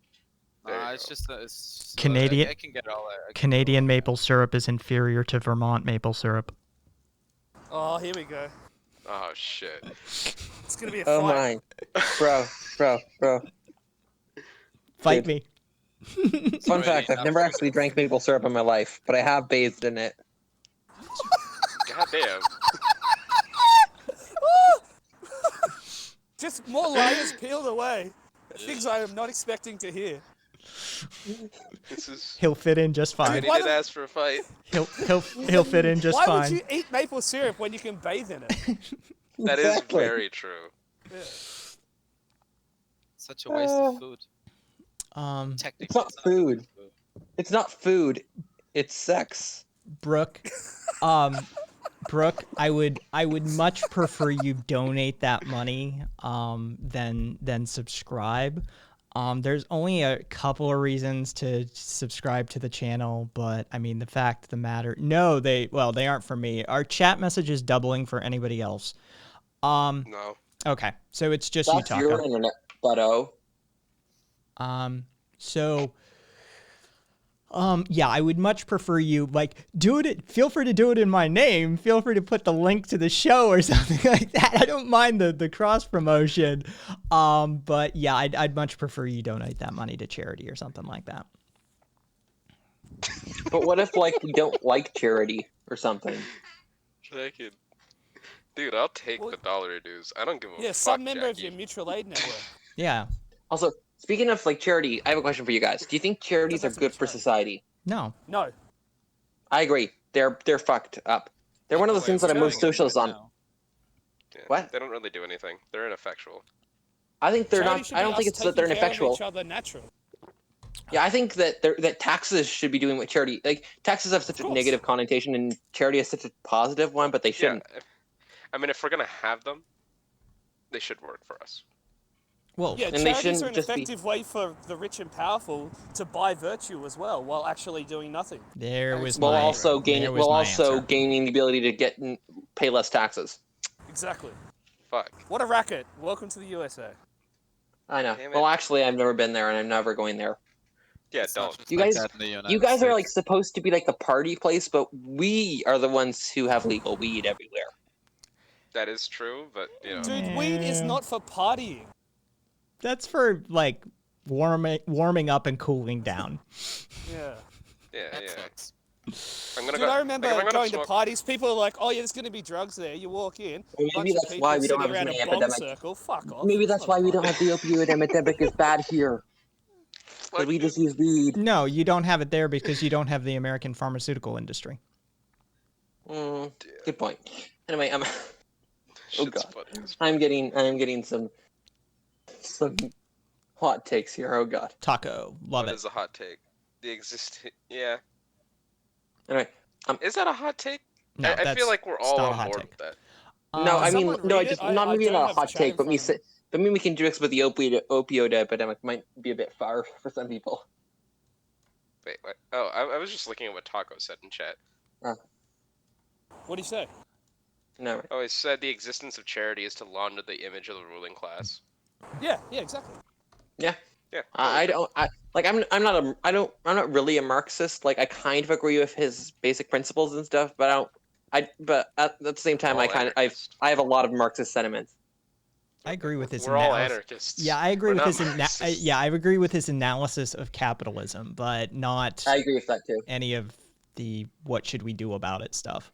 There you It's go. just it's Canadian- I can get all that. I can Canadian maple syrup is inferior to Vermont maple syrup. Oh, here we go. Oh shit. It's gonna be a Oh fight. my. Bro. Fight Dude. me. Fun already fact, I've enough never for actually this. drank maple syrup in my life, but I have bathed in it. God damn. Just more layers peeled away. Things I am not expecting to hear. This is. He'll fit in just I fine. Why didn't the- ask for a fight. He'll fit in just Why fine. would you eat maple syrup when you can bathe in it? That is Exactly. very true. Such a waste of food. Technically, It's not food. It's not food. It's sex. Brooke, Brooke, I would much prefer you donate that money than subscribe. There's only a couple of reasons to subscribe to the channel, but I mean the fact of the matter, no, they aren't for me. Our chat message is doubling for anybody else. No. Okay, so it's just That's you, your Taco. internet, butto. Yeah, I would much prefer you do it. Feel free to do it in my name. Feel free to put the link to the show or something like that. I don't mind the cross promotion. But yeah, I'd much prefer you donate that money to charity or something like that. But what if we don't like charity or something? Fucking. Dude, I'll take Well- the dollary dues. I don't give a Yeah, fuck. some member of Jackie. your mutual aid network. Yeah. Also, speaking of charity, I have a question for you guys. Do you think charities are Doesn't have to good be for charity. society? No. No. I agree. They're fucked up. They're one of those Wait, things that we're are most doing it socialists right on. now. Yeah, What? They don't really do anything. They're ineffectual. I think they're Charity not. should I be don't think us it's that they're taking care of ineffectual. Each other natural. Yeah, I think that taxes should be doing what charity. Taxes have such a course. negative connotation, and charity has such a positive one, but they Yeah. shouldn't. I mean, if we're gonna have them, they should work for us. Well, Yeah, And they charities shouldn't are an just be- effective way for the rich and powerful to buy virtue as well, while actually doing nothing. there was While my also there gaining, was while my also answer. gaining the ability to pay less taxes. Exactly. Fuck. What a racket! Welcome to the USA. I know. Damn it. Well, actually, I've never been there, and I'm never going there. Yeah, It's not don't. just You like guys- that in the United You guys are States. supposed to be the party place, but we are the ones who have legal weed everywhere. That is true, but you know. Dude, weed is Yeah. not for partying. That's for warming up and cooling down. Yeah. Yeah, That yeah. sucks. I'm gonna Dude, go. I remember like, if I'm gonna going to smoke- parties. People are like, "Oh yeah, there's gonna be drugs there." You walk in, Maybe bunch of that's people why we don't sitting have as around many a bomb epidemics. circle. Fuck off. Maybe that's It's why not we a don't have the opioid epidemic as bad here. Because we just use weed. No, you don't have it there because you don't have the American pharmaceutical industry. Good point. Anyway, Oh Shit's God. funny as I'm getting some hot takes here. Oh God. Taco, love What it. is a hot take? The existing. Yeah. Anyway, Is that a hot take? No, I feel that's- like we're it's all not a on hot board take. with that. no, I mean, someone no, I read it? just I not maybe don't not a have hot chat take, in but front of but me making jokes about the opioid epidemic might be a bit far for some people. Wait, what? Oh, I was just looking at what Taco said in chat. What do you say? No, Oh, he said the existence of charity is to launder the image of the ruling class. Yeah, exactly. Yeah. I'm not really a Marxist. I kind of agree with his basic principles and stuff, but but at the same time, We're all I anarchists. have a lot of Marxist sentiments. I agree with his We're all analysis. anarchists. Yeah, I agree We're with not his Marxists. yeah, I agree with his analysis of capitalism, but not I agree with that too. any of the what should we do about it stuff.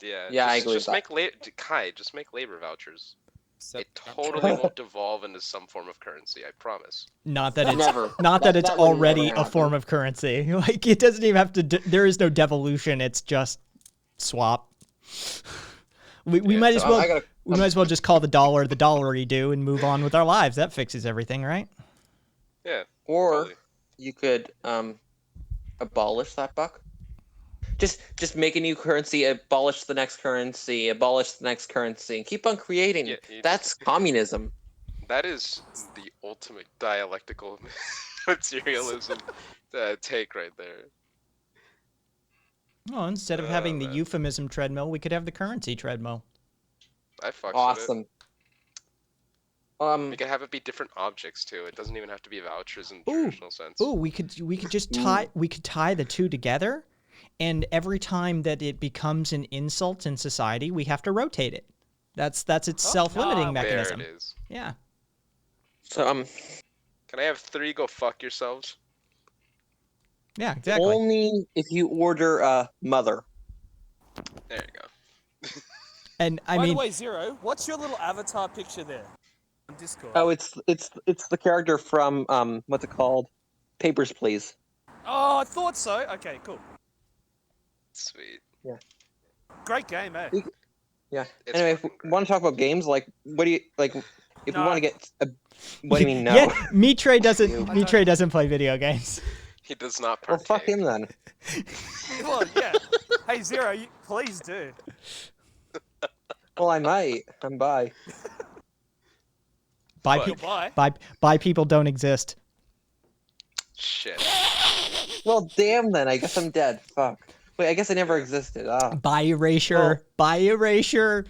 Yeah, Yeah, I just, agree with just make Kai, just make labor vouchers. Except It not totally true. will devolve into some form of currency, I promise. Not that it's Never. not that it's That would already never a form happen. of currency. Like it doesn't even have to there is no devolution, it's just swap. We Yeah, might so as well I gotta- we might as well just call the dollary do and move on with our lives. That fixes everything, right? Yeah. Or Totally. you could abolish that buck. Just make a new currency, abolish the next currency, abolish the next currency, and keep on creating. Yeah, That's communism. That is the ultimate dialectical materialism take right there. Well, instead of having the man. euphemism treadmill, we could have the currency treadmill. I fucks with it. Awesome. We can have it be different objects too. It doesn't even have to be vouchers in Ooh. traditional sense. Ooh, we could just tie the two together, and every time that it becomes an insult in society, we have to rotate it. That's its self-limiting there There mechanism. it is. Yeah. So Can I have 3 go fuck yourselves? Yeah, exactly. only if you order mother. There you go. And I By mean, the way, Zero, what's your little avatar picture there on Discord? Oh, it's the character from what's it called? Papers, Please. Oh, I thought so. Okay, cool. Sweet. Great game, eh? Yeah. It's Anyway, if fucking we great. want to talk about games, like, what do you like? If we No. want to get, what do you mean no? yeah, Mitre doesn't You. Mitre doesn't play video games. He does not Well, partake. fuck him then. Well, yeah. Hey, Zero, please do. Well, I might. I'm bi. Bi, Fuck. Goodbye. bi people don't exist. Shit. Well, damn then. I guess I'm dead. Fuck. Wait, I guess I never existed. Bi erasure. Bi erasure.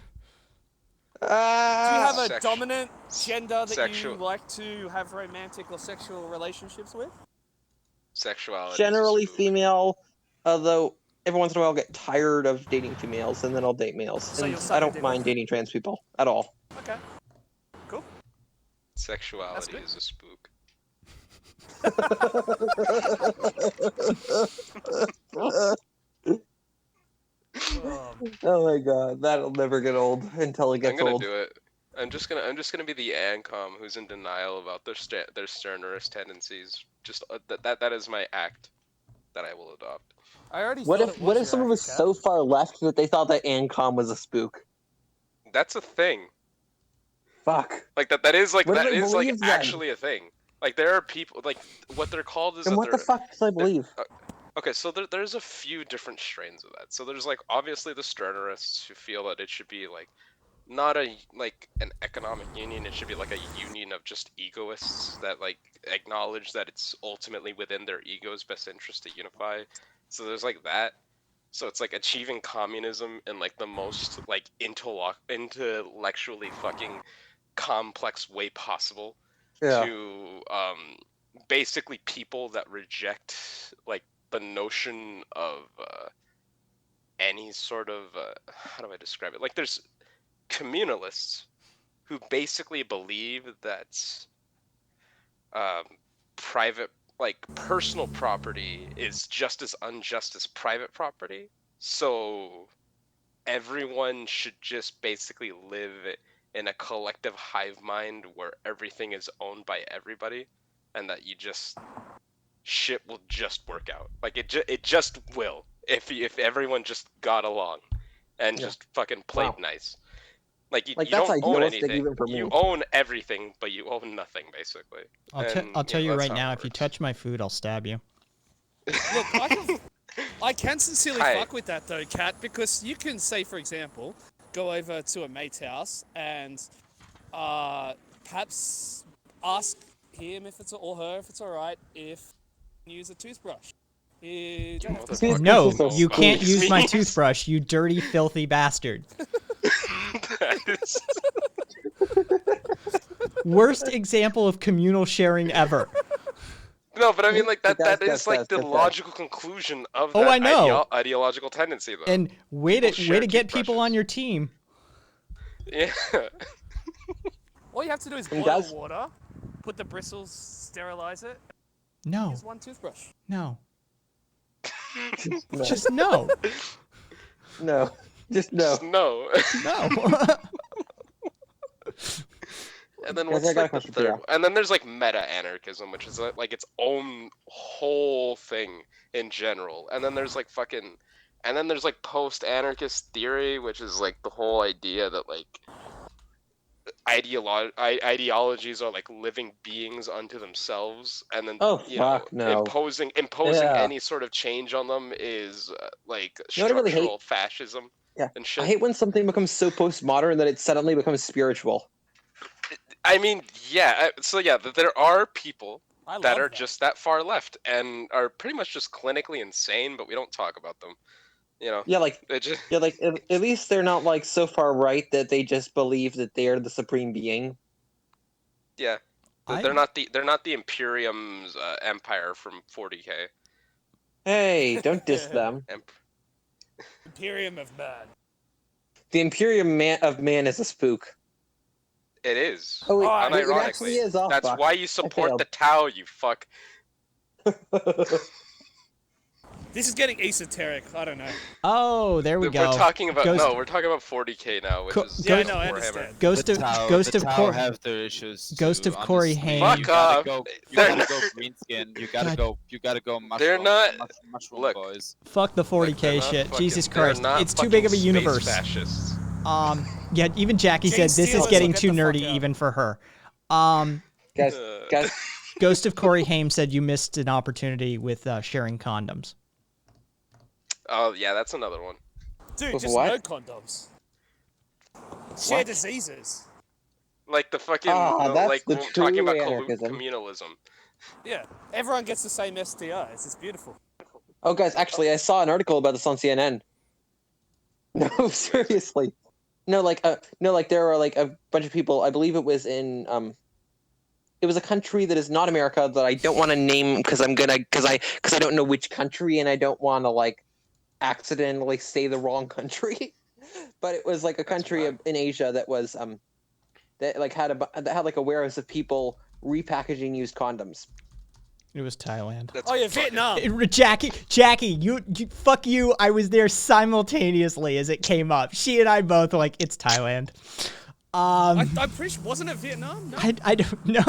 Do you have a Sexu- dominant gender that sexual- you like to have romantic or sexual relationships with? Sexuality. is generally a spook. female, although every once in a while I'll get tired of dating females, and then I'll date males. So And you'll I suck a don't dick mind off. dating trans people at all. Okay. Cool. Sexuality good. is a spook. Oh my god, that'll never get old until it I'm gets gonna old. do it. I'm just gonna be the ANCOM who's in denial about their Sternerist tendencies. Just that is my act that I will adopt. I already What thought if it what was if someone your was act, so far left that they thought that Ancom was a spook? That's a thing. Fuck. Like that is like What do that they is like believe then? actually a thing. Like there are people like what they're called is And that what the they're fuck do I believe? okay. So there's a few different strains of that. So there's like obviously the Sternerists who feel that it should be like not a like an economic union. It should be like a union of just egoists that like acknowledge that it's ultimately within their ego's best interest to unify. So there's like that. So it's like achieving communism in like the most like intellectually fucking complex way possible Yeah. to basically people that reject like the notion of any sort of how do I describe it? Like there's communalists who basically believe that private like personal property is just as unjust as private property. So everyone should just basically live in a collective hive mind where everything is owned by everybody, and that you just shit will just work out. Like it just will if everyone just got along and Yeah. just fucking played Wow. nice. Like you Like, that's don't own idealistic anything. even for me. You own everything, but you own nothing basically. I'll And, tell you that's right how now, it if you works. touch my food, I'll stab you. Look, I can sincerely Hi. fuck with that though, Kat, because you can say, for example, go over to a mate's house and perhaps ask him if it's or her if it's alright if you use a toothbrush. You don't have to Excuse me. No, This is so you can't spooky. use my toothbrush, you dirty, filthy bastard. That is- Worst example of communal sharing ever. No, but I mean, like that That's- is like the that's- logical conclusion of Oh, that I know. ideological tendency, though. And way People to share get people on toothbrushes. your team. Yeah. All you have to do is And boil guys- water, put the bristles, sterilize it, No, use one toothbrush. no, No. just no, No. Just no. Just no. no. And then Guys, what's I got a like the question for third? you. And then there's like meta-anarchism, which is like its own whole thing in general. And then there's like fucking And then there's like post-anarchist theory, which is like the whole idea that like ideologies are like living beings unto themselves, and then Oh, fuck, no. imposing Yeah. any sort of change on them is like You know what I really hate? structural fascism. Yeah. And shit. I hate when something becomes so postmodern that it suddenly becomes spiritual. I mean, yeah. So yeah, there are people I that love are just that far left and are pretty much just clinically insane, but we don't talk about them. You know, Yeah, like they just yeah, like at least they're not like so far right that they just believe that they are the supreme being. yeah. They're not the Imperium's empire from 40K. Hey, don't diss them. Imperium of Man. The Imperium of Man is a spook. It is. Oh, Oh, it Unironically, actually is. Oh, that's fuck. why you support failed. the Tau, you fuck. This is getting esoteric. I don't know. Oh, there we go. We're talking about Ghost- we're talking about 40K now, which Co- is Yeah, I Ghost- know. I Warhammer. understand. Ghost of Ghost of Corey. have their issues. Ghost of Corey honestly. Haim. Fuck You gotta off. go. You They're gotta not- go greenskin. You gotta God. go. You gotta go mushroom. They're not- Mushroom look. boys. Fuck the 40K They're not shit. fucking- Jesus they're Christ, not it's too big of a fucking space universe. Fascists. Yeah, even Jackie Jane said this Steele is is getting like, too "Get the fuck nerdy out." even for her. guys, Uh, guys, Ghost of Corey Haim said you missed an opportunity with sharing condoms. Oh yeah, that's another one. Dude, With just what? no condoms. Share What? diseases. Like the fucking that's like the we're talking about true anarchism. communalism. Yeah. Everyone gets the same STIs. It's beautiful. oh guys, actually, I saw an article about this on CNN. No, seriously. No, like there are like a bunch of people. I believe it was in it was a country that is not America that I don't want to name because I don't know which country and I don't want to like accidentally say the wrong country. But it was like a country fine. in Asia that was that like had like a warehouse of people repackaging used condoms. It was Thailand. That's Oh yeah, fucking- Vietnam. Jackie, you fuck you. I was there simultaneously as it came up. She and I both were like, it's Thailand. I'm pretty sure, wasn't it Vietnam? No. I don't know.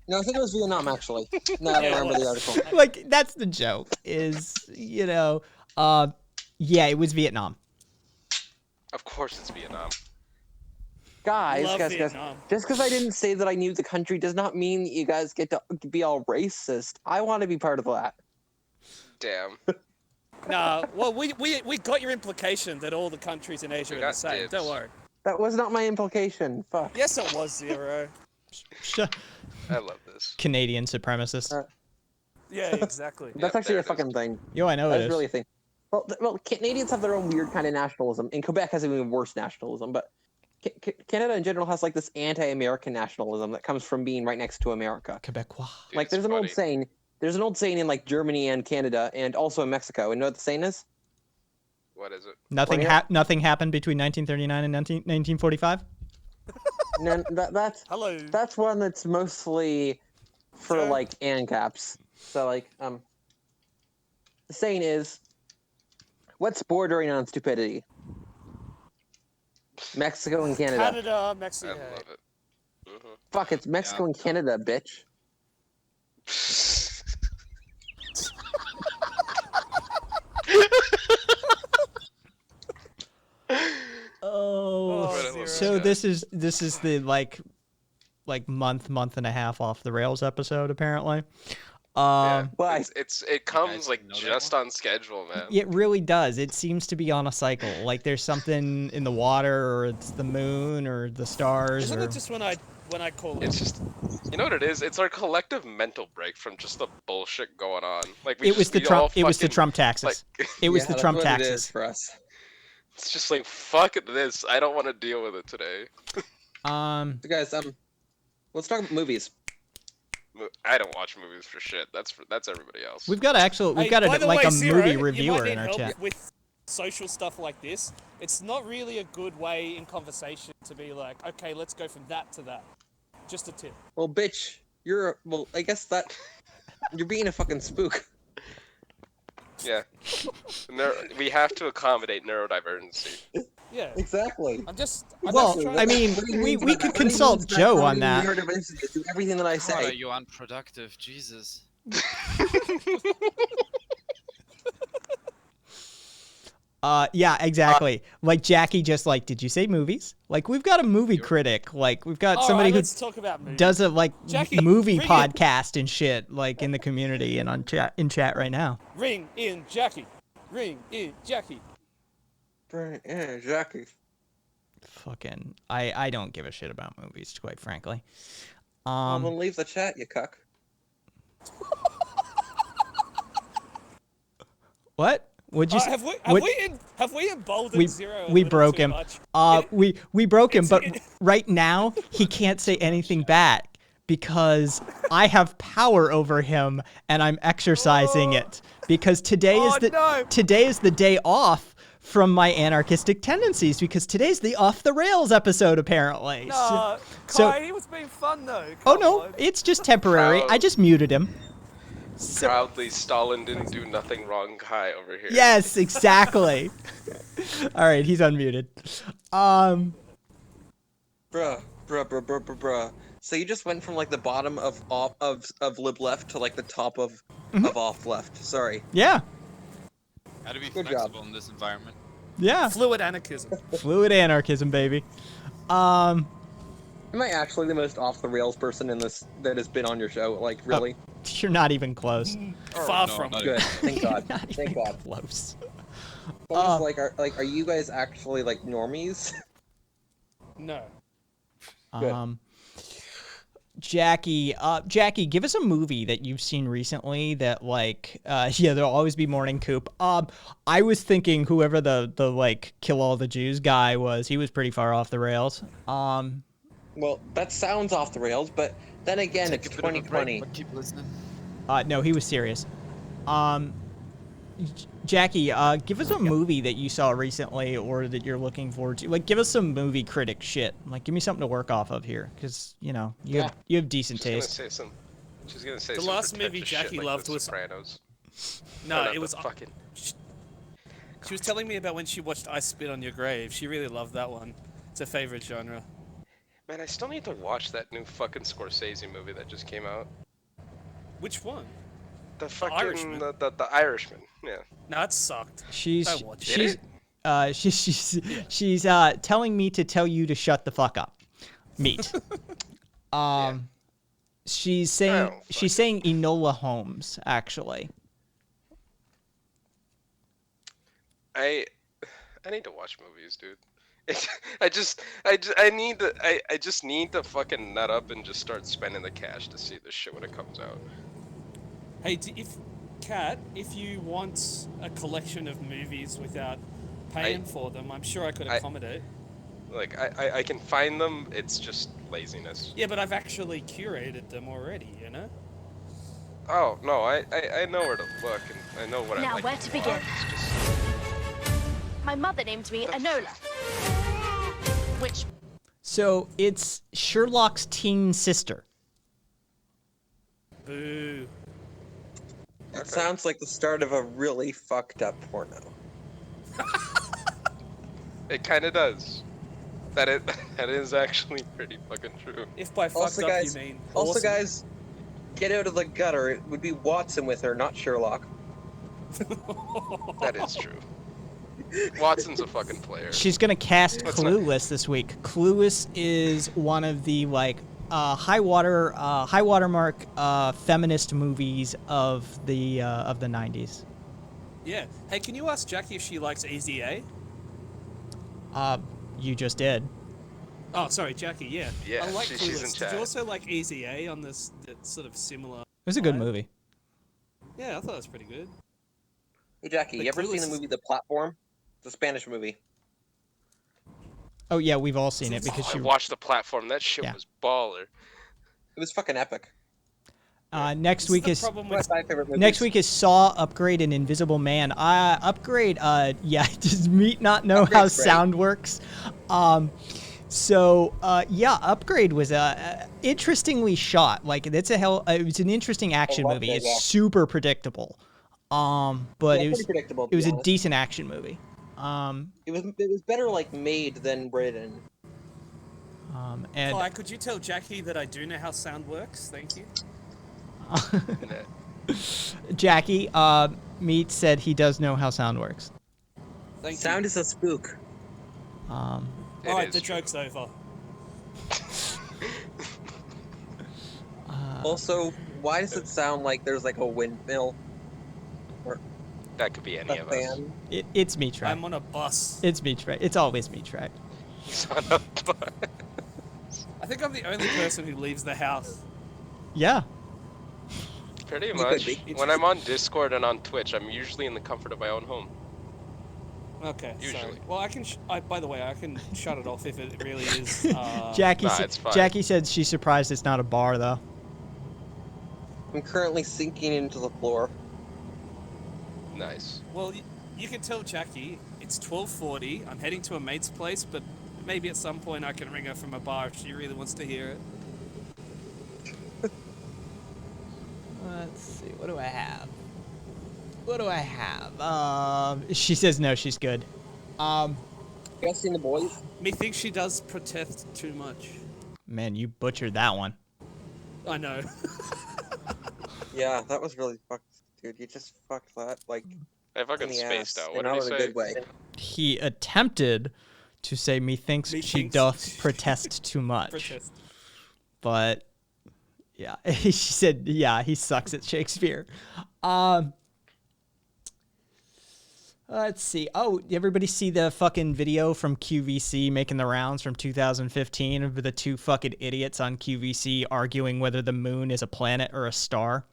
No, I think it was Vietnam actually. No, I Yeah, it remember the was. article. Like that's the joke. Is yeah, it was Vietnam. Of course, it's Vietnam. Guys, Love guys, Vietnam. just because I didn't say that I knew the country does not mean that you guys get to be all racist. I want to be part of that. Damn. Nah, well, we got your implication that all the countries in Asia We are the got same. dibs. Don't worry. That was not my implication. Fuck. Yes, it was Zero. I love this. Canadian supremacist. Yeah, exactly. That's Yep, actually there a it is. fucking thing. Yo, I know it That's is. really a thing. Well, Canadians have their own weird kind of nationalism, and Quebec has even worse nationalism. But Canada in general has like this anti-American nationalism that comes from being right next to America. Quebecois. Dude, Like, it's there's an old funny. saying. There's an old saying in like Germany and Canada, and also in Mexico. And you know what the saying is? What is it? Nothing nothing happened between 1939 and 1945. No, Hello. that's one that's mostly for Sure. like ANCAPs. So like the saying is, what's bordering on stupidity? Mexico and Canada. Canada, I Mexico. love it. Mhm. Fuck, it's Mexico and Canada, bitch. Oh, Oh, Zero. so this is the like month and a half off the rails episode apparently. Yeah. Why? It comes guys like know that just on schedule, man. It really does. It seems to be on a cycle. Like there's something in the water, or it's the moon, or the stars, Isn't or it just when I call It's it? just, you know what it is? It's our collective mental break from just the bullshit going on. Like it was the Trump. It was the Trump taxes. Like, It was the Trump taxes. for us. it's just like fuck this. I don't want to deal with it today. So guys, let's talk about movies. I don't watch movies for shit. That's everybody else. We've got Hey, got by the like way, a Zero, movie you reviewer might need in our help chat. with social stuff like this. It's not really a good way in conversation to be like, okay, let's go from that to that. Just a tip. Well, bitch, I guess that you're being a fucking spook. Yeah. We have to accommodate neurodivergency. Yeah. Exactly. I'm just Well, trying I to- mean, we could consult Joe on that. Do everything that I God, are say. you unproductive? Jesus. Yeah, exactly. Like Jackie just like, did you say movies? Like we've got a movie critic. Like we've got All somebody right, who let's talk about movies. does a like Jackie, movie bring it. podcast and shit like in the community and on chat right now. Ring in Jackie. Ring in Jackie. Yeah, Jackie. Fucking, I don't give a shit about movies, quite frankly. Well, then leave the chat, you cuck. What? Would you? Have we emboldened Zero? We broke him. We broke him, but It's- right now he can't say anything back because I have power over him and I'm exercising it. Because today is the day off from my anarchistic tendencies because today's the off the rails episode apparently. Nah, So- Kai, he was being fun though. Oh Come no, on. it's just temporary. Proud. I just muted him. Proudly, Stalin didn't do nothing wrong, Kai over here. Yes, exactly. All right, he's unmuted. Bruh. So you just went from like the bottom of lib left to like the top of off left. Sorry. Yeah, How to be Good flexible in this environment. yeah. Fluid anarchism. Fluid anarchism, baby. Am I actually the most off the rails person in this that has been on your show? Like really? You're not even close. Far no, from. not Good. Thank God. Not Thank even God. close. Someone's are you guys actually like normies? No. Good. Jackie, give us a movie that you've seen recently that like, yeah, there'll always be Morning Coop. I was thinking whoever the like kill all the Jews guy was, he was pretty far off the rails. Well, that sounds off the rails, but then again, Take it's a bit of a break, 2020. but keep listening. No, he was serious. Jackie, give us a movie that you saw recently or that you're looking forward to. Like, give us some movie critic shit. Like, give me something to work off of here, because you know you have decent taste. She's gonna say The some last movie pretentious shit Jackie like loved The was- Sopranos. No, not it the was. fucking. She was telling me about when she watched I Spit on Your Grave. She really loved that one. It's her favorite genre. Man, I still need to watch that new fucking Scorsese movie that just came out. Which one? The fucking Irishman. the Irishman. Yeah. No, it sucked. She's Don't watch she's it. she's telling me to tell you to shut the fuck up. Meat. She's saying Oh, she's saying Enola Holmes actually. I need to watch movies, dude. I just need to fucking nut up and just start spending the cash to see this shit when it comes out. Hey, if you want a collection of movies without paying for them, I'm sure I could accommodate. Like I can find them. It's just laziness. Yeah, but I've actually curated them already, you know? Oh no, I know where to look and I know what I Now, like. where to watch. begin? It's just- My mother named me Enola. Which So it's Sherlock's teen sister. Boo. It sounds like the start of a really fucked up porno. It kind of does. That is actually pretty fucking true. If by fucked Also, up guys, you mean also awesome. guys, get out of the gutter. It would be Watson with her, not Sherlock. That is true. Watson's a fucking player. She's gonna cast What's not- Clueless this week. Clueless is one of the like high watermark feminist movies of the 90s. Yeah. Hey, can you ask Jackie if she likes Easy A? You just did. Oh, sorry, Jackie. Yeah. Yeah, I like she's in Clueless. Did chat. you also like Easy A on this that sort of similar? It was a good vibe? movie. Yeah, I thought it was pretty good. Hey Jackie, But you ever seen the Clueless- movie The Platform? The Spanish movie. Oh yeah, we've all seen it because I she. watched The Platform. That shit Yeah. was baller. It was fucking epic. Next This week the is problem One with of my favorite movies. next week is Saw, Upgrade, and Invisible Man. Upgrade. Yeah, does Meat not know how Upgrade's great. sound works? So yeah, Upgrade was interestingly shot. Like it's it was an interesting action loved movie. it, It's yeah. super predictable. But Yeah, it was pretty predictable. to it was be a honest. decent action movie. It was better like made than written. And Kai, could you tell Jackie that I do know how sound works? Thank you. And Jackie, Meat said he does know how sound works. Thank Sound you. is a spook. It Alright, is the true. joke's over. Also, why does it sound like there's like a windmill or That could be any a of us. fan? It's me track. I'm on a bus. It's me track. It's always me track. He's on a bus. I think I'm the only person who leaves the house. Yeah. Pretty could much. be. When I'm on Discord and on Twitch, I'm usually in the comfort of my own home. Okay, Usually. sorry. Well, I can. By the way, I can shut it off if it really is. Jackie. Nah, it's fine. Jackie said she's surprised it's not a bar though. I'm currently sinking into the floor. Nice. Well, you can tell Jackie it's 12:40. I'm heading to a mate's place, but maybe at some point I can ring her from a bar if she really wants to hear it. Let's see. What do I have? What do I have? She says no. She's good. You guys seen the boys? Methinks she does protest too much. Man, you butchered that one. I know. Yeah, that was really fucked, dude. You just fucked that like I in fucking the spaced ass, out. and What did not he in a say? good way. He attempted to say methinks she Methinks doth she- protest too much, Protest. but yeah, she said yeah, he sucks at Shakespeare. Let's see. Oh, everybody see the fucking video from QVC making the rounds from 2015 of the two fucking idiots on QVC arguing whether the moon is a planet or a star?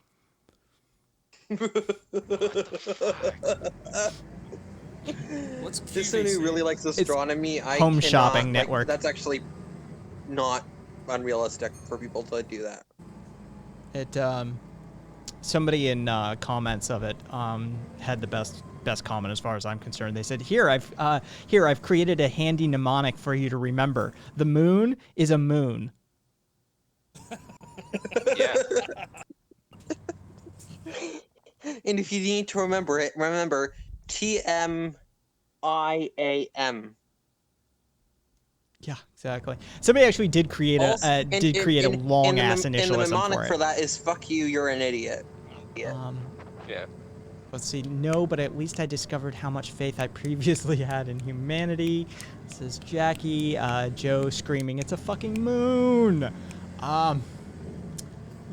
What's Just someone who QVC? really likes astronomy, I Home cannot, Shopping like, Network. That's actually not unrealistic for people to do that. It somebody in comments of it had the best comment as far as I'm concerned. They said, "Here I've created a handy mnemonic for you to remember. The moon is a moon." Yeah. And if you need to remember it, remember TMIAM. Yeah, exactly. Somebody actually did create Also- a long ass and initialism the mnemonic for for it. that is "fuck you, you're an idiot." Yeah. Let's see. No, but at least I discovered how much faith I previously had in humanity. This is Jackie. Joe screaming, "It's a fucking moon!"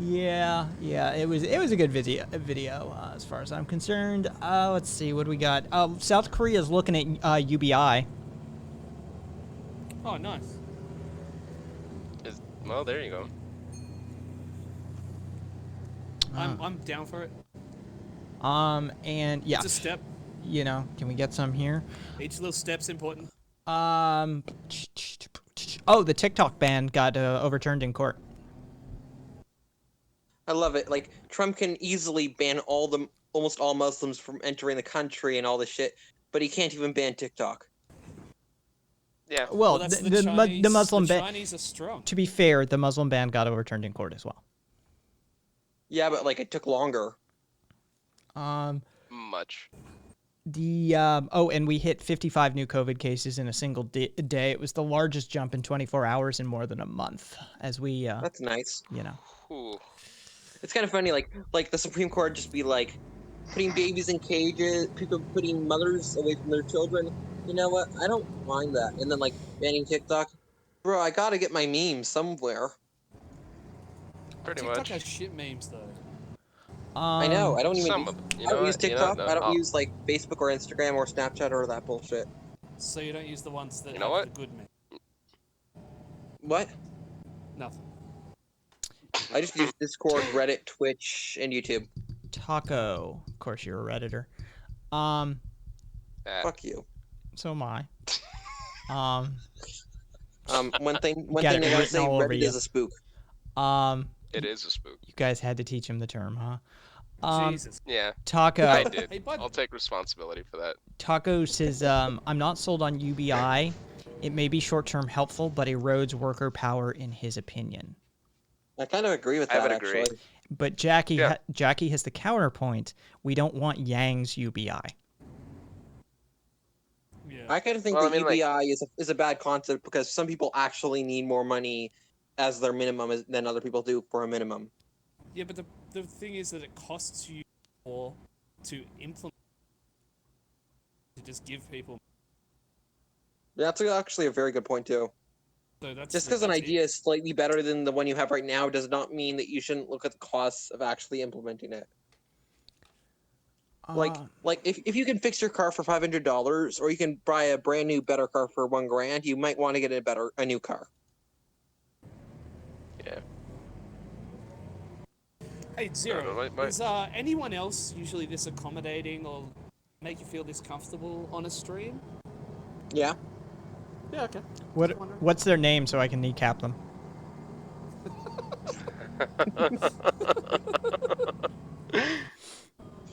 Yeah. It was a good video. As far as I'm concerned. Let's see. What do we got? South Korea is looking at UBI. Oh, nice. Well, there you go. I'm down for it. And yeah, It's a step. you know, can we get some here? Each little step's important. Oh, the TikTok ban got overturned in court. I love it. Like Trump can easily ban almost all Muslims from entering the country and all this shit, but he can't even ban TikTok. Yeah. Well, that's the Muslim ban. Chinese are strong. To be fair, the Muslim ban got overturned in court as well. Yeah, but like it took longer. Much. And we hit 55 new COVID cases in a single day. It was the largest jump in 24 hours in more than a month. As we, That's nice. you know, Ooh. It's kind of funny, like the Supreme Court just be like putting babies in cages, people putting mothers away from their children. You know what? I don't mind that. And then like banning TikTok, bro. I gotta get my memes somewhere. Pretty TikTok much. has shit memes though. I know. I don't even. Some of them. You I know don't use what? You know, TikTok. no, I don't I'll- use like Facebook or Instagram or Snapchat or that bullshit. So you don't use the ones that You know have what? the good memes. What? Nothing. I just use Discord, Reddit, Twitch, and YouTube. Taco. Of course, you're a Redditor. Fuck you. So am I. One thing Got I it gotta written say, all over Reddit you. is a spook. It is a spook. You guys had to teach him the term, huh? Jesus. Yeah. Taco. I did. Hey, bud. I'll take responsibility for that. Taco says, I'm not sold on UBI. It may be short-term helpful, but erodes worker power in his opinion. I kind of agree with I that. would agree. Actually, But Jackie, Yeah. Jackie has the counterpoint. We don't want Yang's UBI. Yeah. I kind of think Well, that I mean, like- UBI is a bad concept because some people actually need more money as their minimum than other people do for a minimum. Yeah, but the thing is that it costs you more to implement to just give people. That's actually a very good point too. So that's Just because an that's it. idea is slightly better than the one you have right now does not mean that you shouldn't look at the costs of actually implementing it. Like if you can fix your car for $500, or you can buy a brand new better car for $1,000, you might want to get a new car. Yeah. Hey, Zero, my- is anyone else usually this accommodating or make you feel this comfortable on a stream? Yeah. Yeah, okay. What's their name so I can kneecap them?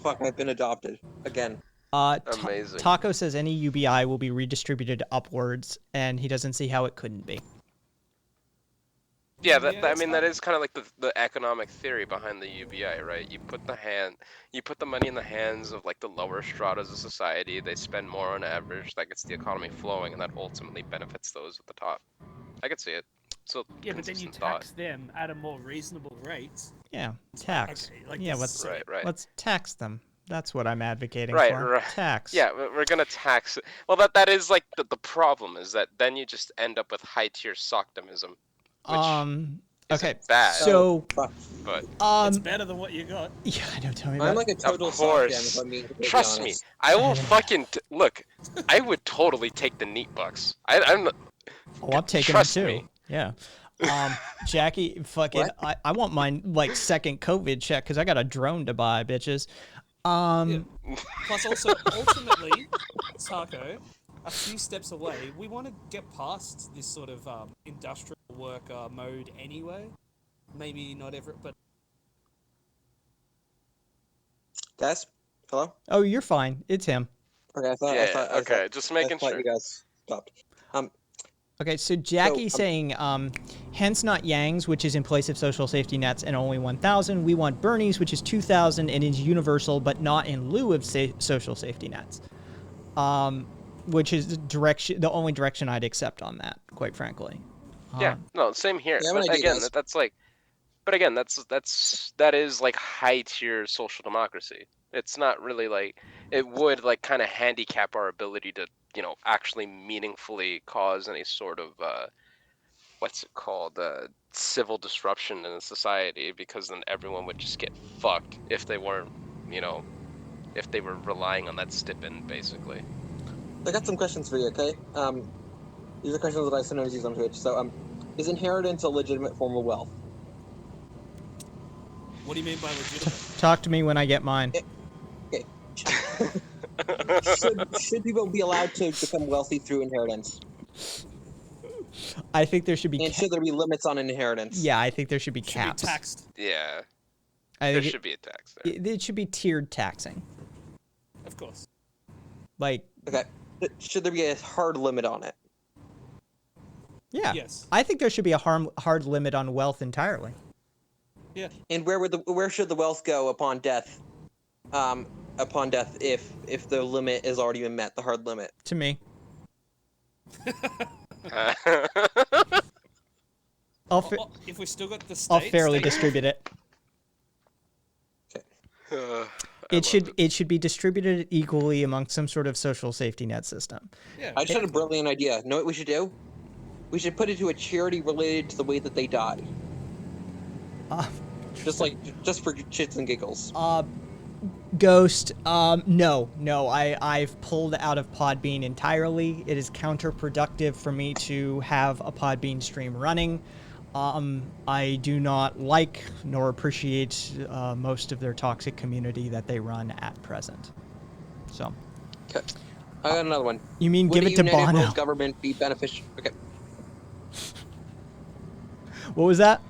Fuck, I've been adopted again. Amazing. Taco says any UBI will be redistributed upwards, and he doesn't see how it couldn't be. Yeah, Yeah, I it's mean not- that is kind of like the economic theory behind the UBI, right? You put the money in the hands of like the lower stratas of society. They spend more on average. That gets the economy flowing, and that ultimately benefits those at the top. I could see it. So Yeah, but then you consistent thought. tax them at a more reasonable rate. Yeah, tax. Okay, like Yeah, this- let's tax them. That's what I'm advocating Right, for. right. Tax. Yeah, we're gonna tax it. Well, that is like the problem is that then you just end up with high tier sockdomism. Okay. bad. So, Fuck. But It's better than what you got. yeah, I know. Tell me I'm about. like a total of course, sock if I'm being completely trust me, honest. I will fucking look. I would totally take the neat bucks. I'm not- Oh, I'm taking trust them too. me. Yeah. Jackie, fucking, What? I want mine like second COVID check because I got a drone to buy, bitches. Plus, also, ultimately, Taco, a few steps away, we want to get past this sort of industrial worker mode anyway. Maybe not ever, but Guys, hello. Oh, you're fine. It's him. Okay, I thought. Yeah, okay, just making I thought sure. you guys stopped. Okay, so Jackie's saying, hence not Yang's, which is in place of social safety nets and only 1,000. We want Bernie's, which is 2,000 and is universal, but not in lieu of social safety nets. Which is the only direction I'd accept on that, quite frankly. Yeah, no, same here. Yeah, I have an But idea, again, guys. that's like, but again, that is like high tier social democracy. It's not really like it would like kind of handicap our ability to actually meaningfully cause any sort of what's it called civil disruption in a society, because then everyone would just get fucked if they weren't if they were relying on that stipend basically. I got some questions for you. Okay. These are questions that I sometimes use on Twitch. So, is inheritance a legitimate form of wealth? what do you mean by legitimate? Talk to me when I get mine. Okay. should people be allowed to become wealthy through inheritance? I think there should be. And should there be limits on inheritance? Yeah, I think there should be Should caps. be taxed, Yeah, I there think should be a tax there. it should be tiered taxing. of course. Like, Okay. Should there be a hard limit on it? yeah. Yes. I think there should be a hard limit on wealth entirely. Yeah. And where should the wealth go upon death? Upon death, if the limit has already been met, the hard limit. To me. Well, if we still got the states, I'll fairly they- distribute it. It should be distributed equally amongst some sort of social safety net system. Yeah. I just had a brilliant idea. Know what we should do? We should put it to a charity related to the way that they died. Just for shits and giggles. Ghost, no, I've pulled out of Podbean entirely. It is counterproductive for me to have a Podbean stream running. I do not like nor appreciate most of their toxic community that they run at present. So, Okay. I got another one. you mean Would give a it to united Bono? world government be beneficial? Okay. What was that?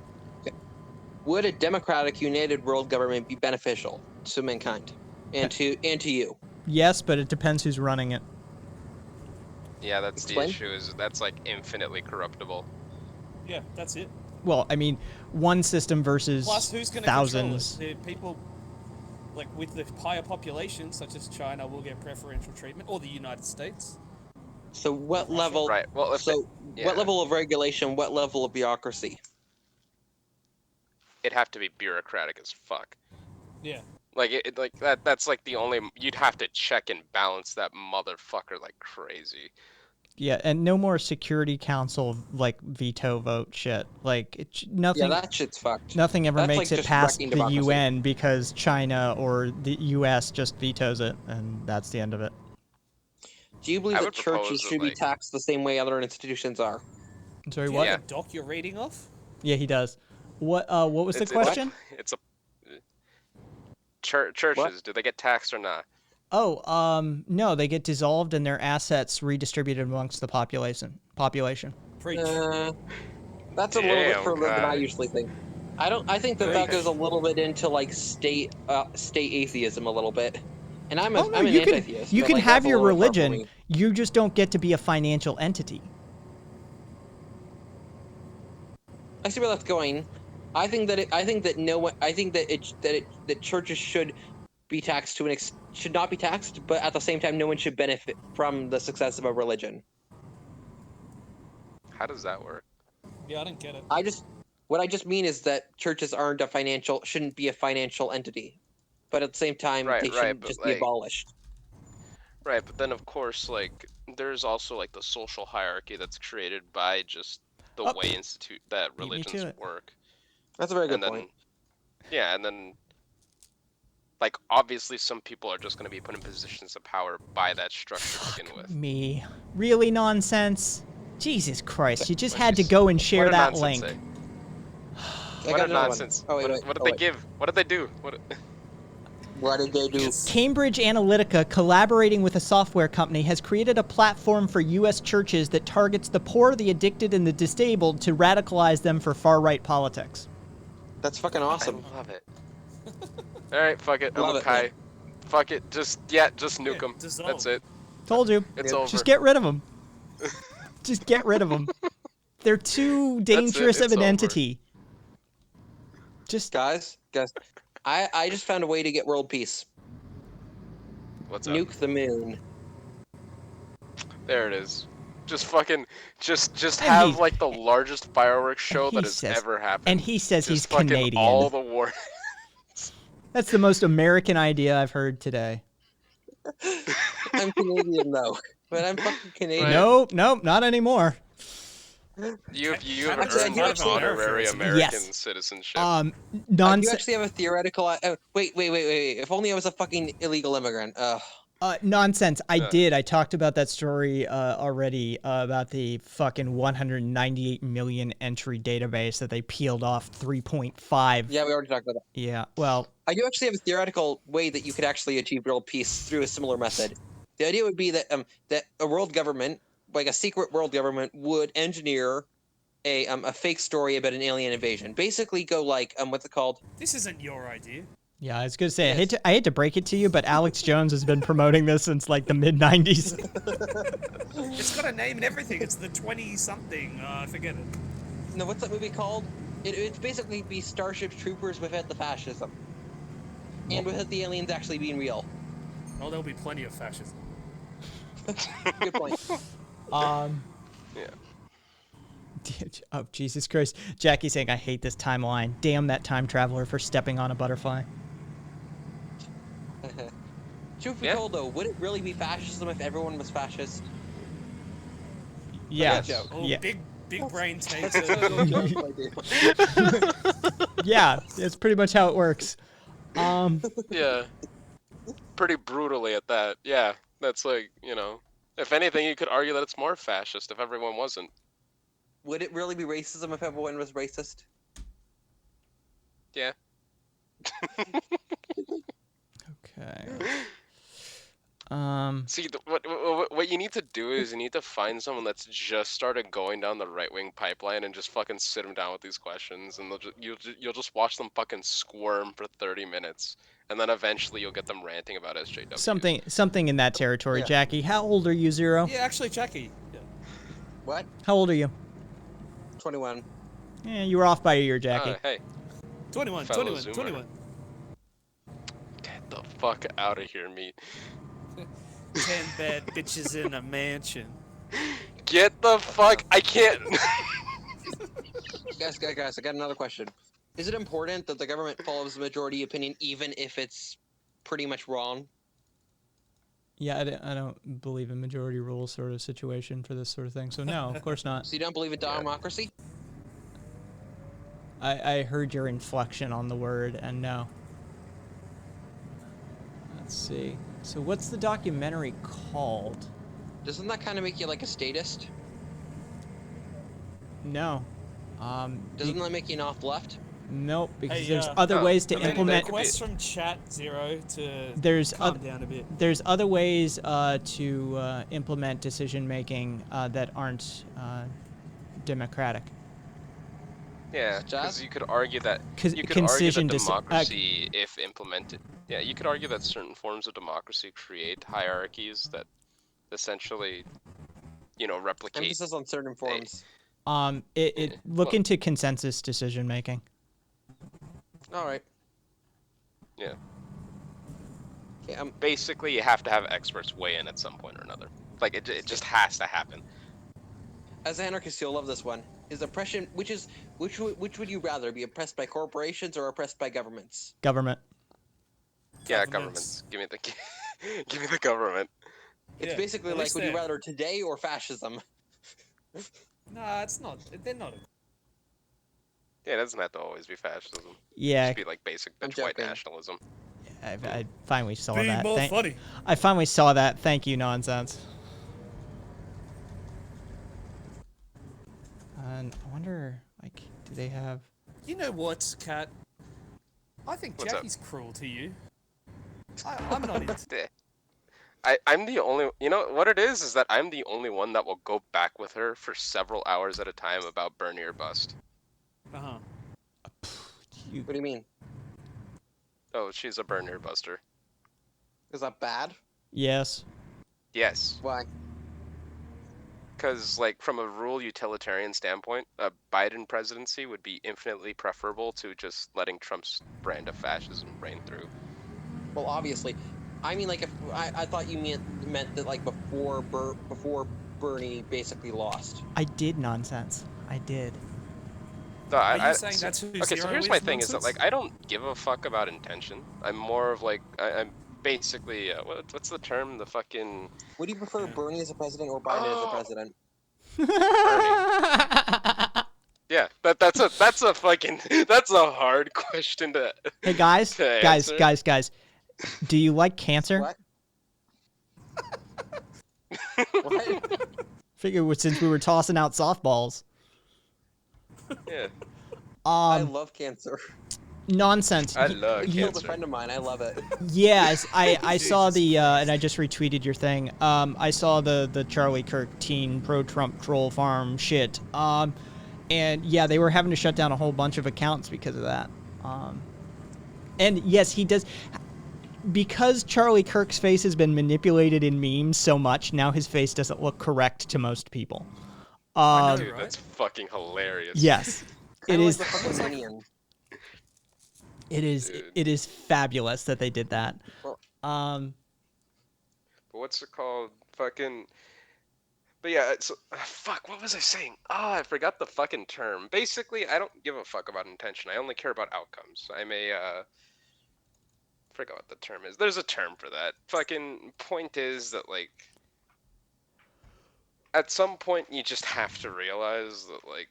Would a democratic united world government be beneficial to mankind and to you? Yes, but it depends who's running it. Yeah, that's Explain. the issue. Is that's like infinitely corruptible. Yeah, that's it. Well, I mean, one system versus Plus, who's going to thousands. control it? The people, like with the higher population, such as China, will get preferential treatment, or the United States. So what level? Right. Well, if So yeah. what level of regulation? What level of bureaucracy? it'd have to be bureaucratic as fuck. Yeah. Like like that's like the only you'd have to check and balance that motherfucker like crazy. Yeah, and no more Security Council like veto vote shit. Like nothing. Yeah, that shit's fucked. Nothing ever That's makes like it just past wrecking the democracy. UN because China or the US just vetoes it, and that's the end of it. Do you believe I that would churches propose that, should be like- taxed the same way other institutions are? Sorry, Do you what? have a doc you're reading off? Yeah, he does. What was the It's- question? It's a churches. Do they get taxed or not? Oh, no, they get dissolved and their assets redistributed amongst the population. Preach. That's a little bit Damn, further than I Kai. usually think. I think that goes a little bit into like state atheism a little bit. And I'm an you can anti-theist. you but, can like, have that's a your little far from religion. me. You just don't get to be a financial entity. I see where that's going. I think that churches should be taxed should not be taxed, but at the same time, no one should benefit from the success of a religion. How does that work? Yeah, I don't get it. What I just mean is that churches shouldn't be a financial entity, but at the same time, Right, they right, shouldn't but, just be like- abolished. Right, but then of course, like, there's also like the social hierarchy that's created by just the Oh, way that beat me to religions it. work. That's a very good And then, point. yeah, and then, like, obviously, some people are just going to be put in positions of power by that structure to begin with. Me, really nonsense. Jesus Christ! You just What had to is- go and share what did that nonsense link. say? I What got a another one. nonsense! Oh, wait, What did they give? What did they do? What did they do? Cambridge Analytica, collaborating with a software company, has created a platform for U.S. churches that targets the poor, the addicted, and the disabled to radicalize them for far-right politics. That's fucking awesome. I love it. All right, fuck it. I'm Love a it, Kai. man. Fuck it. Just nuke them. dissolve. That's it. Told you. It's Yeah. over. Just get rid of them. Just get rid of them. They're too dangerous of it's an over. entity. Just Guys, I just found a way to get world peace. What's up? Nuke the moon. There it is. Just fucking, just And have he- like the largest fireworks show he that has says- ever happened. and he says he's Just fucking Canadian. All the war. That's the most American idea I've heard today. I'm Canadian though, but I'm fucking Canadian. Nope, nope, not anymore. You have Actually, I earned do an actually- honorary Yes. American citizenship. You Nonsense. actually have a theoretical. Wait. If only I was a fucking illegal immigrant. Nonsense. I Yeah. did. I talked about that story already about the fucking 198 million entry database that they peeled off 3.5. Yeah, we already talked about that. Yeah. Well, I do actually have a theoretical way that you could actually achieve world peace through a similar method. The idea would be that that a world government, like a secret world government, would engineer a fake story about an alien invasion. Basically, go like what's it called? This isn't your idea. yeah, I was gonna say I hate to break it to you, but Alex Jones has been promoting this since like the mid 90s. It's got a name and everything. It's the 20-something. I forget it. No, what's that movie called? It's basically be Starship Troopers without the fascism, and without the aliens actually being real. Oh, there'll be plenty of fascism. Good point. Yeah. Oh Jesus Christ! Jackie saying I hate this timeline. Damn that time traveler for stepping on a butterfly. Truth be Yeah. told, though, would it really be fascism if everyone was fascist? Yeah. joke. Oh, Yeah. big brain takes That's a it. total joke, my dude. Yeah. It's pretty much how it works. Yeah. Pretty brutally at that. Yeah. That's like, if anything, you could argue that it's more fascist if everyone wasn't. Would it really be racism if everyone was racist? Yeah. Okay. See, what you need to do is you need to find someone that's just started going down the right-wing pipeline and just fucking sit them down with these questions, and you'll just watch them fucking squirm for 30 minutes, and then eventually you'll get them ranting about SJW. Something in that territory, Yeah. Jackie. How old are you, Zero? Yeah, actually, Jackie. Yeah. What? How old are you? 21. Yeah, you were off by a year, Jackie. Hey, 21, Fellow 21, Zoomer. 21. get the fuck out of here, meat. 10 bad bitches in a mansion. Get the fuck. I can't. Guys, I got another question. Is it important that the government follows the majority opinion even if it's pretty much wrong? Yeah, I don't believe in majority rule sort of situation for this sort of thing. So no, of course not. So you don't believe in democracy? I heard your inflection on the word, and no. Let's see. So what's the documentary called? Doesn't that kind of make you like a statist? No. Doesn't that make you an off-left? Nope, because Hey, there's other ways to I mean, implement. Request from Chat Zero to There's calm down a bit. There's other ways to implement decision making that aren't democratic. Yeah, because you could argue that Cons- you could argue that concision democracy, if implemented, yeah, you could argue that certain forms of democracy create hierarchies that essentially, replicate. Emphasis on certain forms. Look into consensus decision making. All right. Yeah. Okay, Basically, you have to have experts weigh in at some point or another. Like it just has to happen. As an anarchist, you'll love this one. Is oppression, which would you rather be oppressed by corporations or oppressed by governments? Government. Yeah, governments. Give me the give me the government. It's Yeah, basically at like, least would you they're- rather today or fascism? Nah, it's not. They're not. Yeah, it doesn't have to always be fascism. Yeah, Just be like basic I'm bitch white joking. nationalism. I finally saw Be that. more funny. I finally saw that. Thank you, nonsense. And I wonder, like, do they have? You know what, Kat? I think What's up? Jackie's cruel to you. I'm not into. I'm the only. You know what it is that I'm the only one that will go back with her for several hours at a time about Bernie or bust. Uh-huh. You, What do you mean? Oh, she's a Bernie or buster. Is that bad? yes. Yes, Why? because like from a rural utilitarian standpoint, a Biden presidency would be infinitely preferable to just letting Trump's brand of fascism reign through. Well, obviously. I mean, like, if I thought you meant that, like, before Bernie basically lost. I did nonsense. I did. No, Are you saying that's who okay, so Zero here's is my thing: is that nonsense? like I don't give a fuck about intention. I'm more of like I'm basically what's the term? The fucking Would you prefer Bernie as a president or Biden as a president? yeah. That's a fucking that's a hard question to. Hey guys, to guys, answer. guys. Do you like cancer? What? What? Figure since we were tossing out softballs. Yeah, I love cancer. Nonsense. I love You killed a cancer. friend of mine. I love it. Yes, I saw the and I just retweeted your thing. I saw the Charlie Kirk teen pro-Trump troll farm shit. And yeah, they were having to shut down a whole bunch of accounts because of that. And yes, he does. Because Charlie Kirk's face has been manipulated in memes so much, now his face doesn't look correct to most people. I know, Dude, right? that's fucking hilarious. Yes, it Kinda is. like the fucking Minion. It is. Dude. It is fabulous that they did that. Well- Um. But what's it called? Fucking. But yeah, it's fuck. What was I saying? Ah, I forgot the fucking term. Basically, I don't give a fuck about intention. I only care about outcomes. I'm a forgot what the term is. There's a term for that. Fucking point is that like at some point you just have to realize that like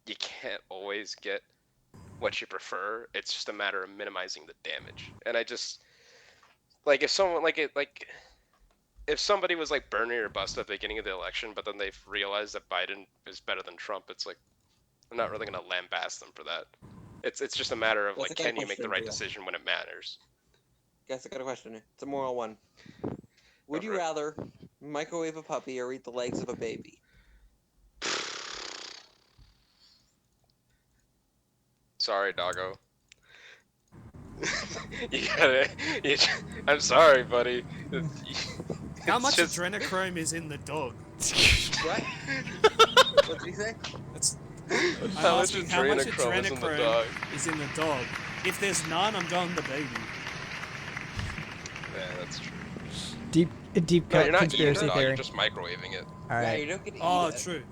you can't always get what you prefer. It's just a matter of minimizing the damage. And I just like if someone if somebody was like Bernie or bust at the beginning of the election, but then they realized that Biden is better than Trump, it's like I'm not really gonna lambast them for that. It's just a matter of That's like, a can good you make the question, right yeah. decision when it matters? Guess I got a question. It's a moral one. Would you Alright. rather microwave a puppy or eat the legs of a baby? Sorry, doggo. You gotta. I'm sorry, buddy. How It's much just- adrenochrome is in the dog? What? What did you say? That's. How I'm much asking how much adrenochrome is in the dog? is in the dog. If there's none, I'm going the baby. Yeah, that's true. Deep No, cut you're not eating conspiracy the dog. theory. You're just microwaving it. All Yeah, right. you don't get to Oh, eat it. true.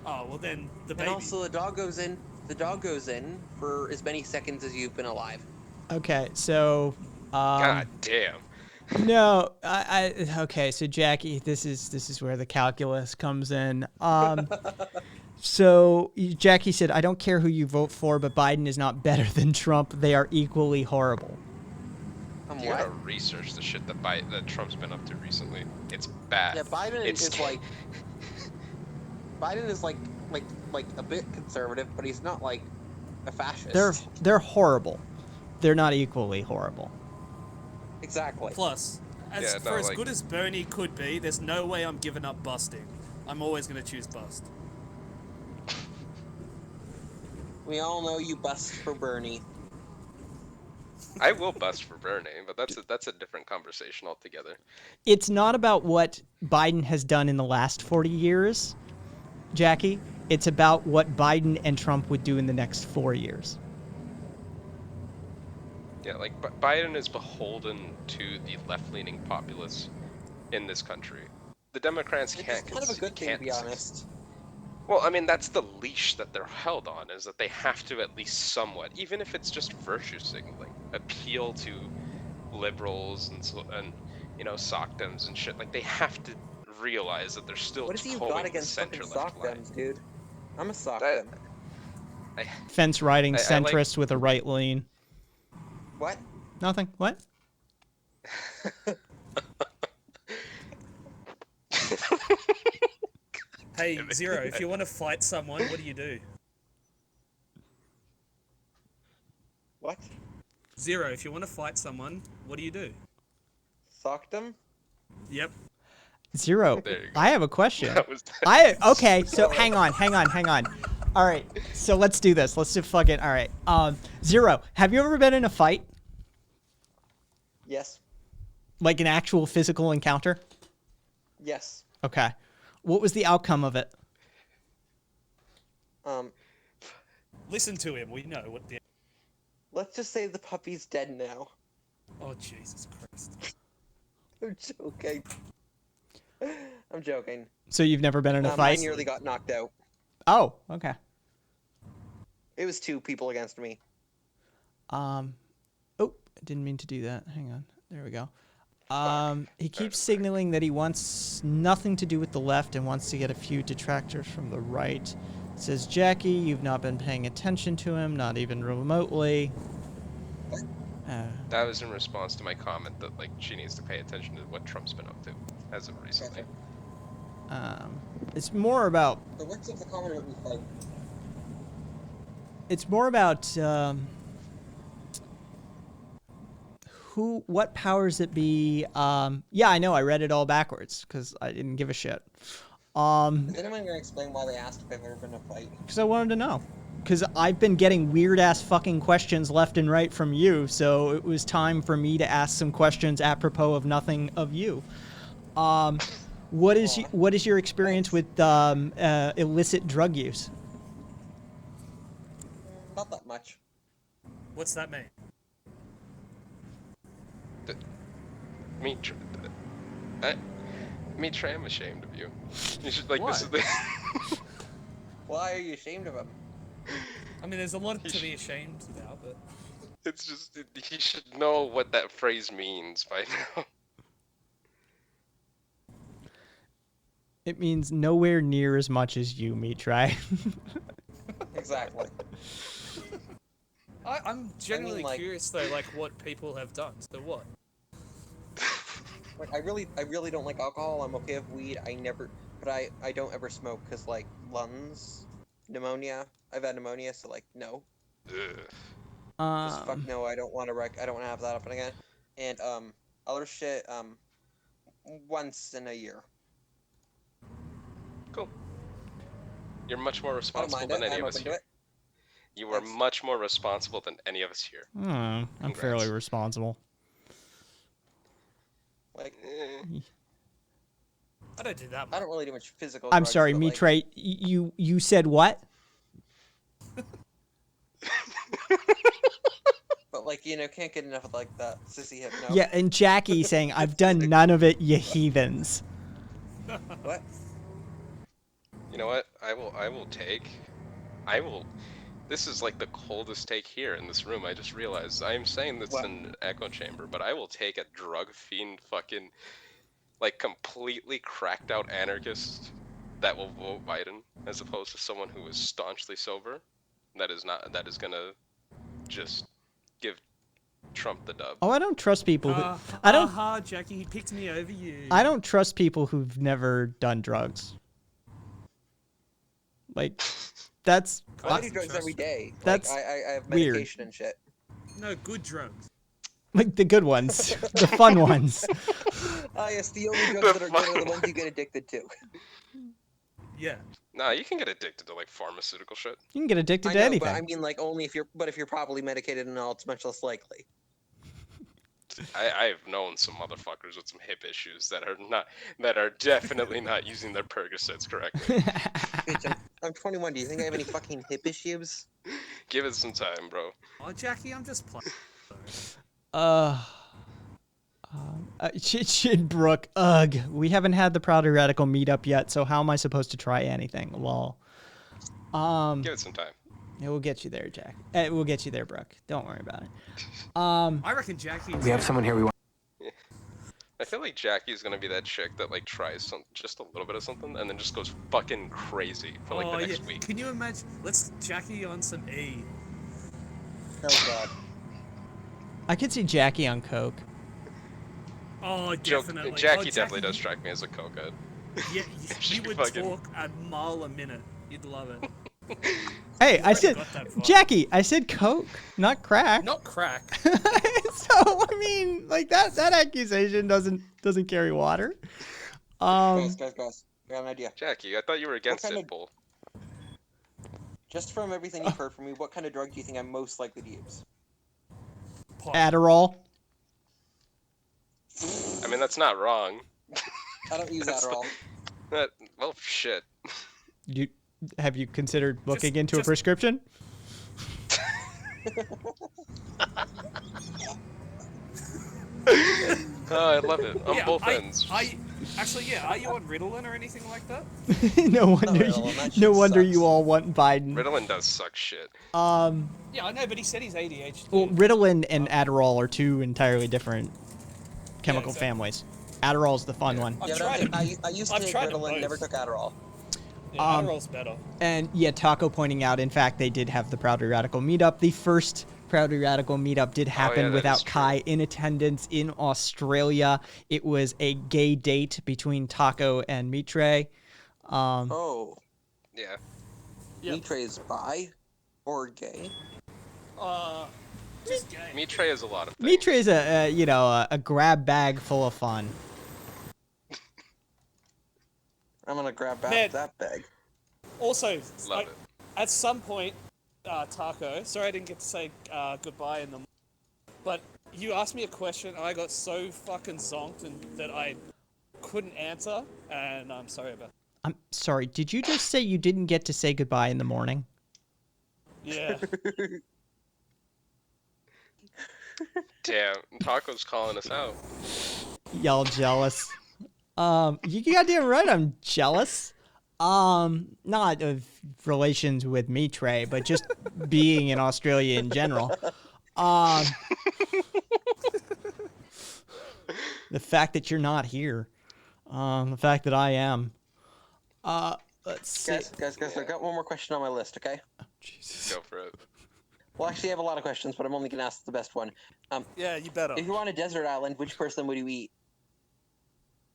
Oh well, then the And baby. also, the dog goes in The dog goes in for as many seconds as you've been alive. Okay, so God damn. no, okay, so Jackie, this is where the calculus comes in. So Jackie said, "I don't care who you vote for, but Biden is not better than Trump. They are equally horrible." You gotta research the shit that Trump's been up to recently. It's bad. Yeah, Biden it's is like Biden is like a bit conservative, but he's not like a fascist. They're horrible. They're not equally horrible. Exactly. Plus, as good as Bernie could be, there's no way I'm giving up busting. I'm always going to choose bust. We all know you bust for Bernie. I will bust for Bernie, but that's a different conversation altogether. It's not about what Biden has done in the last 40 years, Jackie. It's about what Biden and Trump would do in the next 4 years. Yeah, like Biden is beholden to the left-leaning populace in this country. The Democrats can't. It's kind of a good thing, to be honest. Well, I mean, that's the leash that they're held on, is that they have to at least somewhat, even if it's just virtue signaling, appeal to liberals and you know, SOCDEMs and shit. Like, they have to realize that they're still What have you got towing the against fucking center-left line. SOCDEMs, dude? I'm a SOCDEM. Fence riding I centrist with a right lean. What? Nothing. What? Hey, Zero, if you want to fight someone, what do? What? Zero, if you want to fight someone, what do? SOCDEM? Yep. Zero. There you go. I have a question. was Okay, so hang on. All right, so let's do this. Let's do fucking. All right. Zero. Have you ever been in a fight? Yes. Like an actual physical encounter? Yes. Okay. What was the outcome of it? Listen to him. We know what the. Let's just say the puppy's dead now. Oh Jesus Christ! I'm joking. I'm joking. So you've never been in a I fight? nearly got knocked out. Oh, okay. It was 2 people against me. Oh, I didn't mean to do that. Hang on. There we go. He keeps signaling that he wants nothing to do with the left and wants to get a few detractors from the right. Says, Jackie, you've not been paying attention to him, not even remotely. That was in response to my comment that, like, she needs to pay attention to what Trump's been up to as of recently. It's more about... The works of the Commonwealth we fight. It's more about what powers it be. Yeah, I know. I read it all backwards because I didn't give a shit. Is anyone going to explain why they asked if I've ever been in a fight? Because I wanted to know. Because I've been getting weird-ass fucking questions left and right from you, so it was time for me to ask some questions apropos of nothing of you. What is your experience with illicit drug use? Not that much. What's that mean? Trey, I'm ashamed of you. You should, like, Why? this is the... Why are you ashamed of him? I mean, there's a lot to be ashamed about, but... It's just, he should know what that phrase means by now. It means nowhere near as much as you, Mitrai. Exactly. I'm genuinely like- curious, though, like, what people have done. So what? Like, I really don't like alcohol. I'm okay with weed. But I don't ever smoke because, like, lungs, pneumonia. I've had pneumonia, so, like, no. Just fuck no. I don't want to have that happen again. And other shit once in a year. Cool. You're much more responsible mind than it. any I'm of us open to here. it. You are much more responsible than any of us here. I'm Congrats. fairly responsible. Like, I don't do that I much. don't really do much physical. I'm drugs, sorry, but, like, Mitrai. You said what? But, like, you know, can't get enough of, like, that sissy hip. No. Yeah, and Jackie saying, "I've done none of it, you heathens." What? You know what? I will This is like the coldest take here in this room. I just realized. I am saying this What? in an echo chamber, but I will take a drug fiend fucking, like, completely cracked out anarchist that will vote Biden as opposed to someone who is staunchly sober. That is gonna just give Trump the dub. Oh, I don't trust people who I don't Jackie, he picked me over you. I don't trust people who've never done drugs. Like, that's I do drugs every day. That's like, I have weird. medication and shit. No, good drugs. like the good ones, the fun ones. Ah, yes, the only drugs that are good are the ones you get addicted to. Yeah. Nah, you can get addicted to like pharmaceutical shit. You can get addicted I to know, anything. but I mean, like, only if you're properly medicated and all, it's much less likely. I've known some motherfuckers with some hip issues that are definitely not using their Percocets correctly. Bitch, I'm 21. Do you think I have any fucking hip issues? Give it some time, bro. Oh, Jackie, I'm just playing. Brooke, ugh. We haven't had the Proud Radical meetup yet, so how am I supposed to try anything? Lol. Give it some time. Yeah, we'll get you there, Jack. We'll get you there, Brooke. Don't worry about it. I reckon Jackie. We have someone here we want. I feel like Jackie's gonna be that chick that like tries just a little bit of something and then just goes fucking crazy for like the next week. Can you imagine? Let's Jackie on some E. Oh god. I could see Jackie on coke. Oh, definitely. Jackie definitely does strike me as a cokehead. Yeah, She you would fucking- talk a mile a minute. You'd love it. Hey, I said, got that vibe. Jackie, I said coke, not crack. Not crack. So I mean, like that accusation doesn't carry water. Guys, I got an idea. Jackie, I thought you were against kind it, of- Bull. Just from everything you've heard from me, what kind of drug do you think I'm most likely to use? Adderall. I mean, that's not wrong. I don't use That's Adderall. Well, shit. Have you considered looking into a just- prescription? Oh, I love it. On Yeah, both ends. Actually, yeah. Are you on Ritalin or anything like that? No wonder. Adderall, that shit No wonder sucks. you all want Biden. Ritalin does suck shit. Yeah, I know, but he said he's ADHD. Well, Ritalin and Adderall are two entirely different chemical exactly. families. Adderall's the fun one. I've Yeah, tried but it. I used to I've take tried them Ritalin, never both. took Adderall. Yeah, Adderall's better. And yeah, Taco pointing out, in fact, they did have the Proudly Radical meetup. The first Proudly Radical meetup did happen that without is true. Kai in attendance in Australia. It was a gay date between Taco and Mitre. Oh, Yeah. Yep. Mitre is bi or gay? Just gay. Mitre is a lot of things. Mitre is a grab bag full of fun. I'm gonna grab Man. that bag. Also, Love like, it. at some point, Taco. Sorry, I didn't get to say goodbye in the. But you asked me a question, and I got so fucking zonked and that I couldn't answer, and I'm sorry about. I'm sorry, did you just say you didn't get to say goodbye in the morning? Yeah. Damn, Taco's calling us out. Y'all jealous. You goddamn right I'm jealous. Not of relations with Mitre, but just being in Australia in general. The fact that you're not here. The fact that I am. Let's see. Guys, I got one more question on my list, okay? Jesus. Go for it. Well, actually, I have a lot of questions, but I'm only gonna ask the best one. Yeah, you better. If you're on a desert island, which person would you eat?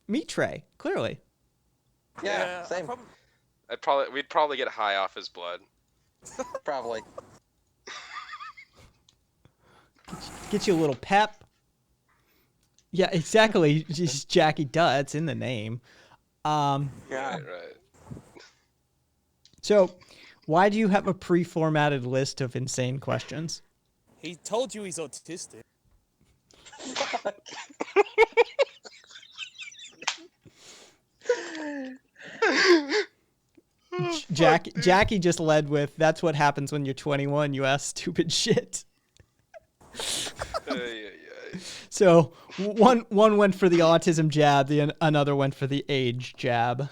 Mitre, clearly. Yeah, I same. We'd probably get high off his blood. Probably. Get you a little pep. Yeah, exactly. Just Jackie Duh, it's in the name. Yeah. Right. So, why do you have a pre-formatted list of insane questions? He told you he's autistic. Jackie just led with, "That's what happens when you're 21. You ask stupid shit." Yeah. So one went for the autism jab, another went for the age jab.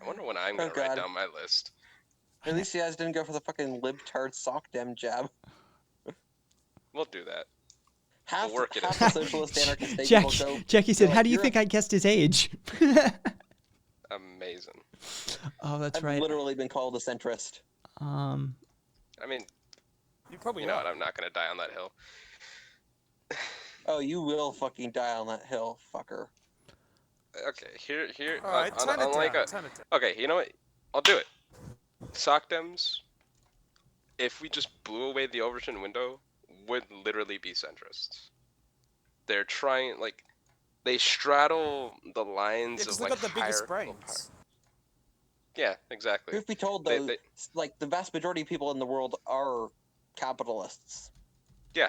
I wonder when I'm gonna God. write down my list. At least you guys didn't go for the fucking libtard sock dem jab. We'll do that. Half, We'll work it half in. the socialist anarchist state Jack, people go. Jackie said, go "How like, do you "You're think I guessed his age?" Amazing. Oh, that's I've right. literally been called a centrist. I mean, You probably you know are. what? I'm not gonna die on that hill. Oh, you will fucking die on that hill, fucker. Okay, here. All right, turn it like down. Turn it down. Okay, you know what? I'll do it. Sock dems, if we just blew away the Overton window, would literally be centrists. They're trying, like, they straddle the lines Yeah, because of, they like, got the biggest hierarchical brains. power. Yeah, exactly. Truth be told, They- though, like the vast majority of people in the world are capitalists. Yeah.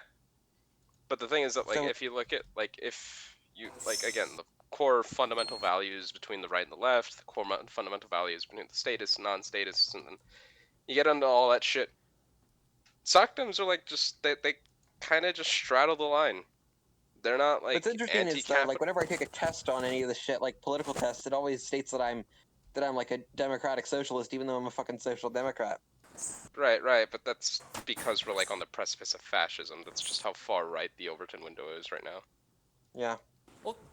But the thing is that, like, So- if you look at, like, if you, like, again, the core fundamental values between the right and the left, the core fundamental values between the statists and non-statists, and then you get into all that shit. Sockdoms are, like, just, they kind of just straddle the line. They're not, like, What's interesting is though, anti-capital. like whenever I take a test on any of the shit, like political tests, it always states that I'm like a democratic socialist, even though I'm a fucking social democrat. Right, but that's because we're, like, on the precipice of fascism. That's just how far right the Overton window is right now. Yeah.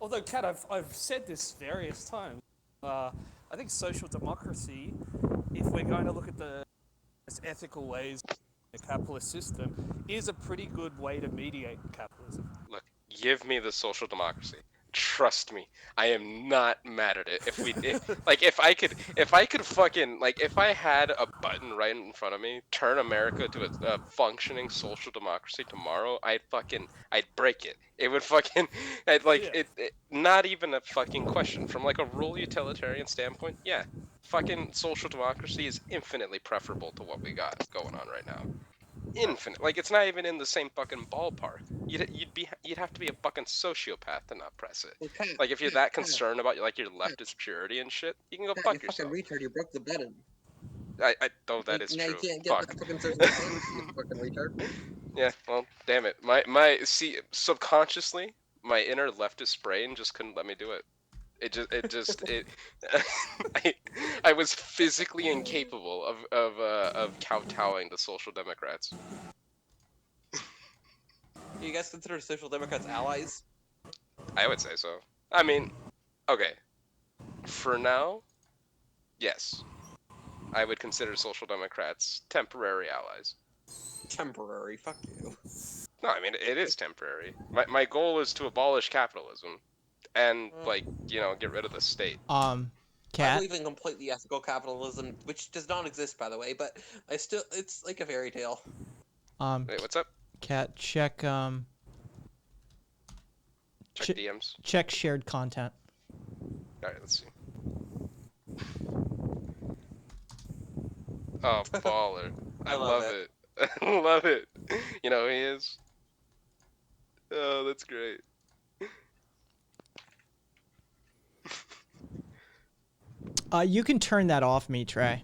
Although, Kat, I've said this various times. I think social democracy, if we're going to look at the most ethical ways of the capitalist system, is a pretty good way to mediate capitalism. Look, give me the social democracy. Trust me, I am not mad at it. If I could fucking, like, if I had a button right in front of me, turn America to a functioning social democracy tomorrow, I'd break it. It would fucking, not even a fucking question. From, like, a rule utilitarian standpoint, yeah, fucking social democracy is infinitely preferable to what we got going on right now. Infinite. Like, it's not even in the same fucking ballpark. You'd have to be a fucking sociopath to not press it. Okay. Like, if you're that concerned about, like, your leftist purity and shit, you can go fuck you yourself. fucking retard, you broke the button. I that is now true. you can't get Fuck. the fucking social democracy, you fucking retard. Yeah, well, damn it. See, subconsciously, my inner leftist brain just couldn't let me do it. I was physically incapable of kowtowing to social democrats. Do you guys consider social democrats allies? I would say so. I mean, okay. For now, yes. I would consider social democrats temporary allies. Temporary, fuck you. No, I mean, it is temporary. My goal is to abolish capitalism and, like, you know, get rid of the state. I Cat. believe in completely ethical capitalism, which does not exist, by the way, but it's like a fairy tale. Wait, what's up? Cat, check Check DMs. check shared content. Alright, let's see. Oh, baller. I love it. I love it. You know who he is? Oh, that's great. You can turn that off, me, Trey.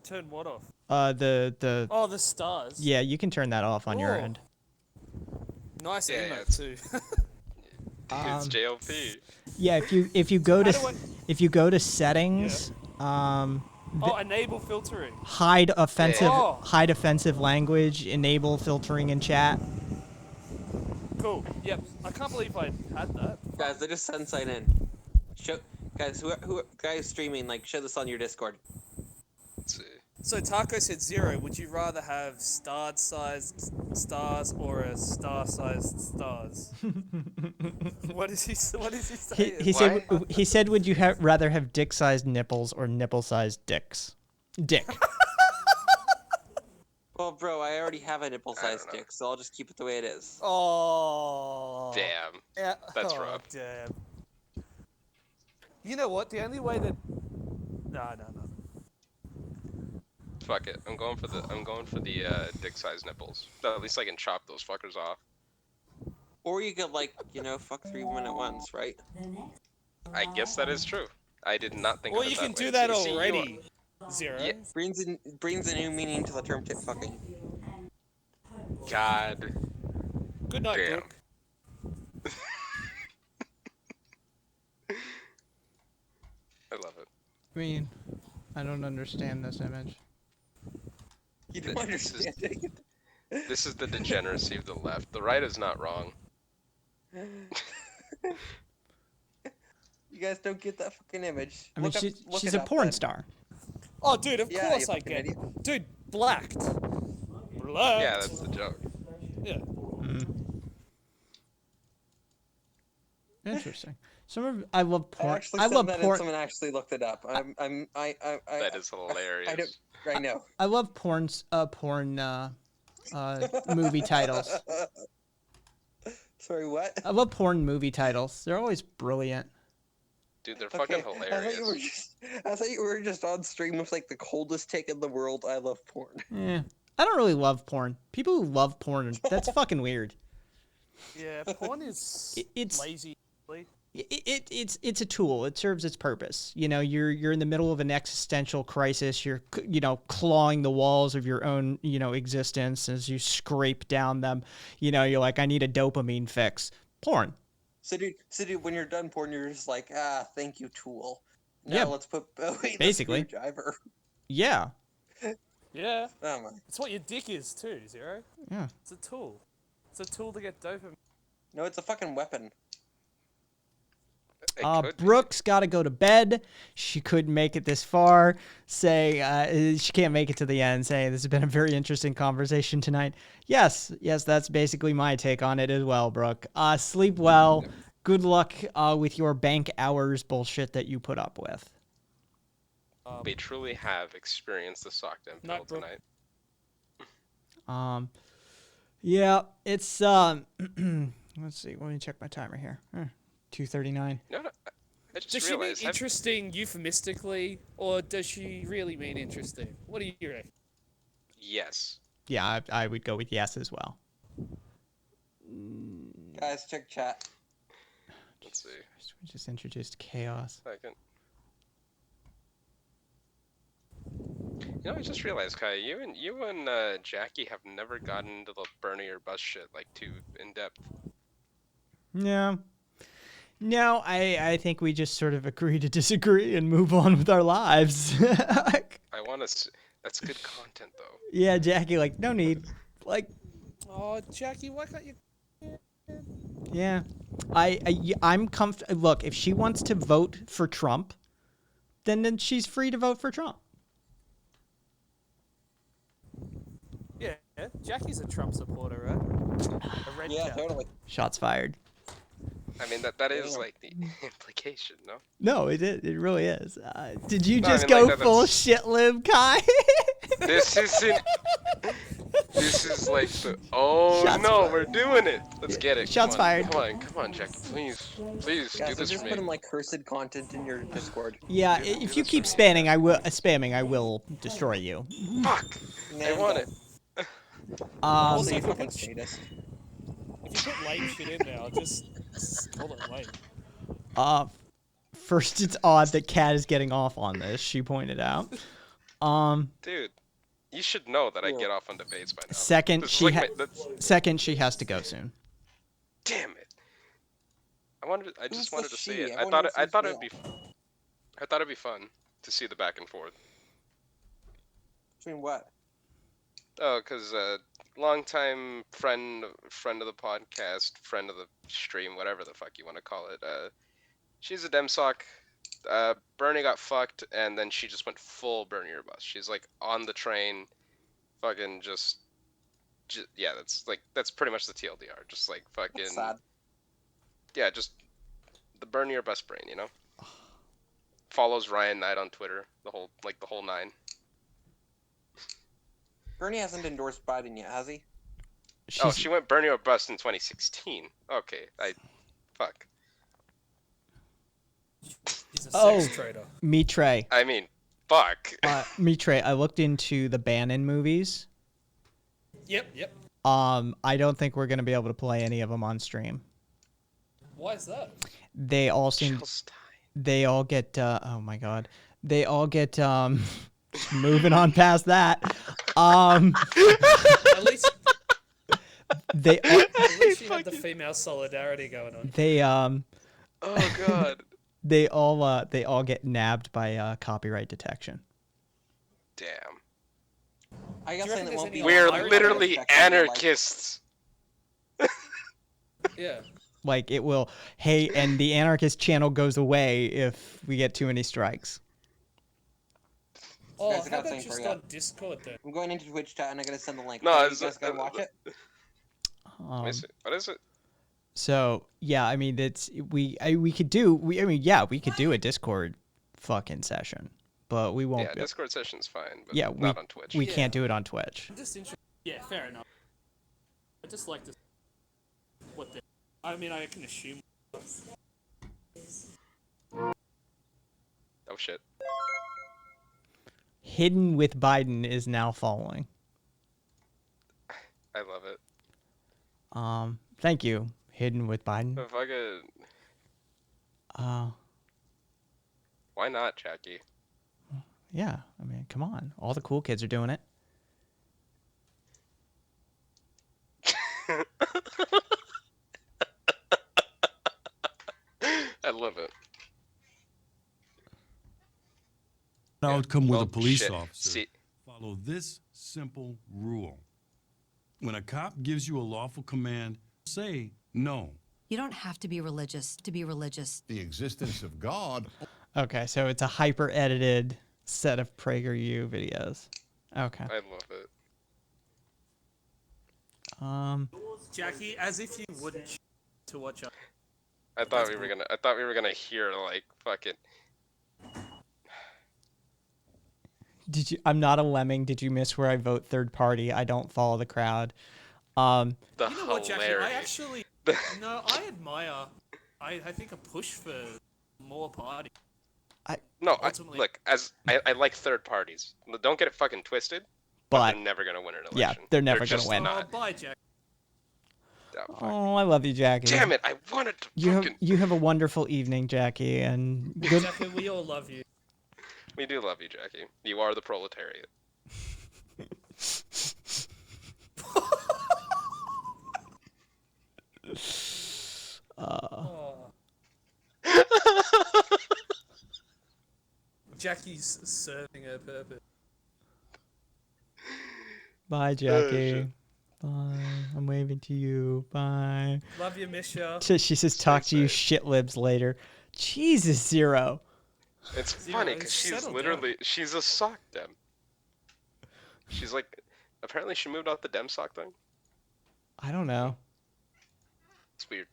Turn what off? The Oh, the stars. yeah, you can turn that off on your Oh. end. Nice Yeah, emote too. It's JLP. Yeah, if you go to How do I- if you go to settings, Oh, enable filtering. hide offensive Yeah. hide offensive language, enable filtering in chat. Cool. Yep. I can't believe I had that. Guys, they just sent sign in. Guys, who guys streaming, like, show this on your Discord. Let's see. So Taco said 0. Would you rather have star-sized stars or a star-sized stars? What is he saying? He said would you rather have dick-sized nipples or nipple-sized dicks? Dick. Well, bro, I already have a nipple-sized know. dick, so I'll just keep it the way it is. Oh. Damn. Yeah. That's oh, rough. Damn. You know what? The only way that. No. Fuck it. I'm going for the dick-sized nipples. At least I can chop those fuckers off. Or you could, like, you know, fuck 3 women at once, right? I guess that is true. I did not think Well, of it you that can way. do that See, you already. 0. Yeah. Brings a new meaning to the term tit fucking. God. Good night, Damn. Brooke. I love it. I mean, I don't understand this image. You don't This is- understand it. This is the degeneracy of the left. The right is not wrong. You guys don't get that fucking image. I mean, Look she's it a up porn then. star. Oh, dude, of Yeah, course you I fucking get idiot. it. Dude, blacked. Blacked. Yeah, that's the joke. Yeah. Interesting. I love porn. I actually I said love that porn. and someone actually looked it up. That is hilarious. I know. I love movie titles. Sorry, what? I love porn movie titles. They're always brilliant. Dude, they're fucking hilarious. I thought you were just on stream with like the coldest take in the world. I love porn. Yeah. I don't really love porn. People who love porn, that's fucking weird. Yeah, porn is It's lazy. it's a tool. It serves its purpose. You know, you're in the middle of an existential crisis. You're clawing the walls of your own existence as you scrape down them. You're like, I need a dopamine fix. Porn. So dude, when you're done porn, you're just like, thank you, tool. Now Yeah, let's put Bowie in basically. the screwdriver. Yeah. Yeah. Oh my. It's what your dick is too, Zero. Yeah. It's a tool. It's a tool to get dopamine. No, it's a fucking weapon. It could be. Brooke's got to go to bed. She couldn't make it this far. She can't make it to the end. Say, this has been a very interesting conversation tonight. Yes, that's basically my take on it as well, Brooke. Sleep well. Good luck with your bank hours bullshit that you put up with. They truly have experienced the sock den pill tonight. Yeah, it's let's see. Let me check my timer here. 2:39. No, I just Does she mean realized. interesting euphemistically, or does she really mean interesting? What do you reckon? Yes. Yeah, I would go with yes as well. Guys, check chat. Let's see. We just introduced chaos. Second. I just realized, Kai, you and Jackie have never gotten into the Bernie or bus shit like too in depth. Yeah. No, I think we just sort of agree to disagree and move on with our lives. I want to. That's good content, though. Yeah, Jackie, no need. Oh, Jackie, why can't you? Yeah. I'm comfortable. Look, if she wants to vote for Trump, then she's free to vote for Trump. Yeah, Jackie's a Trump supporter, right? A red cap. Totally. Shots fired. I mean, that is like the implication, no? No, it really is. Did you No, I just mean, go full shit lib, Kai? This isn't. This is like the. Oh Shots no, fired. we're doing it. Let's get it. Shots fired. Come on, Jackie, please do Guys, this I'm for just me. putting like cursed content in your Discord. Yeah, if you keep spamming, I will destroy you. Fuck! I want it. Also, if you fucking put sadist. lame shit in there, I'll just call it lame. First, it's odd that Kat is getting off on this. She pointed out. Dude, you should know that I get off on debates by now. Second, This is like she has to go soon. Damn it! I just wanted to see she? it. I I thought wanted it'd to be fun to see the back and forth. Between what? Oh, because longtime friend of the podcast, friend of the stream, whatever the fuck you want to call it. She's a demsock. Bernie got fucked, and then she just went full Bernie or bust. She's like on the train, fucking just yeah. That's pretty much the TLDR. Just like fucking. That's sad. Yeah, just the Bernie or bust brain, you know. Follows Ryan Knight on Twitter, the whole nine. Bernie hasn't endorsed Biden yet, has he? She went Bernie or bust in 2016. Okay, fuck. He's a Oh. sex trader. Mitre. I mean, fuck. Mitre, I looked into the Bannon movies. Yep. I don't think we're gonna be able to play any of them on stream. Why is that? They all seem. They all get. Oh my god. They all get. Moving on past that. At least They. At least you had the female solidarity going on. They. Oh god. They all get nabbed by copyright detection. Damn. I guess Do you saying reckon that there's won't any be. We're Irish literally Respect on your life. anarchists. Yeah. Like it will. Hey, and the anarchist channel goes away if we get too many strikes. Oh, Guys, I got how a about thing for just you. on Discord then? I'm going into Twitch chat and I'm gonna send the link. No, So you it's- guys go watch it. Let me see. What is it? So yeah, I mean it's we could do we could do a Discord fucking session, but we won't. Yeah, Discord session's fine, but yeah, not on Twitch. we can't do it on Twitch. I'm just interested. Yeah, fair enough. I just like to. What the? I mean, I can assume. Oh shit. Hidden with Biden is now following. I love it. Thank you, Hidden with Biden. If I could, Uh, why not, Jackie? yeah, I mean, come on, all the cool kids are doing it. I love it. Outcome with Well, a police shit. officer. See, Follow this simple rule. When a cop gives you a lawful command, say no. You don't have to be religious to be religious. The existence of God. Okay, so it's a hyper edited set of PragerU videos. Okay. I love it. Jackie, as if you wouldn't to watch up. I thought we were gonna hear like fucking. Did you? I'm not a lemming. Did you miss where I vote third party? I don't follow the crowd. The You know what, Jackie? I hilarity. actually. No, I admire. I think a push for more party. No, ultimately- look, as I like third parties. Don't get it fucking twisted. But But they're never gonna win an election. yeah, they're never gonna just win. Oh, Not. bye, Jack. Oh, fuck. oh, I love you, Jackie. Damn it! I wanted to You fucking. have you have a wonderful evening, Jackie, and good. Jackie, we all love you. We do love you, Jackie. You are the proletariat. Oh. Jackie's serving her purpose. Bye, Jackie. Bye. I'm waving to you. Bye. Love you, miss ya. She says, "Talk to you, shit libs later." Jesus, Zero. It's Zero, funny because she's settle literally she's a sock dem. She's like, apparently she moved out the dem sock thing. I don't know. It's weird.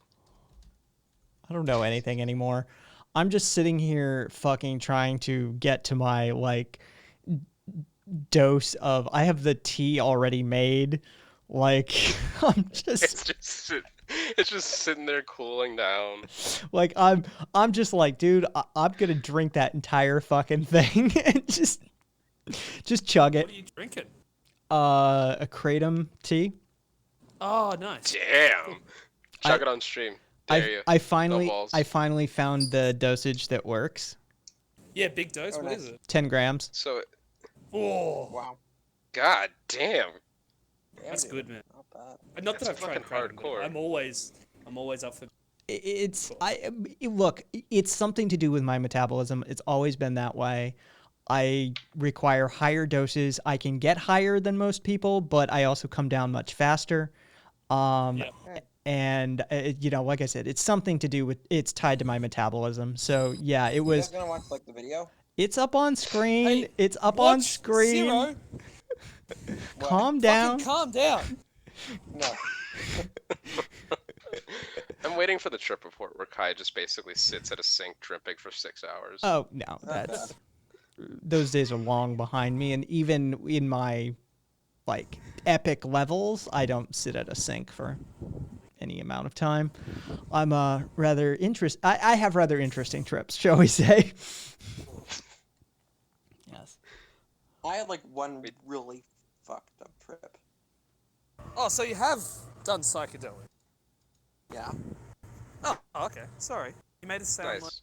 I don't know anything anymore. I'm just sitting here fucking trying to get to my like dose of I have the tea already made. Like I'm just It's just sitting there cooling down. like I'm just like, dude, I'm gonna drink that entire fucking thing and just chug it. What are you drinking? A kratom tea. Oh, nice. Damn. Chug it on stream. Dare you. I finally No balls. I finally found the dosage that works. Yeah, big dose. Oh, What nice. is it? 10 grams. So, Oh, Wow. god damn. that's Damn, good, man. Not bad. Not that That's I've tried fucking kratom, but hardcore. I'm always up for. Look, it's something to do with my metabolism. It's always been that way. I require higher doses. I can get higher than most people, but I also come down much faster. Yeah. And you know, like I said, it's something to do with it's tied to my metabolism. So yeah, it You was. guys gonna watch like the video? It's up on screen. Hey, It's up on Watch screen. Zero. Calm down. Fucking calm down. No. I'm waiting for the trip report where Kai just basically sits at a sink dripping for 6 hours. Oh no, that's those days are long behind me, and even in my like epic levels, I don't sit at a sink for any amount of time. I'm rather I have rather interesting trips, shall we say? Yes. I had like one really fucked up trip. Oh, so you have done psychedelic? Yeah. Oh, okay. Sorry. You made it sound like. Nice.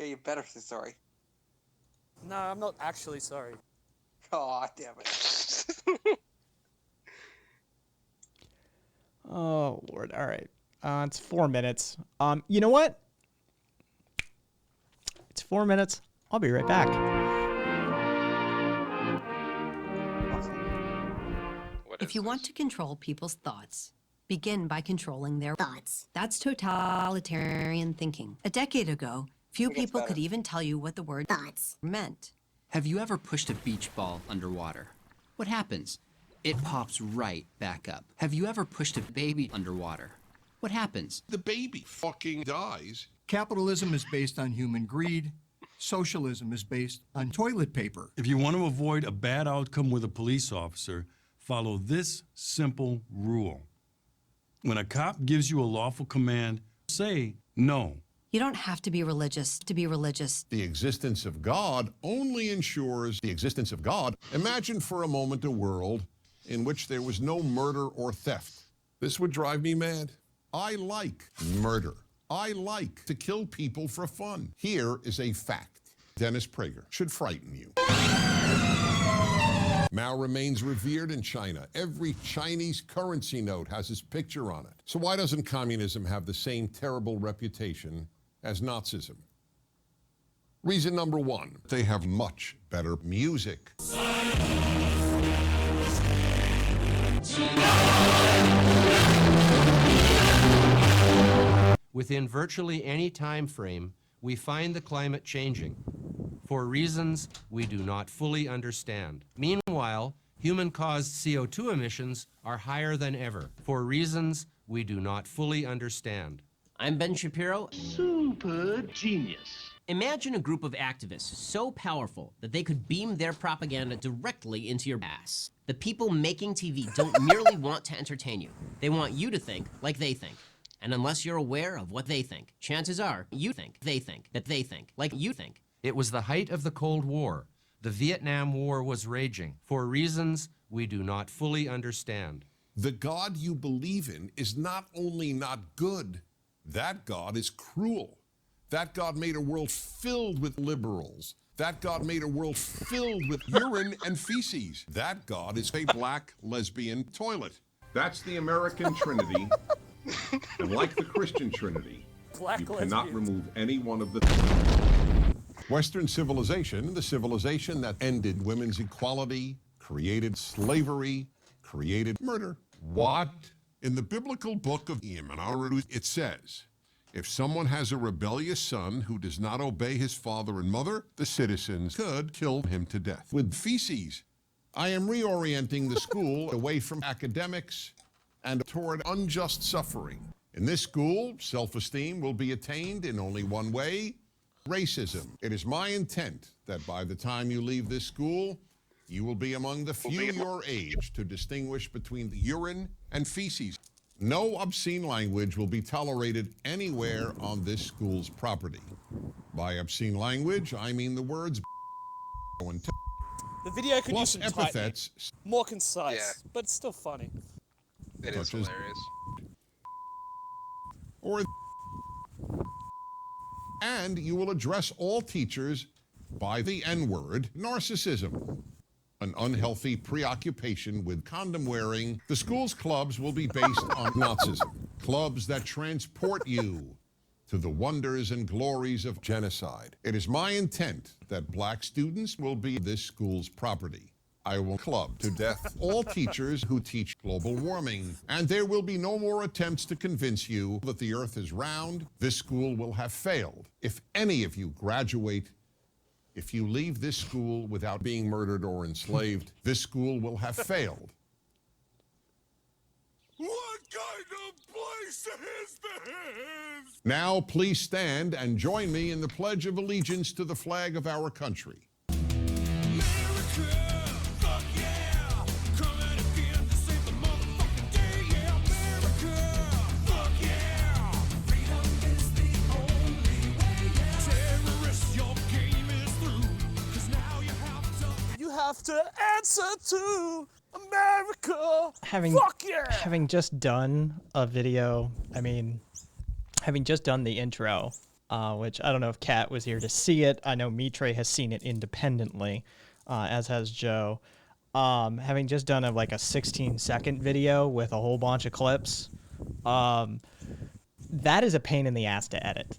Yeah, you better say sorry. No, I'm not actually sorry. Oh, damn it. Oh Lord. All right. It's 4 minutes. You know what? It's 4 minutes. I'll be right back. If you want to control people's thoughts, begin by controlling their thoughts. That's totalitarian thinking. A decade ago, few people could even tell you what the word thoughts meant. Have you ever pushed a beach ball underwater? What happens? It pops right back up. Have you ever pushed a baby underwater? What happens? The baby fucking dies. Capitalism is based on human greed. Socialism is based on toilet paper. If you want to avoid a bad outcome with a police officer, follow this simple rule. When a cop gives you a lawful command, say no. You don't have to be religious to be religious. The existence of God only ensures the existence of God. Imagine for a moment a world in which there was no murder or theft. This would drive me mad. I like murder. I like to kill people for fun. Here is a fact. Dennis Prager should frighten you. Mao remains revered in China. Every Chinese currency note has his picture on it. So why doesn't communism have the same terrible reputation as Nazism? Reason number one, they have much better music. Within virtually any time frame, we find the climate changing for reasons we do not fully understand. Meanwhile, human-caused CO2 emissions are higher than ever for reasons we do not fully understand. I'm Ben Shapiro. Super genius. Imagine a group of activists so powerful that they could beam their propaganda directly into your ass. The people making TV don't merely want to entertain you. They want you to think like they think. And unless you're aware of what they think, chances are you think they think that they think like you think. It was the height of the Cold War. The Vietnam War was raging for reasons we do not fully understand. The God you believe in is not only not good, that God is cruel. That God made a world filled with liberals. That God made a world filled with urine and feces. That God is a black lesbian toilet. That's the American Trinity. And like the Christian Trinity, you cannot remove any one of the... Western civilization, the civilization that ended women's equality, created slavery, created murder. What? In the biblical book of Enoch, it says, if someone has a rebellious son who does not obey his father and mother, the citizens could kill him to death with feces. I am reorienting the school away from academics and toward unjust suffering. In this school, self-esteem will be attained in only one way, racism. It is my intent that by the time you leave this school, you will be among the few your age to distinguish between the urine and feces. No obscene language will be tolerated anywhere on this school's property. By obscene language, I mean the words and The video could plus use some epithets. tightening. More concise, but still funny. It is hilarious. And you will address all teachers by the N-word, narcissism, an unhealthy preoccupation with condom wearing. The school's clubs will be based on Nazism, clubs that transport you to the wonders and glories of genocide. It is my intent that black students will be this school's property. I will club to death all teachers who teach global warming, and there will be no more attempts to convince you that the earth is round. This school will have failed. If any of you graduate, if you leave this school without being murdered or enslaved, this school will have failed. What kind of place is this? Now please stand and join me in the Pledge of Allegiance to the flag of our country. Have to answer to America. Fuck yeah! Having just done a video, having just done the intro, which I don't know if Kat was here to see it. I know Mitre has seen it independently, as has Joe. Having just done a 16-second video with a whole bunch of clips, that is a pain in the ass to edit.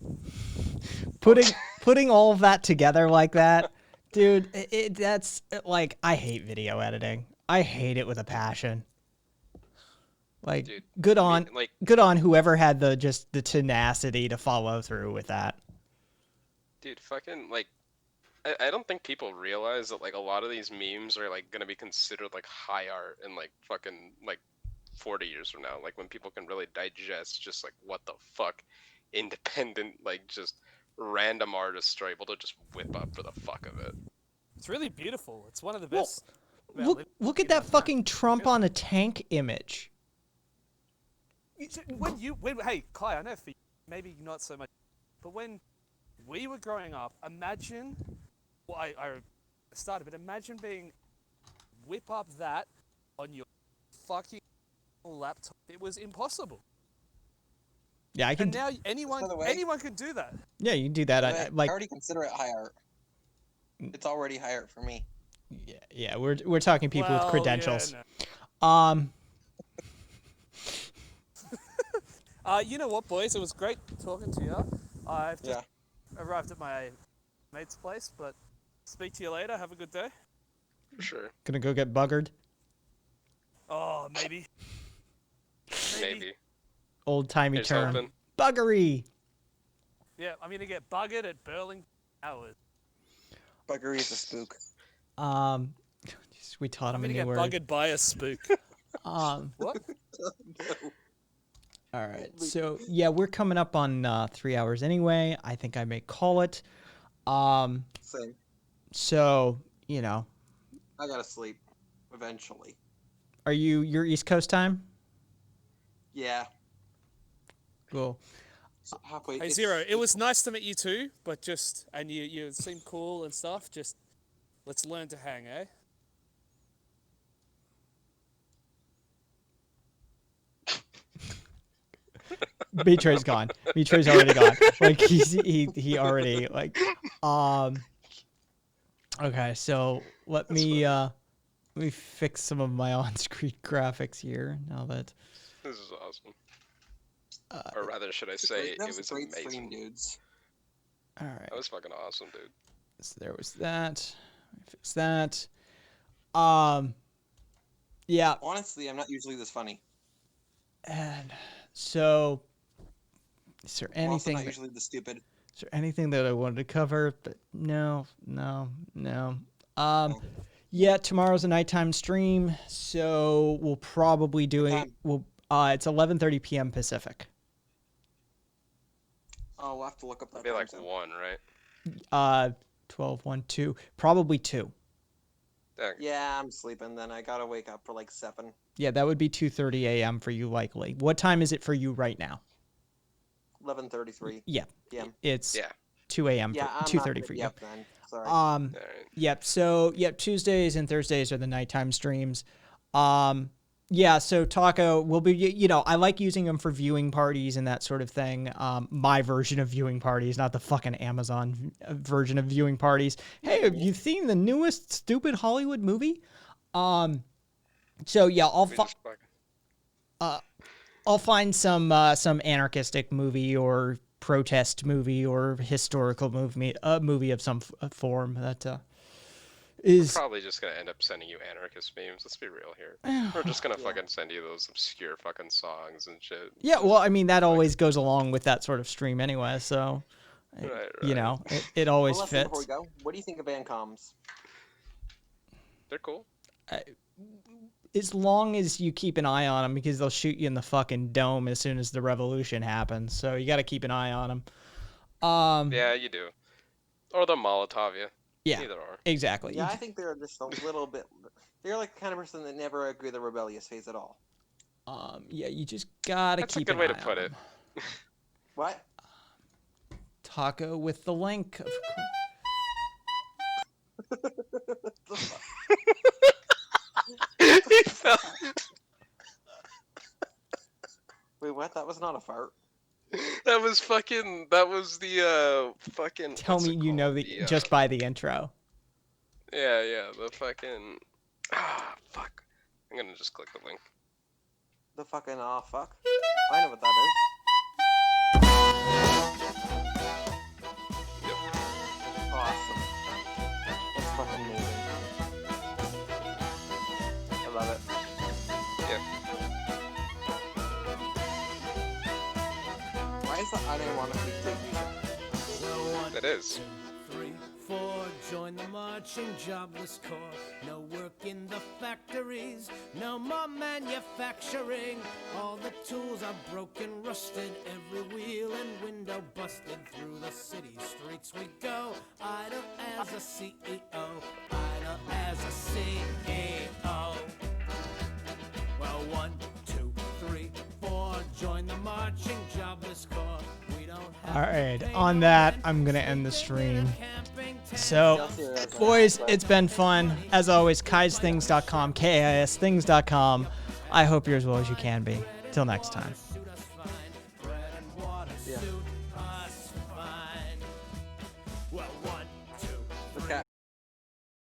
Putting all of that together like that. Dude, that's I hate video editing. I hate it with a passion. Like, Dude, good I on, mean, like- good on whoever had the tenacity to follow through with that. Dude, fucking like, I don't think people realize that like a lot of these memes are like gonna be considered like high art in like fucking like 40 years from now. Like when people can really digest just like what the fuck independent like just random artists are able to just whip up for the fuck of it. It's really beautiful. It's one of the best. about Look, living look at in our that fucking Trump on a tank image. Hey, Kai, I know for you, maybe not so much, but when we were growing up, imagine, well, I started, but imagine whip up that on your fucking laptop. It was impossible. Yeah, I can. And now anyone can do that. Yeah, you can do that. I Like, already consider it high art. It's already high art for me. yeah, we're talking people with Well, credentials. yeah, you know what, boys? It was great talking to you. I've just arrived at my mate's place, but speak to you later. Have a good day. For sure. Gonna go get buggered. Oh, maybe. Maybe. Old timey Here's term. hoping. Buggery. Yeah, I'm gonna get buggered at Burlington Hours. Buggery is a spook. We taught I'm him a gonna new get word. buggered by a spook. What? All right. So yeah, we're coming up on 3 hours anyway. I think I may call it. Same. So you know, I gotta sleep. Eventually. are your East Coast time? Yeah. Cool. So halfway. Hey Zero, it was nice to meet you too, but and you seem cool and stuff. Just let's learn to hang, eh? Betray's gone. Betray's already gone. Like he already like okay, so let me fix some of my on-screen graphics here now that This is awesome. Or rather, should I say, it was great amazing. stream, dudes. all right. That was fucking awesome, dude. So there was that. Let me fix that. Yeah, Honestly, I'm not usually this funny. and so is there I'm also anything not that- usually this stupid. Is there anything that I wanted to cover? But no. Yeah, tomorrow's a nighttime stream, so we'll probably do it. It's 11:30 p.m. Pacific. Oh, we'll have to look up that. Be like time zone. 1, right? 12, 1, 2, probably 2. Dang. Yeah, I'm sleeping then. I gotta wake up for like 7. Yeah, that would be 2:30 a.m. for you likely. What time is it for you right now? 11:33. Yeah, p.m. it's Yeah. 2 a.m. Yeah, I'm 2:30 not for you. Yep, then. Sorry. Yep. So Tuesdays and Thursdays are the nighttime streams. Yeah. So Taco will be. You know, I like using them for viewing parties and that sort of thing. My version of viewing parties, not the fucking Amazon version of viewing parties. Hey, have you seen the newest stupid Hollywood movie? So yeah, I'll find some anarchistic movie or protest movie or historical movie, a movie of some form that is Probably just gonna end up sending you anarchist memes. Let's be real here. We're just gonna fucking send you those obscure fucking songs and shit. Yeah, well, I mean that always goes along with that sort of stream anyway, so Right, you know, it always One last thing fits. Before we go, what do you think of Vancoms? They're cool. As long as you keep an eye on them, because they'll shoot you in the fucking dome as soon as the revolution happens. So you got to keep an eye on them. Yeah, you do. Or the Molotov you. Yeah, Either or. exactly. Yeah, I think they're just a little bit. They're like the kind of person that never agree the rebellious phase at all. Yeah, you just gotta That's a keep good an way eye to put on it. 'em. What? Taco with the link. Of course. He fell. Wait, what? That was not a fart. That was fucking. That was the fucking. Tell me you know the just by the intro. Yeah, the fucking. Ah, fuck. I'm gonna just click the link. The fucking fuck. I know what that is. Awesome. That's fucking amazing. I love it. Yeah. is that unironically clean? It is. 3, 4, join the marching jobless corps. No work in the factories, no more manufacturing. All the tools are broken, rusted, every wheel and window busted. Through the city streets we go, idle as a CEO, idle as a CEO. Well, 1, 2, 3, 4, join the marching jobless corps. We don't have All right, on that, I'm going to end the stream. So, boys, it's been fun. As always, kaisthings.com, KAISthings.com. I hope you're as well as you can be. Till next time.